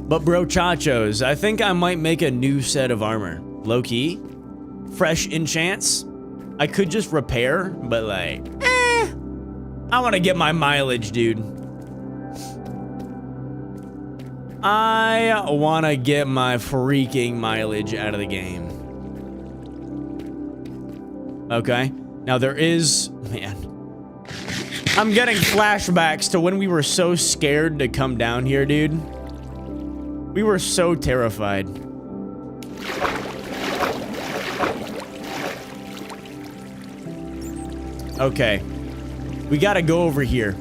But bro, chachos, I think I might make a new set of armor. Low key. Fresh enchants. I could just repair, but like, I want to get my mileage, dude. I want to get my freaking mileage out of the game. Okay. Now there is, man. I'm getting flashbacks to when we were so scared to come down here, dude. We were so terrified. Okay. We gotta go over here.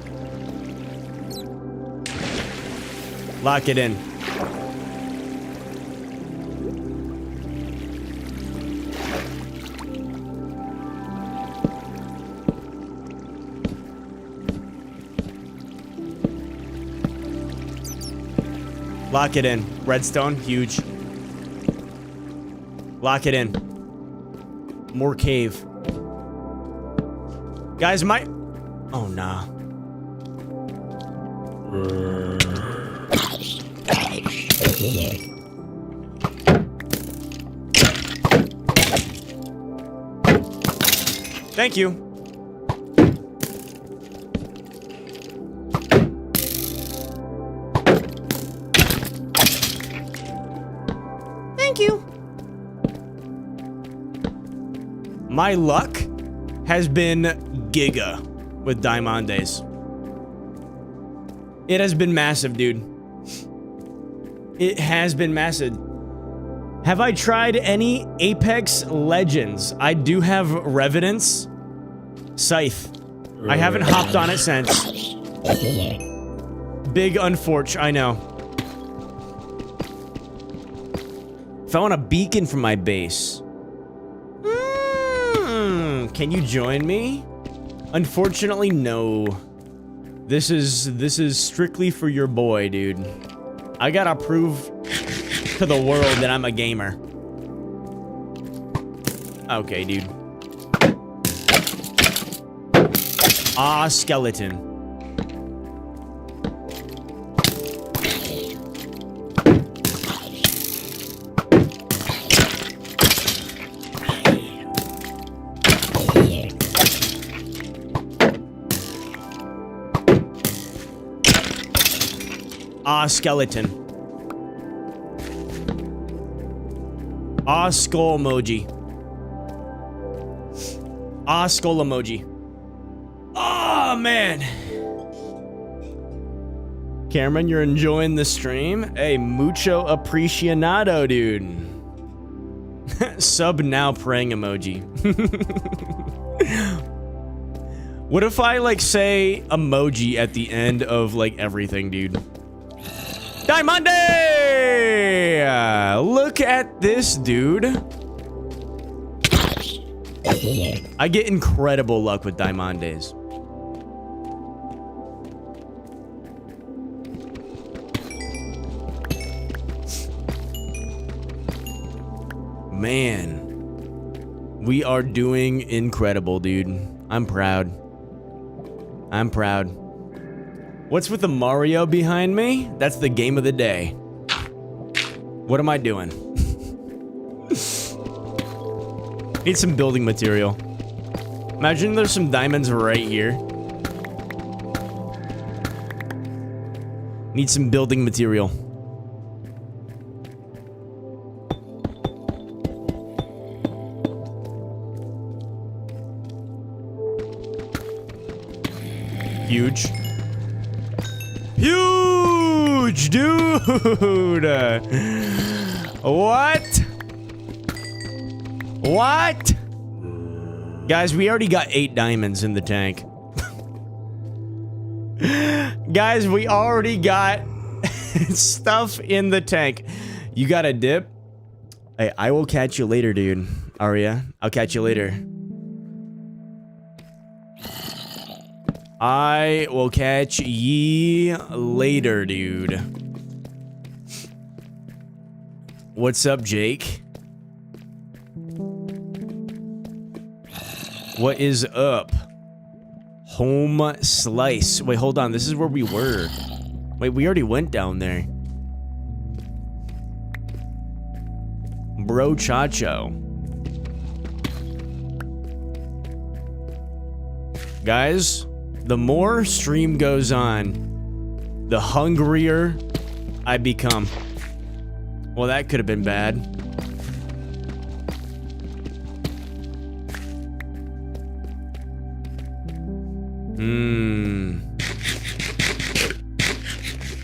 Lock it in. Lock it in. Redstone, huge. Lock it in. More cave. Guys, oh, nah. Thank you. Thank you. My luck has been giga with Diamondes. It has been massive, dude. It has been massive. Have I tried any Apex Legends? I do have Revenants. Scythe. I haven't hopped on it since. Big unfortunate, I know. If I want a beacon from my base. Can you join me? Unfortunately, no. This is strictly for your boy, dude. I gotta prove to the world that I'm a gamer. Okay, dude. Ah, skeleton. Ah, skeleton. Ah, skull emoji. Ah, skull emoji. Oh, man. Cameron, you're enjoying the stream? Hey, mucho apreciado, dude. Sub now praying emoji. What if I, like, say emoji at the end of, like, everything, dude? Diamande! Look at this, dude. I get incredible luck with Diamondes. Man. We are doing incredible, dude. I'm proud. I'm proud. What's with the Mario behind me? That's the game of the day. What am I doing? Need some building material. Imagine there's some diamonds right here. Need some building material. Huge. Huge, dude! What? What? Guys, we already got 8 diamonds in the tank. Guys, we already got stuff in the tank. You got a dip? Hey, I will catch you later, dude. Arya, I'll catch you later. I will catch ye later, dude. What's up, Jake? What is up? Home slice. Wait, hold on. This is where we were. Wait, we already went down there. Bro Chacho. Guys, the more stream goes on, the hungrier I become. Well, that could have been bad.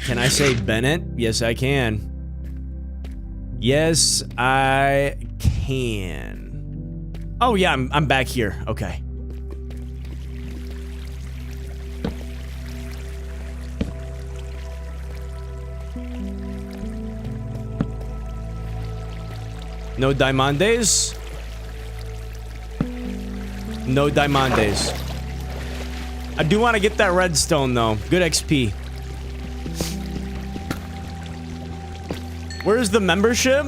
Can I say Bennett? Yes, I can. Yes, I can. Oh yeah, I'm back here. Okay. No diamondes? No diamondes. I do want to get that redstone though. Good XP. Where's the membership?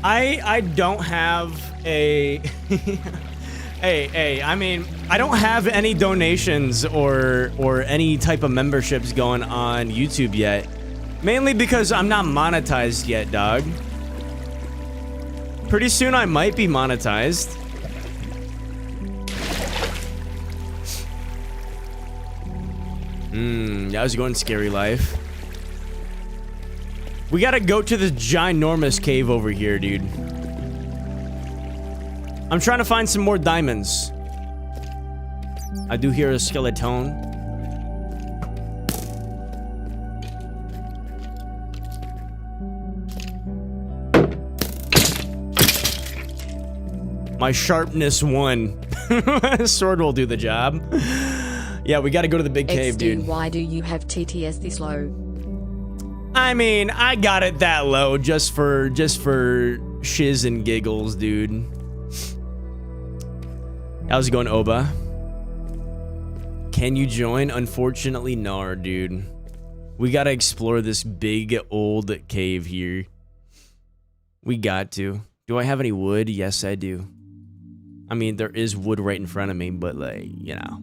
I don't have a hey, I mean, I don't have any donations or any type of memberships going on YouTube yet. Mainly because I'm not monetized yet, dog. Pretty soon I might be monetized. That was going scary life. We gotta go to this ginormous cave over here, dude. I'm trying to find some more diamonds. I do hear a skeleton. My sharpness 1. Sword will do the job. Yeah, we gotta go to the big cave, dude. Why do you have TTS this low? I mean, I got it that low just for shiz and giggles, dude. How's it going, Oba? Can you join? Unfortunately, no, dude. We gotta explore this big old cave here. We got to. Do I have any wood? Yes, I do. I mean, there is wood right in front of me, but like, you know.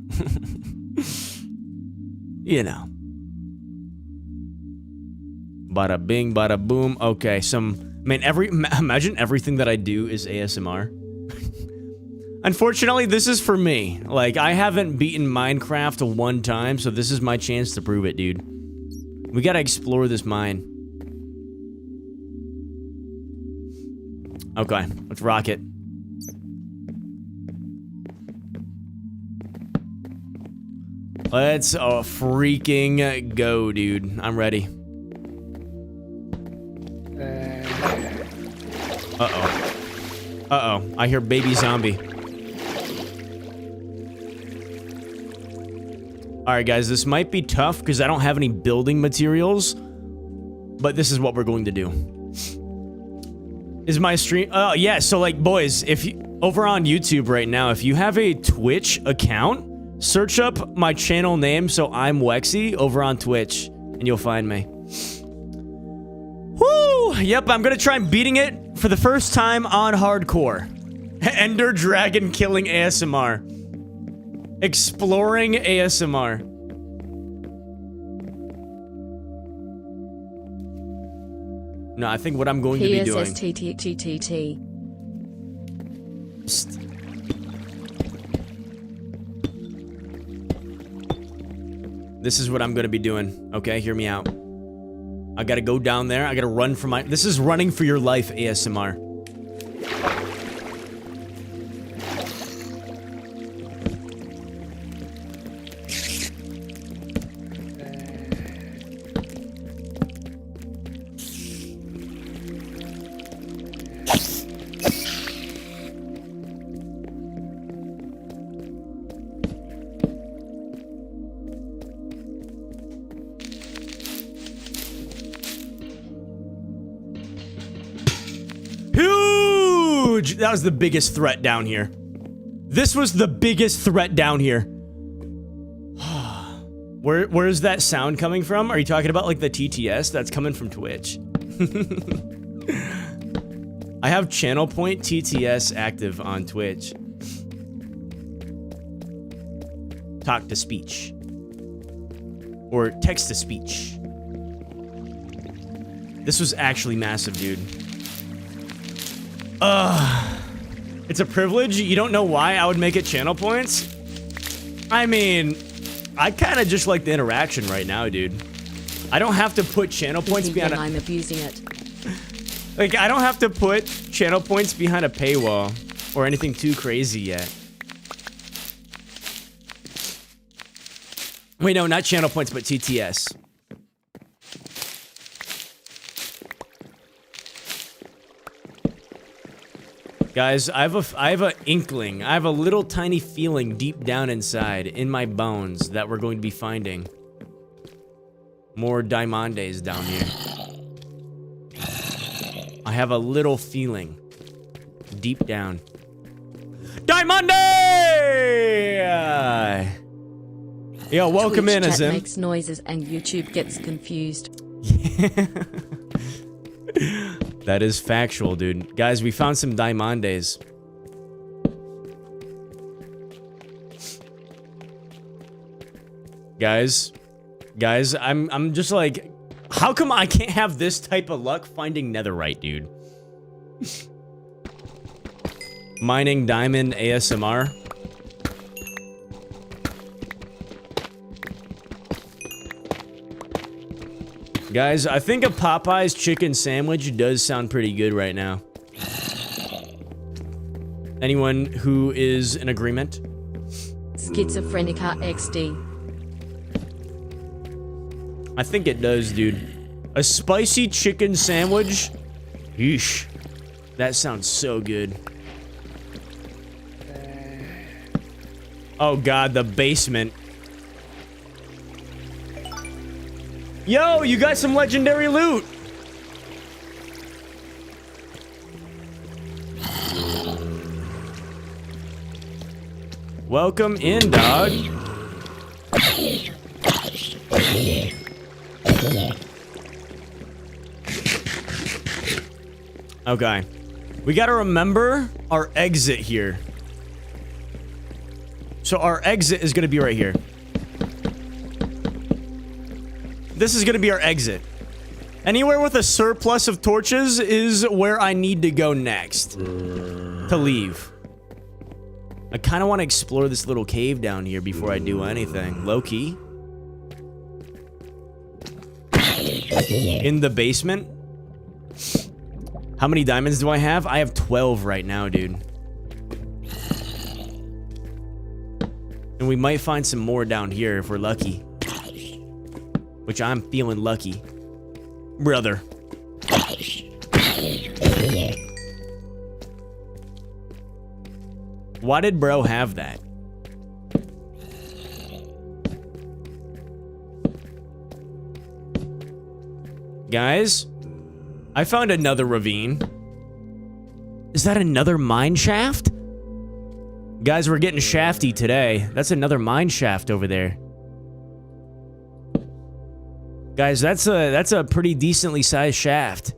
You know. Bada bing, bada boom. Okay, imagine everything that I do is ASMR. Unfortunately, this is for me. Like, I haven't beaten Minecraft 1 time, so this is my chance to prove it, dude. We gotta explore this mine. Okay, let's rock it. Let's freaking go, dude. I'm ready. Uh-oh. Uh-oh. I hear baby zombie. Alright, guys. This might be tough because I don't have any building materials. But this is what we're going to do. Is my stream... Oh, yeah. So, like, boys, if you... Over on YouTube right now, if you have a Twitch account... Search up my channel name, so I'm Wexy, over on Twitch, and you'll find me. Woo! Yep, I'm gonna try beating it for the first time on hardcore. Ender Dragon killing ASMR. Exploring ASMR. No, I think what I'm going to be doing... PSSTTTTT. This is what I'm gonna be doing. Okay, hear me out. I gotta go down there. I gotta run for my... This is running for your life, ASMR. Huge! That was the biggest threat down here. This was the biggest threat down here. Where's that sound coming from? Are you talking about like the TTS? That's coming from Twitch. I have channel point TTS active on Twitch. Talk to speech. Or text to speech. This was actually massive, dude. It's a privilege. You don't know why I would make it channel points? I mean, I kind of just like the interaction right now, dude. I don't have to put channel points behind I'm abusing it. Like, I don't have to put channel points behind a paywall or anything too crazy yet. Wait, no, not channel points, but TTS. Guys, I have a inkling. I have a little tiny feeling deep down inside, in my bones, that we're going to be finding more diamondes down here. I have a little feeling deep down. Diamande! Yo, welcome Twitch in, chat Azim. makes noises and YouTube gets confused. That is factual, dude. Guys, we found some diamondes. Guys, I'm just like, how come I can't have this type of luck finding netherite, dude? Mining diamond ASMR. Guys, I think a Popeye's chicken sandwich does sound pretty good right now. Anyone who is in agreement? Schizophrenica XD. I think it does, dude. A spicy chicken sandwich? Yeesh. That sounds so good. Oh god, the basement. Yo, you got some legendary loot. Welcome in, dog. Okay. We gotta remember our exit here. So our exit is gonna be right here. This is gonna be our exit. Anywhere with a surplus of torches is where I need to go next to leave. I kind of want to explore this little cave down here before I do anything. Low key. In the basement. How many diamonds do I have? I have 12 right now, dude. And we might find some more down here if we're lucky. Which I'm feeling lucky. Brother. Why did bro have that? Guys, I found another ravine. Is that another mine shaft? Guys, we're getting shafty today. That's another mine shaft over there. Guys, that's a pretty decently sized shaft.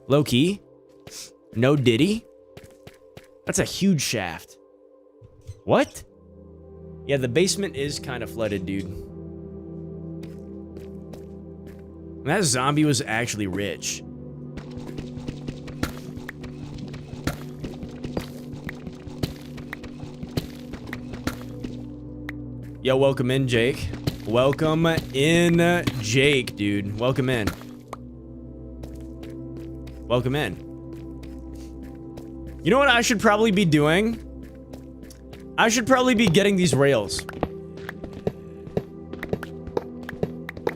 Low key. No diddy. That's a huge shaft. What? Yeah, the basement is kind of flooded, dude. And that zombie was actually rich. Yo, welcome in, Jake. Welcome in, Jake, dude. Welcome in. Welcome in. You know what I should probably be doing? I should probably be getting these rails.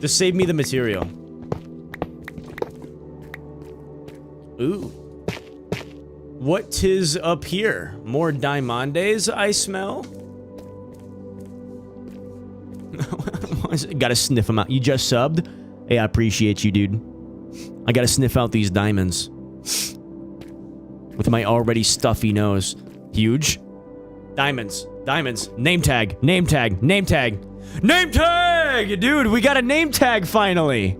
To save me the material. Ooh. What 'tis up here? More diamondes I smell? Gotta sniff them out. You just subbed? Hey, I appreciate you, dude. I gotta sniff out these diamonds. With my already stuffy nose. Huge. Diamonds. Diamonds. Name tag. Name tag. Name tag. Name tag! Dude, we got a name tag finally.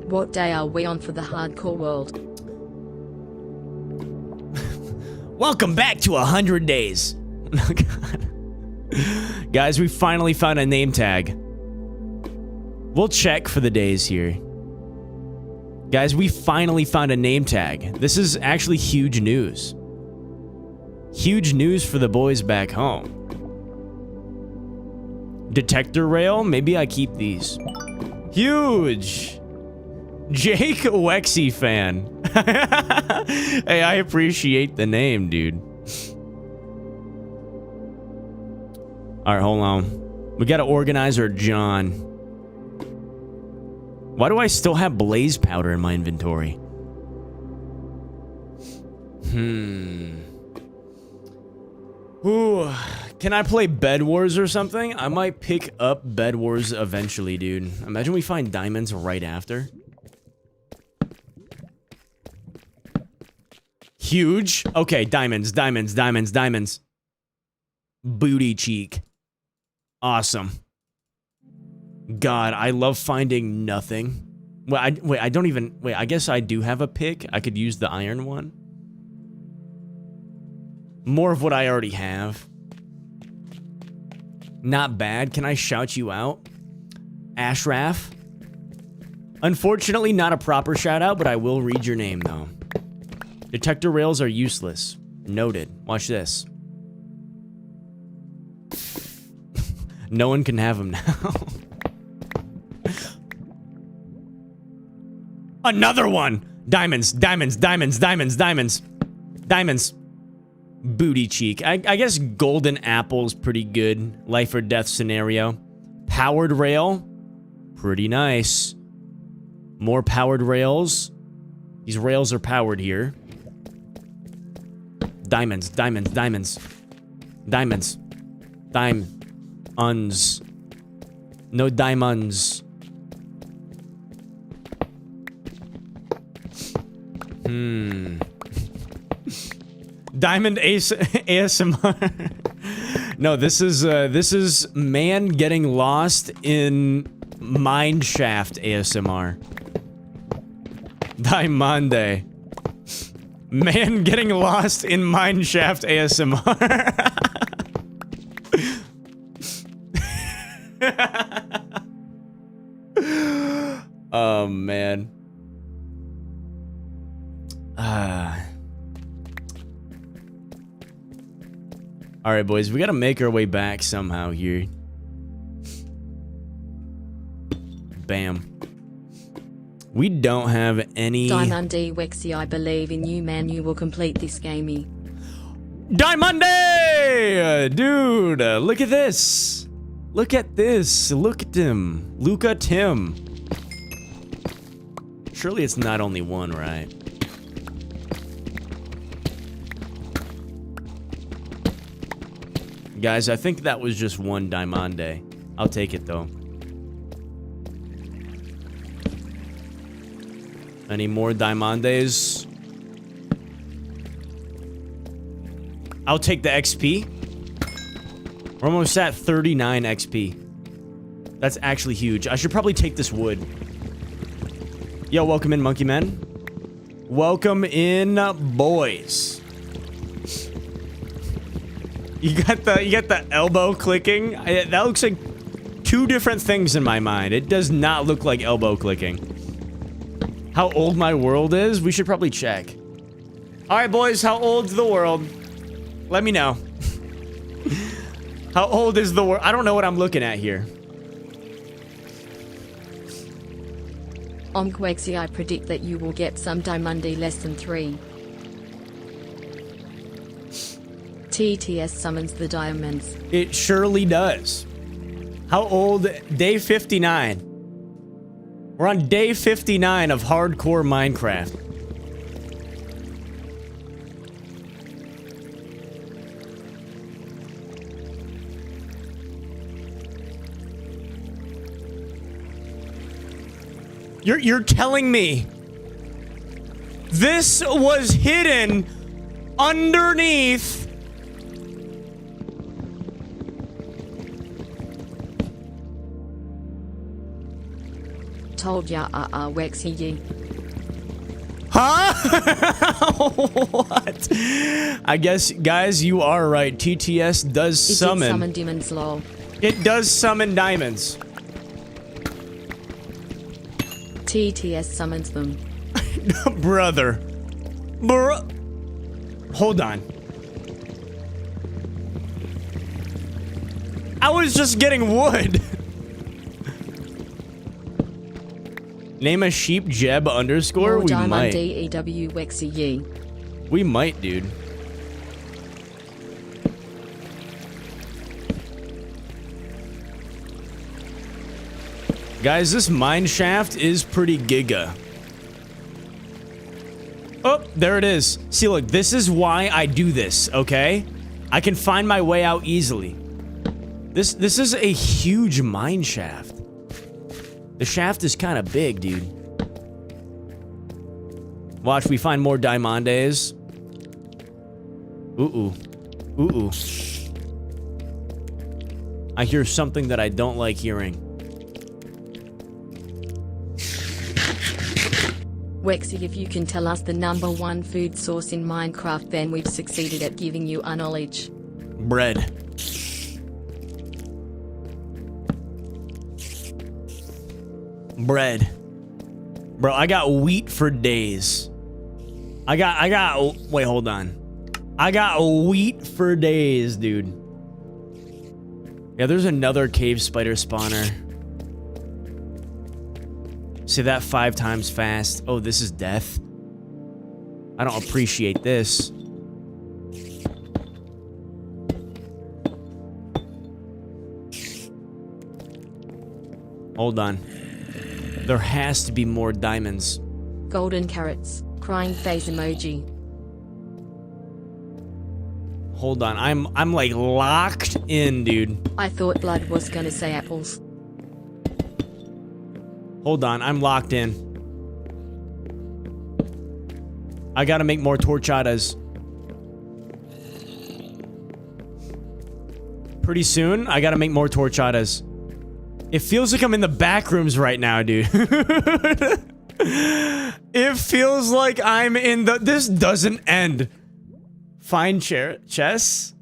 What day are we on for the hardcore world? Welcome back to 100 days. Oh, God. Guys, we finally found a name tag. We'll check for the days here. Guys, we finally found a name tag. This is actually huge news. Huge news for the boys back home. Detector rail? Maybe I keep these. Huge! Jake Wexy fan. Hey, I appreciate the name, dude. Alright, hold on. We gotta organize our John. Why do I still have blaze powder in my inventory? Ooh, can I play Bed Wars or something? I might pick up Bed Wars eventually, dude. Imagine we find diamonds right after. Huge. Okay, diamonds, diamonds, diamonds, diamonds. Booty cheek. Awesome. God, I love finding nothing. Wait, I don't even... Wait, I guess I do have a pick. I could use the iron one. More of what I already have. Not bad. Can I shout you out? Ashraf? Unfortunately, not a proper shout out, but I will read your name, though. Detector rails are useless. Noted. Watch this. No one can have them now. Another one! Diamonds, diamonds, diamonds, diamonds, diamonds. Diamonds. Booty cheek. I guess golden apple's pretty good. Life or death scenario. Powered rail. Pretty nice. More powered rails. These rails are powered here. Diamonds, diamonds, diamonds. Diamonds. Diamonds. No diamonds. Diamond Ace ASMR. No, this is man getting lost in mine shaft ASMR. Diamande. Man getting lost in mine shaft ASMR. Oh man. Alright, boys, we gotta make our way back somehow here. Bam. We don't have any... Diamond D. Wexy, I believe in you, man. You will complete this gamey. Diamande! Dude, look at this. Look at this. Look at him. Luca Tim. Surely it's not only one, right? Guys, I think that was just one Diamande. I'll take it, though. Any more Diamandes? I'll take the XP. We're almost at 39 XP. That's actually huge. I should probably take this wood. Yo, welcome in, Monkey Men. Welcome in, boys. You got the elbow clicking. That looks like two different things in my mind. It does not look like elbow clicking. How old my world is? We should probably check. All right, boys, how old's the world? Let me know. How old is the world? I don't know what I'm looking at here. Omkwexy, I predict that you will get some Diamundi less than 3. TTS summons the diamonds. It surely does. How old? Day 59. We're on day 59 of hardcore Minecraft. You're telling me this was hidden underneath? Told ya, Wexy ye. Huh? What? I guess, guys, you are right. TTS does summon. It summon demons, lol. It does summon diamonds. TTS summons them. Brother. Hold on. I was just getting wood. Name a sheep Jeb underscore? We might. DEW Wexy ye. We might, dude. Guys, this mine shaft is pretty giga. Oh, there it is. See, look, this is why I do this, okay? I can find my way out easily. This is a huge mine shaft. The shaft is kind of big, dude. Watch, we find more diamondes. Ooh. Ooh. I hear something that I don't like hearing. Wexy, if you can tell us the #1 food source in Minecraft, then we've succeeded at giving you our knowledge. Bread. Bread. Bro, I got wheat for days. I got, wait, hold on. I got wheat for days, dude. Yeah, there's another cave spider spawner. Say that 5 times fast. Oh, this is death. I don't appreciate this. Hold on. There has to be more diamonds. Golden carrots. Crying face emoji. Hold on. I'm like locked in, dude. I thought Blood was gonna say apples. Hold on. I'm locked in. I gotta make more torchadas. Pretty soon, I gotta make more torchadas. It feels like I'm in the back rooms right now, dude. It feels like I'm in the... This doesn't end. Find chess?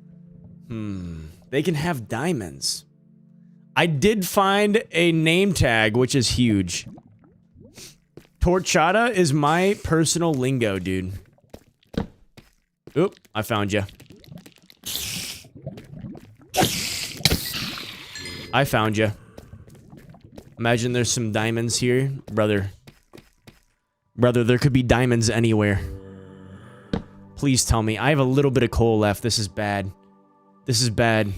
They can have diamonds. I did find a name tag, which is huge. Torchada is my personal lingo, dude. Oop, I found you. I found you. Imagine there's some diamonds here. Brother. Brother, there could be diamonds anywhere. Please tell me. I have a little bit of coal left. This is bad. This is bad.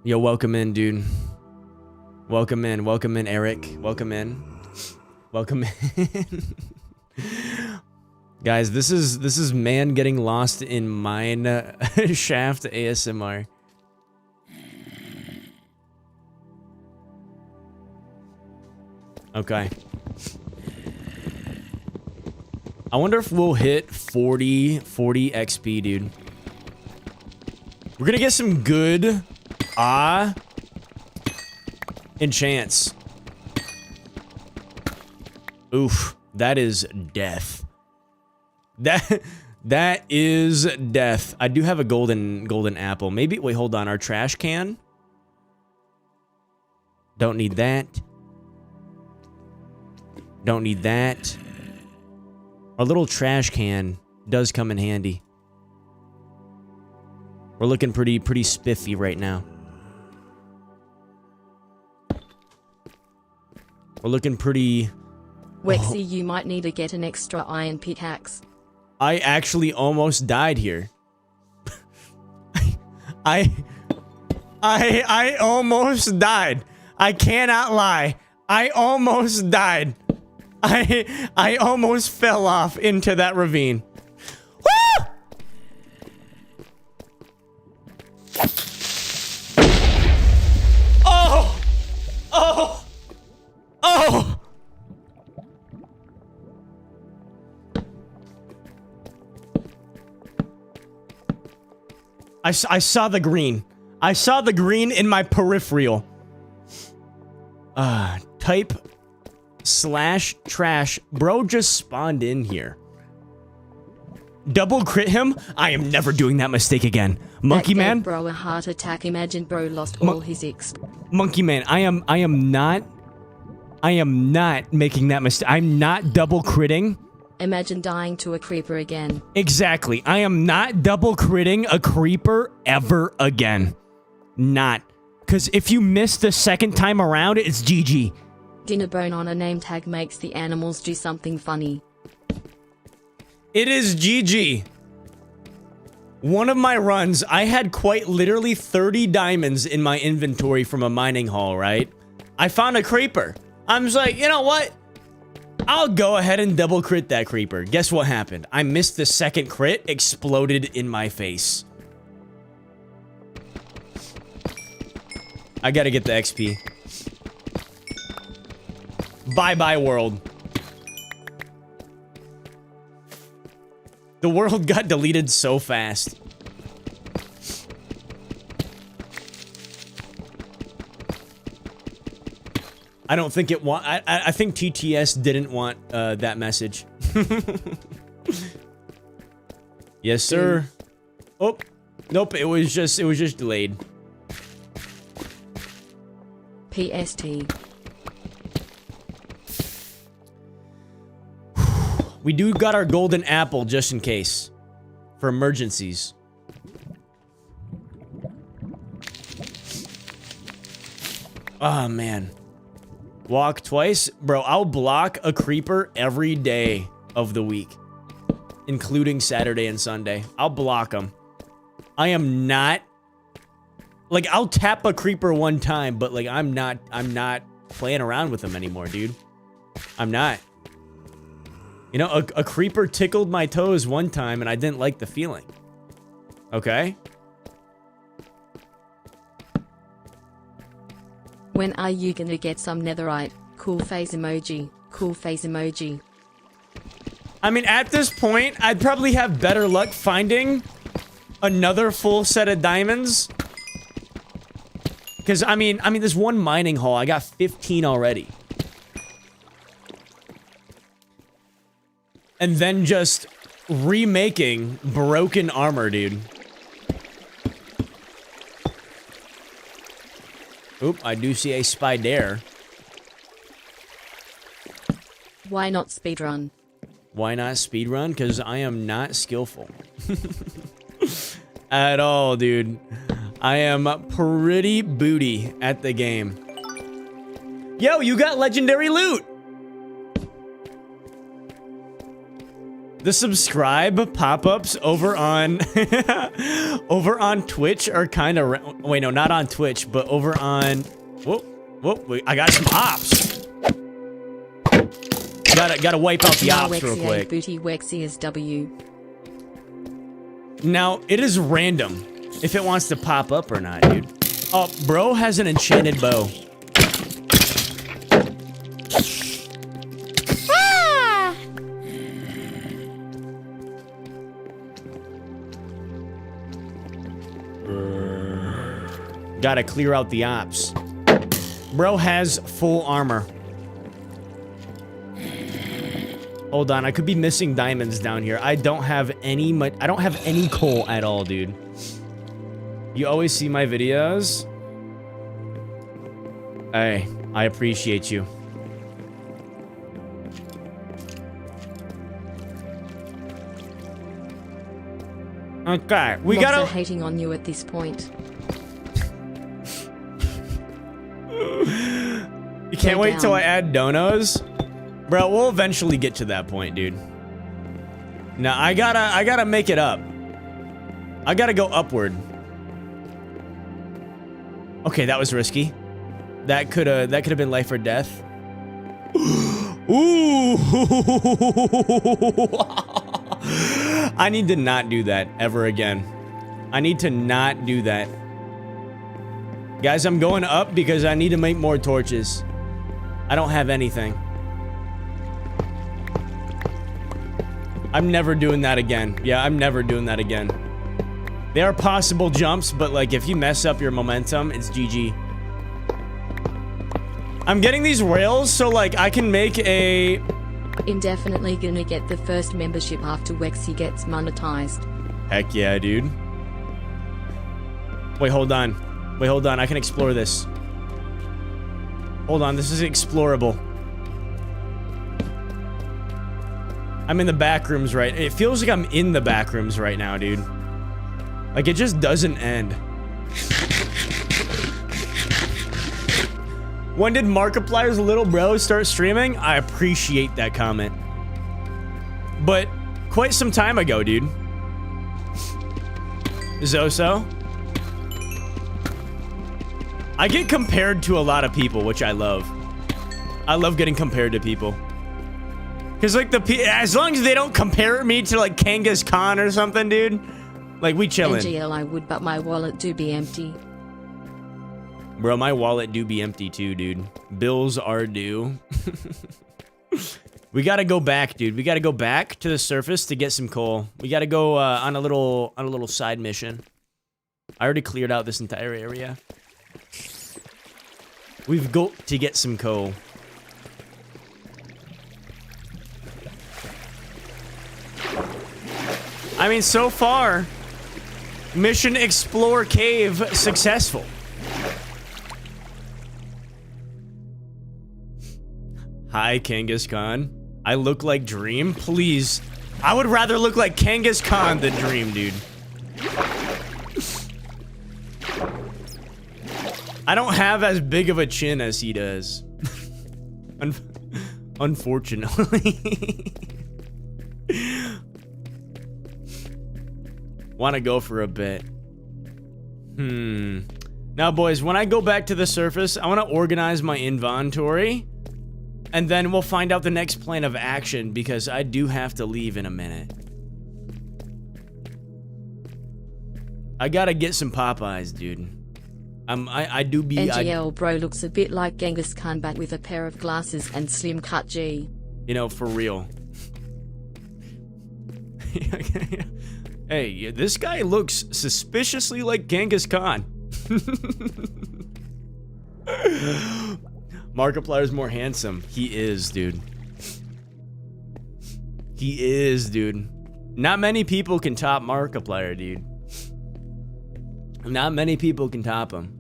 Yo, welcome in, dude. Welcome in. Welcome in, Eric. Welcome in. Welcome in. Guys, this is man getting lost in mine shaft ASMR. Okay. I wonder if we'll hit 40 XP, dude. We're gonna get some good enchants. Oof, that is death. That is death. I do have a golden apple. Maybe wait, hold on. Our trash can. Don't need that. Don't need that. Our little trash can does come in handy. We're looking pretty spiffy right now. We're looking pretty... Wexy, you might need to get an extra iron pickaxe. I actually almost died here. I almost died. I cannot lie. I almost died. I almost fell off into that ravine. Woo! Oh! Oh! Oh! I saw the green. I saw the green in my peripheral. Type /trash. Bro just spawned in here. Double crit him? I am never doing that mistake again. Monkey That gave man? bro a heart attack. Imagine bro lost all his exp. Monkey man, I am not making that mistake. I'm not double critting. Imagine dying to a creeper again. Exactly. I am not double critting a creeper ever again. Not. Because if you miss the second time around, it's GG. Dinner bone on a name tag makes the animals do something funny. It is GG. One of my runs, I had quite literally 30 diamonds in my inventory from a mining haul, right? I found a creeper. I'm just like, you know what? I'll go ahead and double crit that creeper. Guess what happened? I missed the second crit, exploded in my face. I gotta get the XP. Bye-bye, world. The world got deleted so fast. I don't think it want. I think TTS didn't want that message. Yes, sir. Oh, nope. It was just delayed. PST. We do got our golden apple just in case. For emergencies. Oh, man. Walk twice? Bro, I'll block a creeper every day of the week. Including Saturday and Sunday. I'll block them. I am not... Like, I'll tap a creeper one time, but, like, I'm not playing around with them anymore, dude. I'm not. You know, a creeper tickled my toes one time, and I didn't like the feeling. Okay? When are you gonna get some netherite? Cool face emoji. Cool face emoji. I mean, at this point, I'd probably have better luck finding another full set of diamonds. Because, I mean, this one mining haul, I got 15 already. And then just remaking broken armor, dude. Oop, I do see a spider. Why not speedrun? Why not speedrun? Because I am not skillful. At all, dude. I am pretty booty at the game. Yo, you got legendary loot! The subscribe pop-ups over on over on Twitch are kind of wait, no, not on Twitch, but over on wait, I got some ops. Gotta wipe out the ops real quick. Booty Wexy is W. Now it is random if it wants to pop up or not, dude. Oh, bro has an enchanted bow. Gotta clear out the ops. Bro has full armor. Hold on, I could be missing diamonds down here. I don't have any coal at all, dude. You always see my videos. Hey, I appreciate you. Okay, we Mobs gotta... are hating on you at this point. You can't Go wait till down. I add donos? Bro, we'll eventually get to that point, dude. No, I gotta make it up. I gotta go upward. Okay, that was risky. That could have been life or death. Ooh. I need to not do that ever again. I need to not do that. Guys, I'm going up because I need to make more torches. I don't have anything. I'm never doing that again. Yeah, I'm never doing that again. There are possible jumps, but like if you mess up your momentum, it's GG. I'm getting these rails so like I can make a... Indefinitely gonna get the first membership after Wexy gets monetized. Heck yeah, dude. Wait, hold on. Wait, hold on. I can explore this. Hold on, this is explorable. I'm in the back rooms right... It feels like I'm in the back rooms right now, dude. Like, it just doesn't end. When did Markiplier's little bro start streaming? I appreciate that comment. But quite some time ago, dude. Zoso. I get compared to a lot of people, which I love. I love getting compared to people. Cause like as long as they don't compare me to like Kangas Khan or something, dude. Like we chillin'. NGL I would, but my wallet do be empty. Bro, my wallet do be empty too, dude. Bills are due. We gotta go back, dude. We gotta go back to the surface to get some coal. We gotta go on a little side mission. I already cleared out this entire area. We've got to get some coal. I mean, so far, mission explore cave successful. Hi, Kangas Khan. I look like Dream? Please. I would rather look like Kangas Khan than Dream, dude. I don't have as big of a chin as he does. Unfortunately. Want to go for a bit. Now, boys, when I go back to the surface, I want to organize my inventory. And then we'll find out the next plan of action, because I do have to leave in a minute. I gotta get some Popeyes, dude. I do be... NGL bro looks a bit like Genghis Khan, but with a pair of glasses and slim cut G. You know, for real. Hey, this guy looks suspiciously like Genghis Khan. Markiplier's more handsome. He is, dude. He is, dude. Not many people can top Markiplier, dude. Not many people can top him.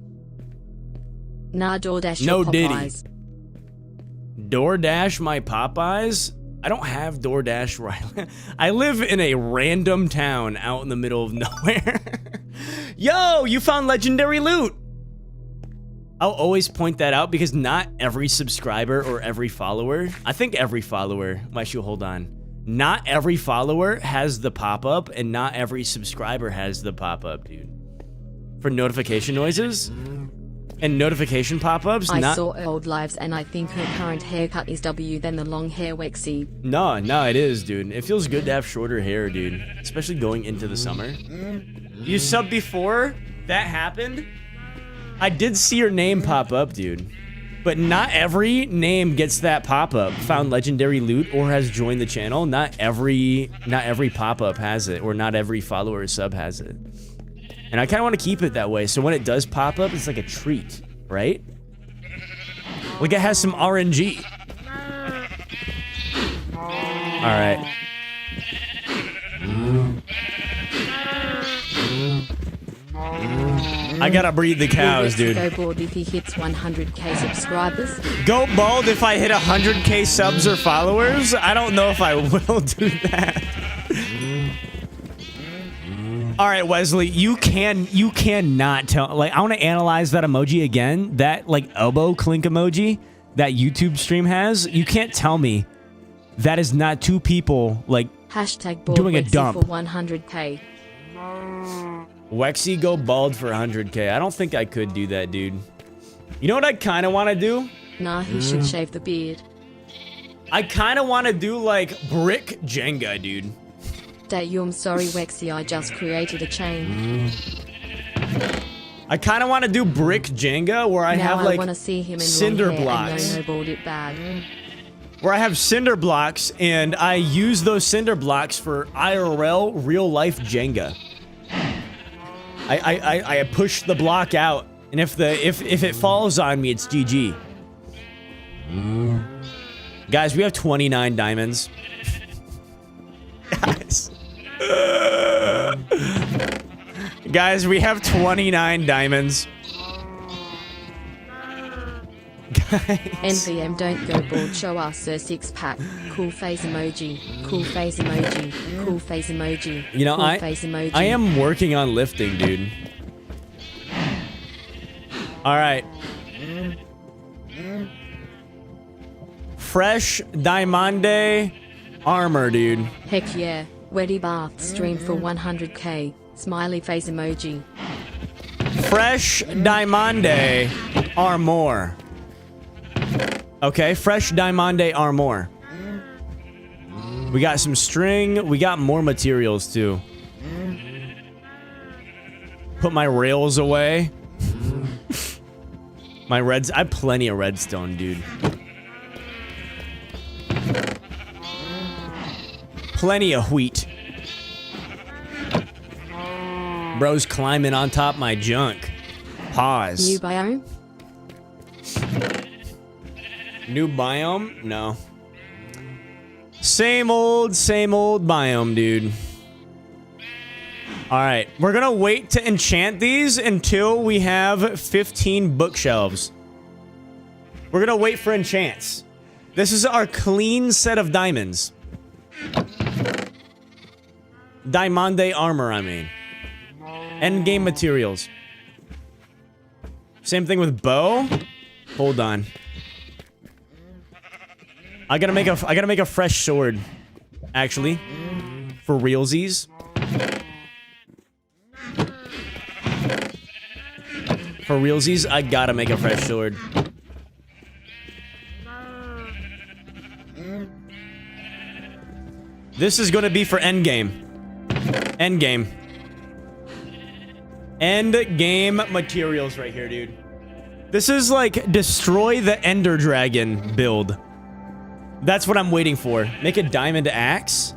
Nah, DoorDash No your Popeyes. Diddy. DoorDash my Popeyes? I don't have DoorDash right. I live in a random town out in the middle of nowhere. Yo, you found legendary loot. I'll always point that out because not every subscriber or every follower, I think every follower, actually hold on. Not every follower has the pop-up and not every subscriber has the pop-up, dude. For notification noises and notification pop-ups, I saw old lives and I think her current haircut is W than the long hair Wexy. No, it is, dude. It feels good to have shorter hair, dude. Especially going into the summer. You subbed before that happened? I did see your name pop up, dude. But not every name gets that pop-up. Found legendary loot or has joined the channel. Not every pop-up has it, or not every follower or sub has it. And I kind of want to keep it that way, so when it does pop up, it's like a treat, right? Like it has some RNG. Alright. I gotta breed the cows, dude. Go bald if he hits 100k subscribers. Go bald if I hit 100k subs or followers? I don't know if I will do that. All right, Wesley, you cannot tell. Like, I want to analyze that emoji again. That like elbow clink emoji. that YouTube stream has, you can't tell me that is not 2 people, like, Hashtag bald doing a Wexy dump. for 100k. Wexy go bald for 100k. I don't think I could do that, dude. You know what I kind of want to do? Nah, he should shave the beard. I kind of want to do, like, brick Jenga, dude. I'm sorry, Wexy, I just created a chain. I kind of want to do brick Jenga where I Now have, like, I want to see him in cinder long hair blocks. and no bald it bad. Where I have cinder blocks, and I use those cinder blocks for IRL, real-life Jenga. I push the block out, and if it falls on me, it's GG. Guys, we have 29 diamonds. Guys. Guys, we have 29 diamonds. Guys. NVM, don't go bald, show us a 6-pack. Cool face emoji. Cool face emoji. Cool face emoji. You know, cool face emoji. I am working on lifting, dude. Alright. Fresh Diamante armor, dude. Heck yeah. Weddy bath stream for 100k. Smiley face emoji. Fresh Diamante armor. Okay, fresh Diamante armor. We got some string. We got more materials, too. Put my rails away. My reds. I have plenty of redstone, dude. Plenty of wheat. Bro's climbing on top of my junk. Pause. New biome? New biome? No. Same old biome, dude. Alright, we're gonna wait to enchant these until we have 15 bookshelves. We're gonna wait for enchants. This is our clean set of diamonds. Diamante armor, I mean. Endgame materials. Same thing with bow. Hold on. I gotta make a fresh sword. Actually. For realsies. For realsies, I gotta make a fresh sword. This is gonna be for endgame. Endgame. Endgame materials right here, dude. This is like destroy the Ender Dragon build. That's what I'm waiting for. Make a diamond axe.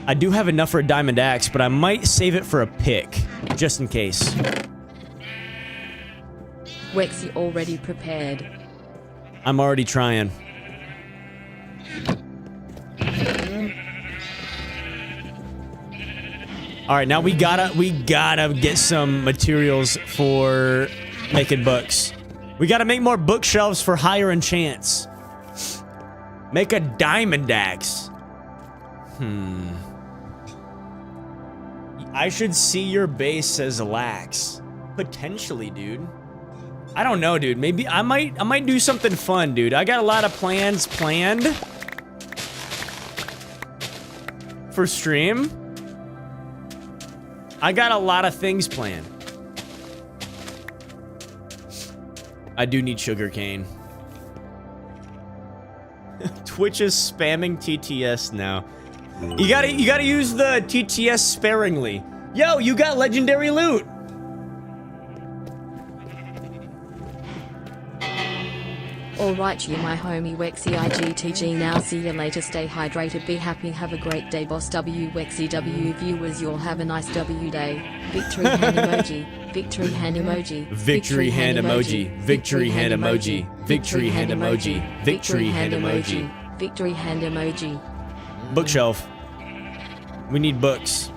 I do have enough for a diamond axe, but I might save it for a pick, just in case. Wexy already prepared. I'm already trying. All right, now we gotta get some materials for making books. We gotta make more bookshelves for higher enchants. Make a diamond axe. I should see your base as lax. Potentially, dude. I don't know, dude. Maybe I might do something fun, dude. I got a lot of plans planned for stream. I got a lot of things planned. I do need sugarcane. Twitch is spamming TTS now. You gotta use the TTS sparingly. Yo, you got legendary loot. Alright, you my homie Wexy IGTG, now see you later, stay hydrated, be happy, have a great day, boss W Wexy W viewers, you'll have a nice W day. Victory hand emoji, victory hand emoji, Victory hand emoji, victory hand emoji, victory hand emoji, victory hand emoji. Victory hand emoji. Bookshelf. We need books.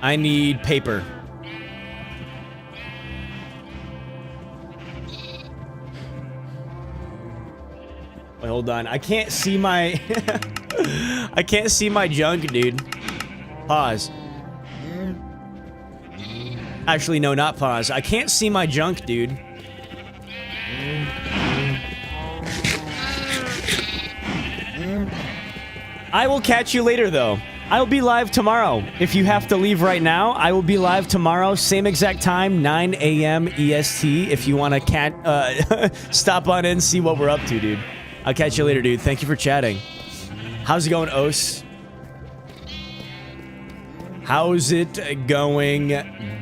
I need paper. Wait, hold on. I can't see my... I can't see my junk, dude. Pause. Actually, no, not pause. I can't see my junk, dude. I will catch you later, though. I'll be live tomorrow. If you have to leave right now, I will be live tomorrow, same exact time, 9 a.m. EST. If you want to stop on in, see what we're up to, dude. I'll catch you later, dude. Thank you for chatting. How's it going, Os? How's it going,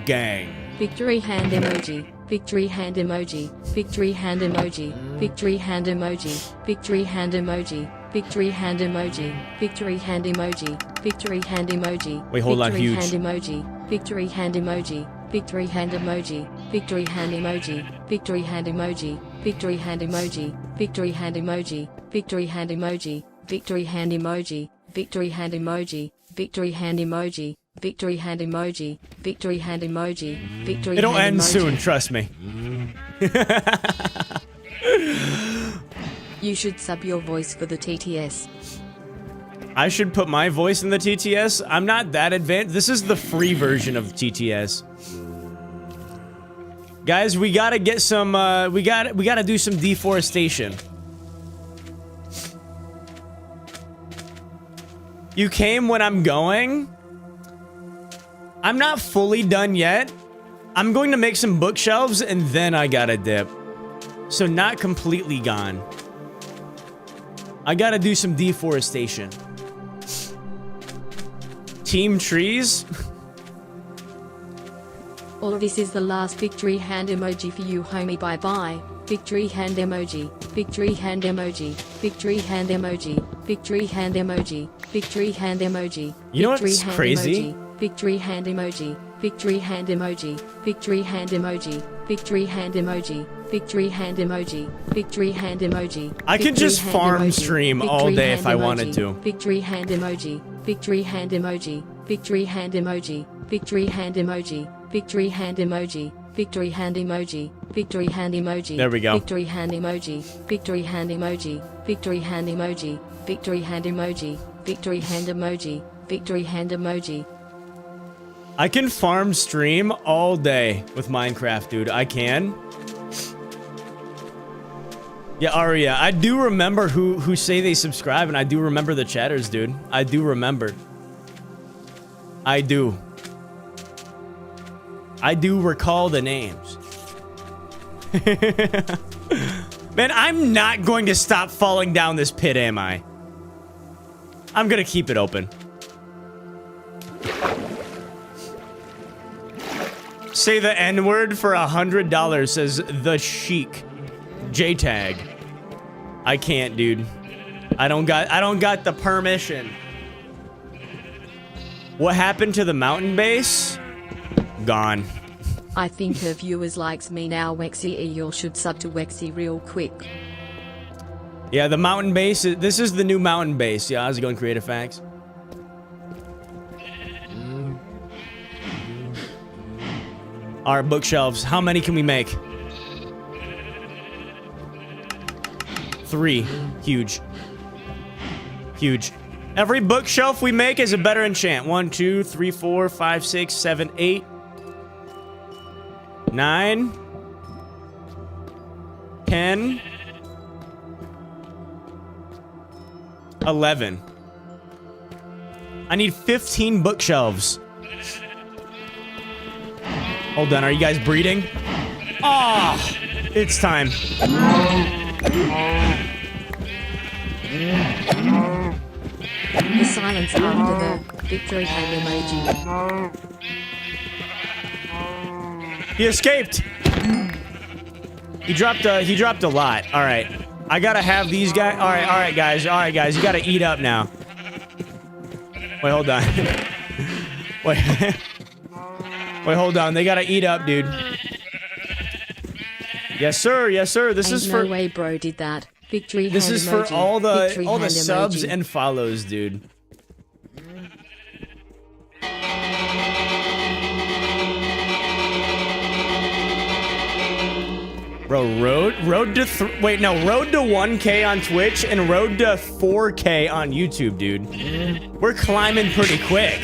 gang? Victory hand emoji. Victory hand emoji. Victory hand emoji. Victory hand emoji. Victory hand emoji. Victory hand emoji. Victory hand emoji. Victory hand emoji. Wait, hold on, huge. Victory hand emoji. Victory hand emoji. Victory hand emoji. Victory hand emoji. Victory hand emoji. Victory hand emoji. Victory hand emoji. Victory hand emoji. Victory hand emoji. Victory hand emoji. Victory hand emoji. Victory hand emoji. Victory hand emoji. Victory. It'll end soon, trust me. You should sub your voice for the TTS. I should put my voice in the TTS? I'm not that advanced. This is the free version of the TTS. Guys, we gotta get some, we gotta do some deforestation. You came when I'm going? I'm not fully done yet. I'm going to make some bookshelves and then I gotta dip. So not completely gone. I gotta do some deforestation. Team trees? All of this is the last victory hand emoji for you, homie. Bye bye. Victory hand emoji. Victory hand emoji. Victory hand emoji. Victory hand emoji. Victory hand emoji. You know what's crazy? Victory hand emoji. Victory hand emoji. Victory hand emoji. Victory hand emoji. Victory hand emoji. Victory hand emoji. I could just farm stream all day if I wanted to. Victory hand emoji. Victory hand emoji. Victory hand emoji. Victory hand emoji. Victory hand emoji. Victory hand emoji. Victory hand emoji. There we go. Victory hand emoji. Victory hand emoji. Victory hand emoji. Victory hand emoji. Victory hand emoji. Victory hand emoji. I can farm stream all day with Minecraft, dude. I can. Yeah, Aria, I do remember who say they subscribe, and I do remember the chatters, dude. I do remember. I do. I do recall the names. Man, I'm not going to stop falling down this pit, am I? I'm gonna keep it open. Say the N-word for $100, says the Sheik. J-tag. I can't, dude. I don't got the permission. What happened to the mountain base? Gone. I think her viewers likes me now. Wexy, you should sub to Wexy real quick. Yeah, the mountain base. This is the new mountain base. Yeah, how's it going, Creative Facts? Our bookshelves. How many can we make? 3. Huge. Huge. Every bookshelf we make is a better enchant. 1, 2, 3, 4, 5, 6, 7, 8, 9, 10, 11. I need 15 bookshelves. Hold on, are you guys breeding? Ah, oh, it's time. The silence after the victory hand emoji. He escaped. He dropped a lot. All right. I gotta have these guys. All right, guys. You gotta eat up now. Wait, hold on. Wait, hold on. They gotta eat up, dude. Yes, sir. Yes, sir. This is for. No way, bro. Did that. Victory. This is for emoji. all the Victory subs emoji. and follows, dude. Bro, road to 1K on Twitch and road to 4K on YouTube, dude. We're climbing pretty quick.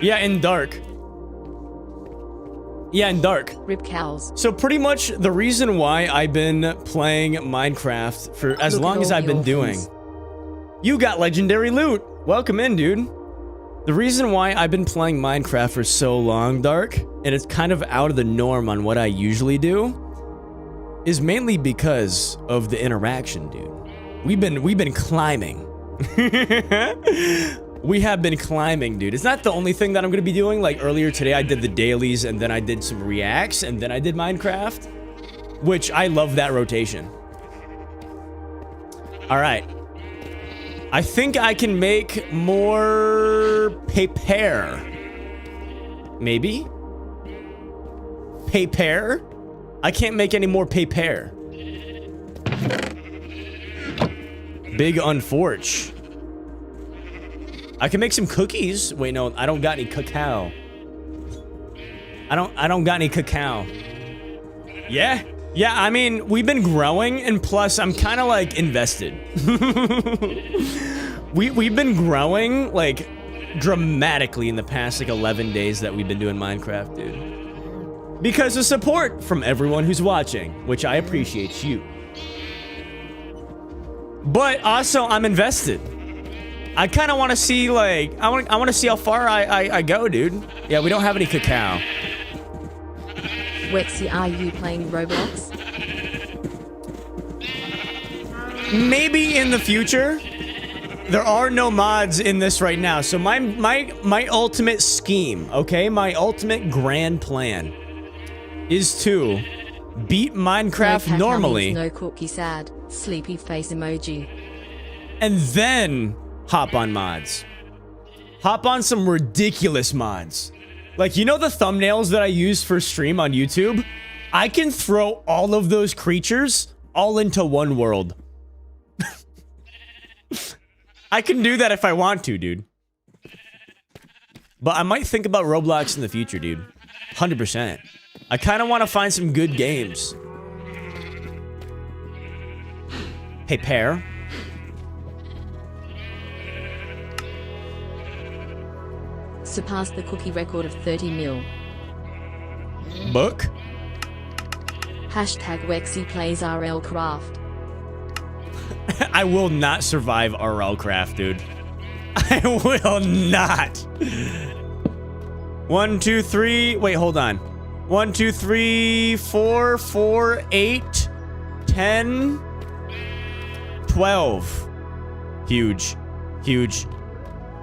Yeah, in dark. Yeah, and dark. Rip cows. So pretty much the reason why I've been playing Minecraft for as Look at long as all I've the been doing. orphans. You got legendary loot. Welcome in, dude. The reason why I've been playing Minecraft for so long, Dark, and it's kind of out of the norm on what I usually do, is mainly because of the interaction, dude. We've been climbing. We have been climbing, dude. It's not the only thing that I'm gonna be doing. Like earlier today, I did the dailies, and then I did some reacts, and then I did Minecraft, which I love that rotation. All right. I think I can make more paper. Maybe? Paper? I can't make any more paper. Big unforge. I can make some cookies. Wait, no, I don't got any cacao. I don't got any cacao. Yeah? Yeah, I mean, we've been growing, and plus, I'm kind of, like, invested. We've been growing, like, dramatically in the past, like, 11 days that we've been doing Minecraft, dude. Because of support from everyone who's watching, which I appreciate you. But also, I'm invested. I kind of want to see, like, I want to see how far I go, dude. Yeah, we don't have any cacao. Wexy, are you playing Roblox? Maybe in the future. There are no mods in this right now. So my ultimate scheme, okay? My ultimate grand plan is to beat Minecraft No normally. No cookie sad. Sleepy face emoji. And then hop on mods. Hop on some ridiculous mods. Like, you know the thumbnails that I use for stream on YouTube? I can throw all of those creatures all into one world. I can do that if I want to, dude. But I might think about Roblox in the future, dude. 100%. I kind of want to find some good games. Hey, Pear. Surpassed the cookie record of 30 mil. Book? Hashtag Wexy plays RL Craft. I will not survive RL Craft, dude. I will not. 1, 2, 3. Wait, hold on. 1, 2, 3, 4, 4, 8, 10, 12. Huge. Huge.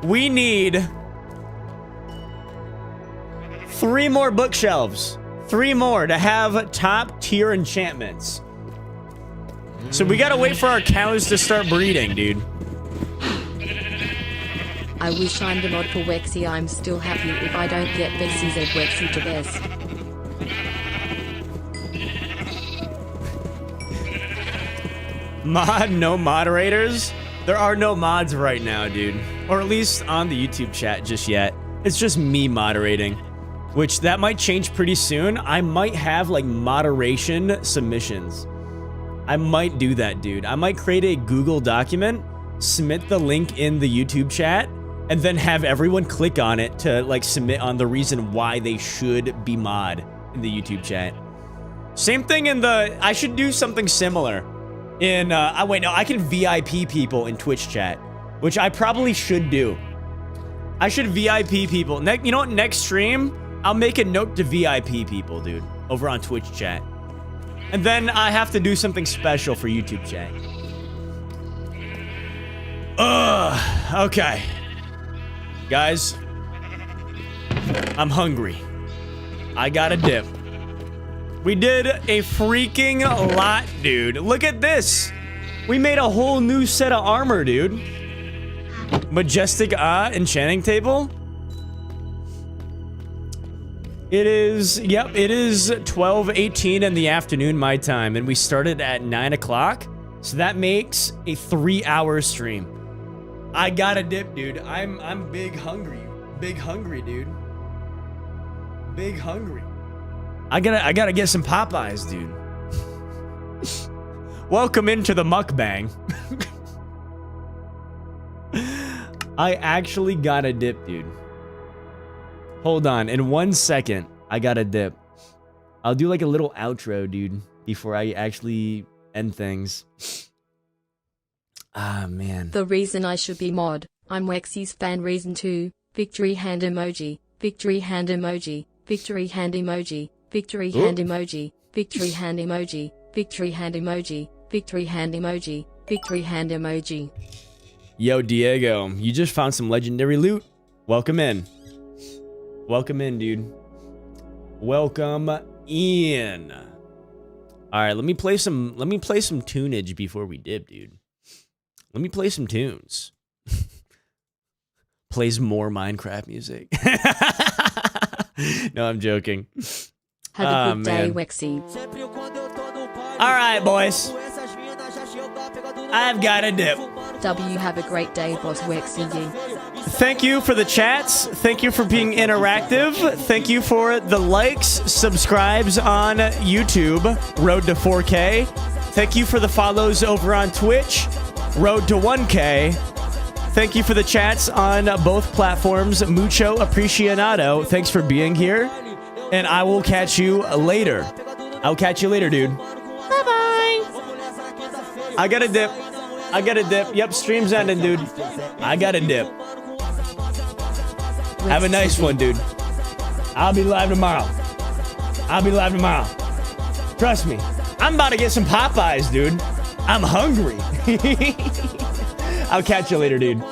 We need 3 more bookshelves. 3 more to have top tier enchantments. So we gotta wait for our cows to start breeding, dude. I wish I'm the mod for Wexy. I'm still happy if I don't get BCZ Wexy to best. Mod, no moderators? There are no mods right now, dude. Or at least on the YouTube chat just yet. It's just me moderating. Which, that might change pretty soon. I might have, like, moderation submissions. I might do that, dude. I might create a Google document, submit the link in the YouTube chat, and then have everyone click on it to, like, submit on the reason why they should be mod in the YouTube chat. Same thing in the... I should do something similar in... wait, no, I can VIP people in Twitch chat, which I probably should do. I should VIP people. You know what? Next stream, I'll make a note to VIP people, dude, over on Twitch chat. And then I have to do something special for YouTube chat. Ugh, okay. Guys, I'm hungry. I got a dip. We did a freaking lot, dude. Look at this. We made a whole new set of armor, dude. Majestic enchanting table. It is, yep, it is 12:18 in the afternoon my time, and we started at 9 o'clock, so that makes a 3-hour stream. I got a dip, dude. I'm big hungry. Big hungry, dude. Big hungry. I gotta get some Popeyes, dude. Welcome into the mukbang. I actually got a dip, dude. Hold on, in 1 second, I got a dip. I'll do like a little outro, dude, before I actually end things. Ah, man. The reason I should be mod. I'm Wexy's fan. Reason 2. Victory hand emoji. Victory hand emoji. Victory hand emoji. Victory hand emoji. Victory hand emoji. Victory hand emoji. Victory hand emoji. Victory hand emoji. Yo, Diego, you just found some legendary loot. Welcome in. Welcome in, dude. Welcome in. All right, let me play some tunage before we dip, dude. Let me play some tunes. Plays more Minecraft music. No, I'm joking. Have a good day, Wexy. All right, boys. I've got a dip. W, have a great day, boss Wexy. Thank you for the chats. Thank you for being interactive. Thank you for the likes, subscribes on YouTube, road to 4K. Thank you for the follows over on Twitch, road to 1K. Thank you for the chats on both platforms. Mucho apreciado. Thanks for being here. And I will catch you later. I'll catch you later, dude. Bye-bye. I got a dip. I got a dip. Yep, stream's ending, dude. I got a dip. Have a nice one, dude. I'll be live tomorrow. I'll be live tomorrow. Trust me. I'm about to get some Popeyes, dude. I'm hungry. I'll catch you later, dude.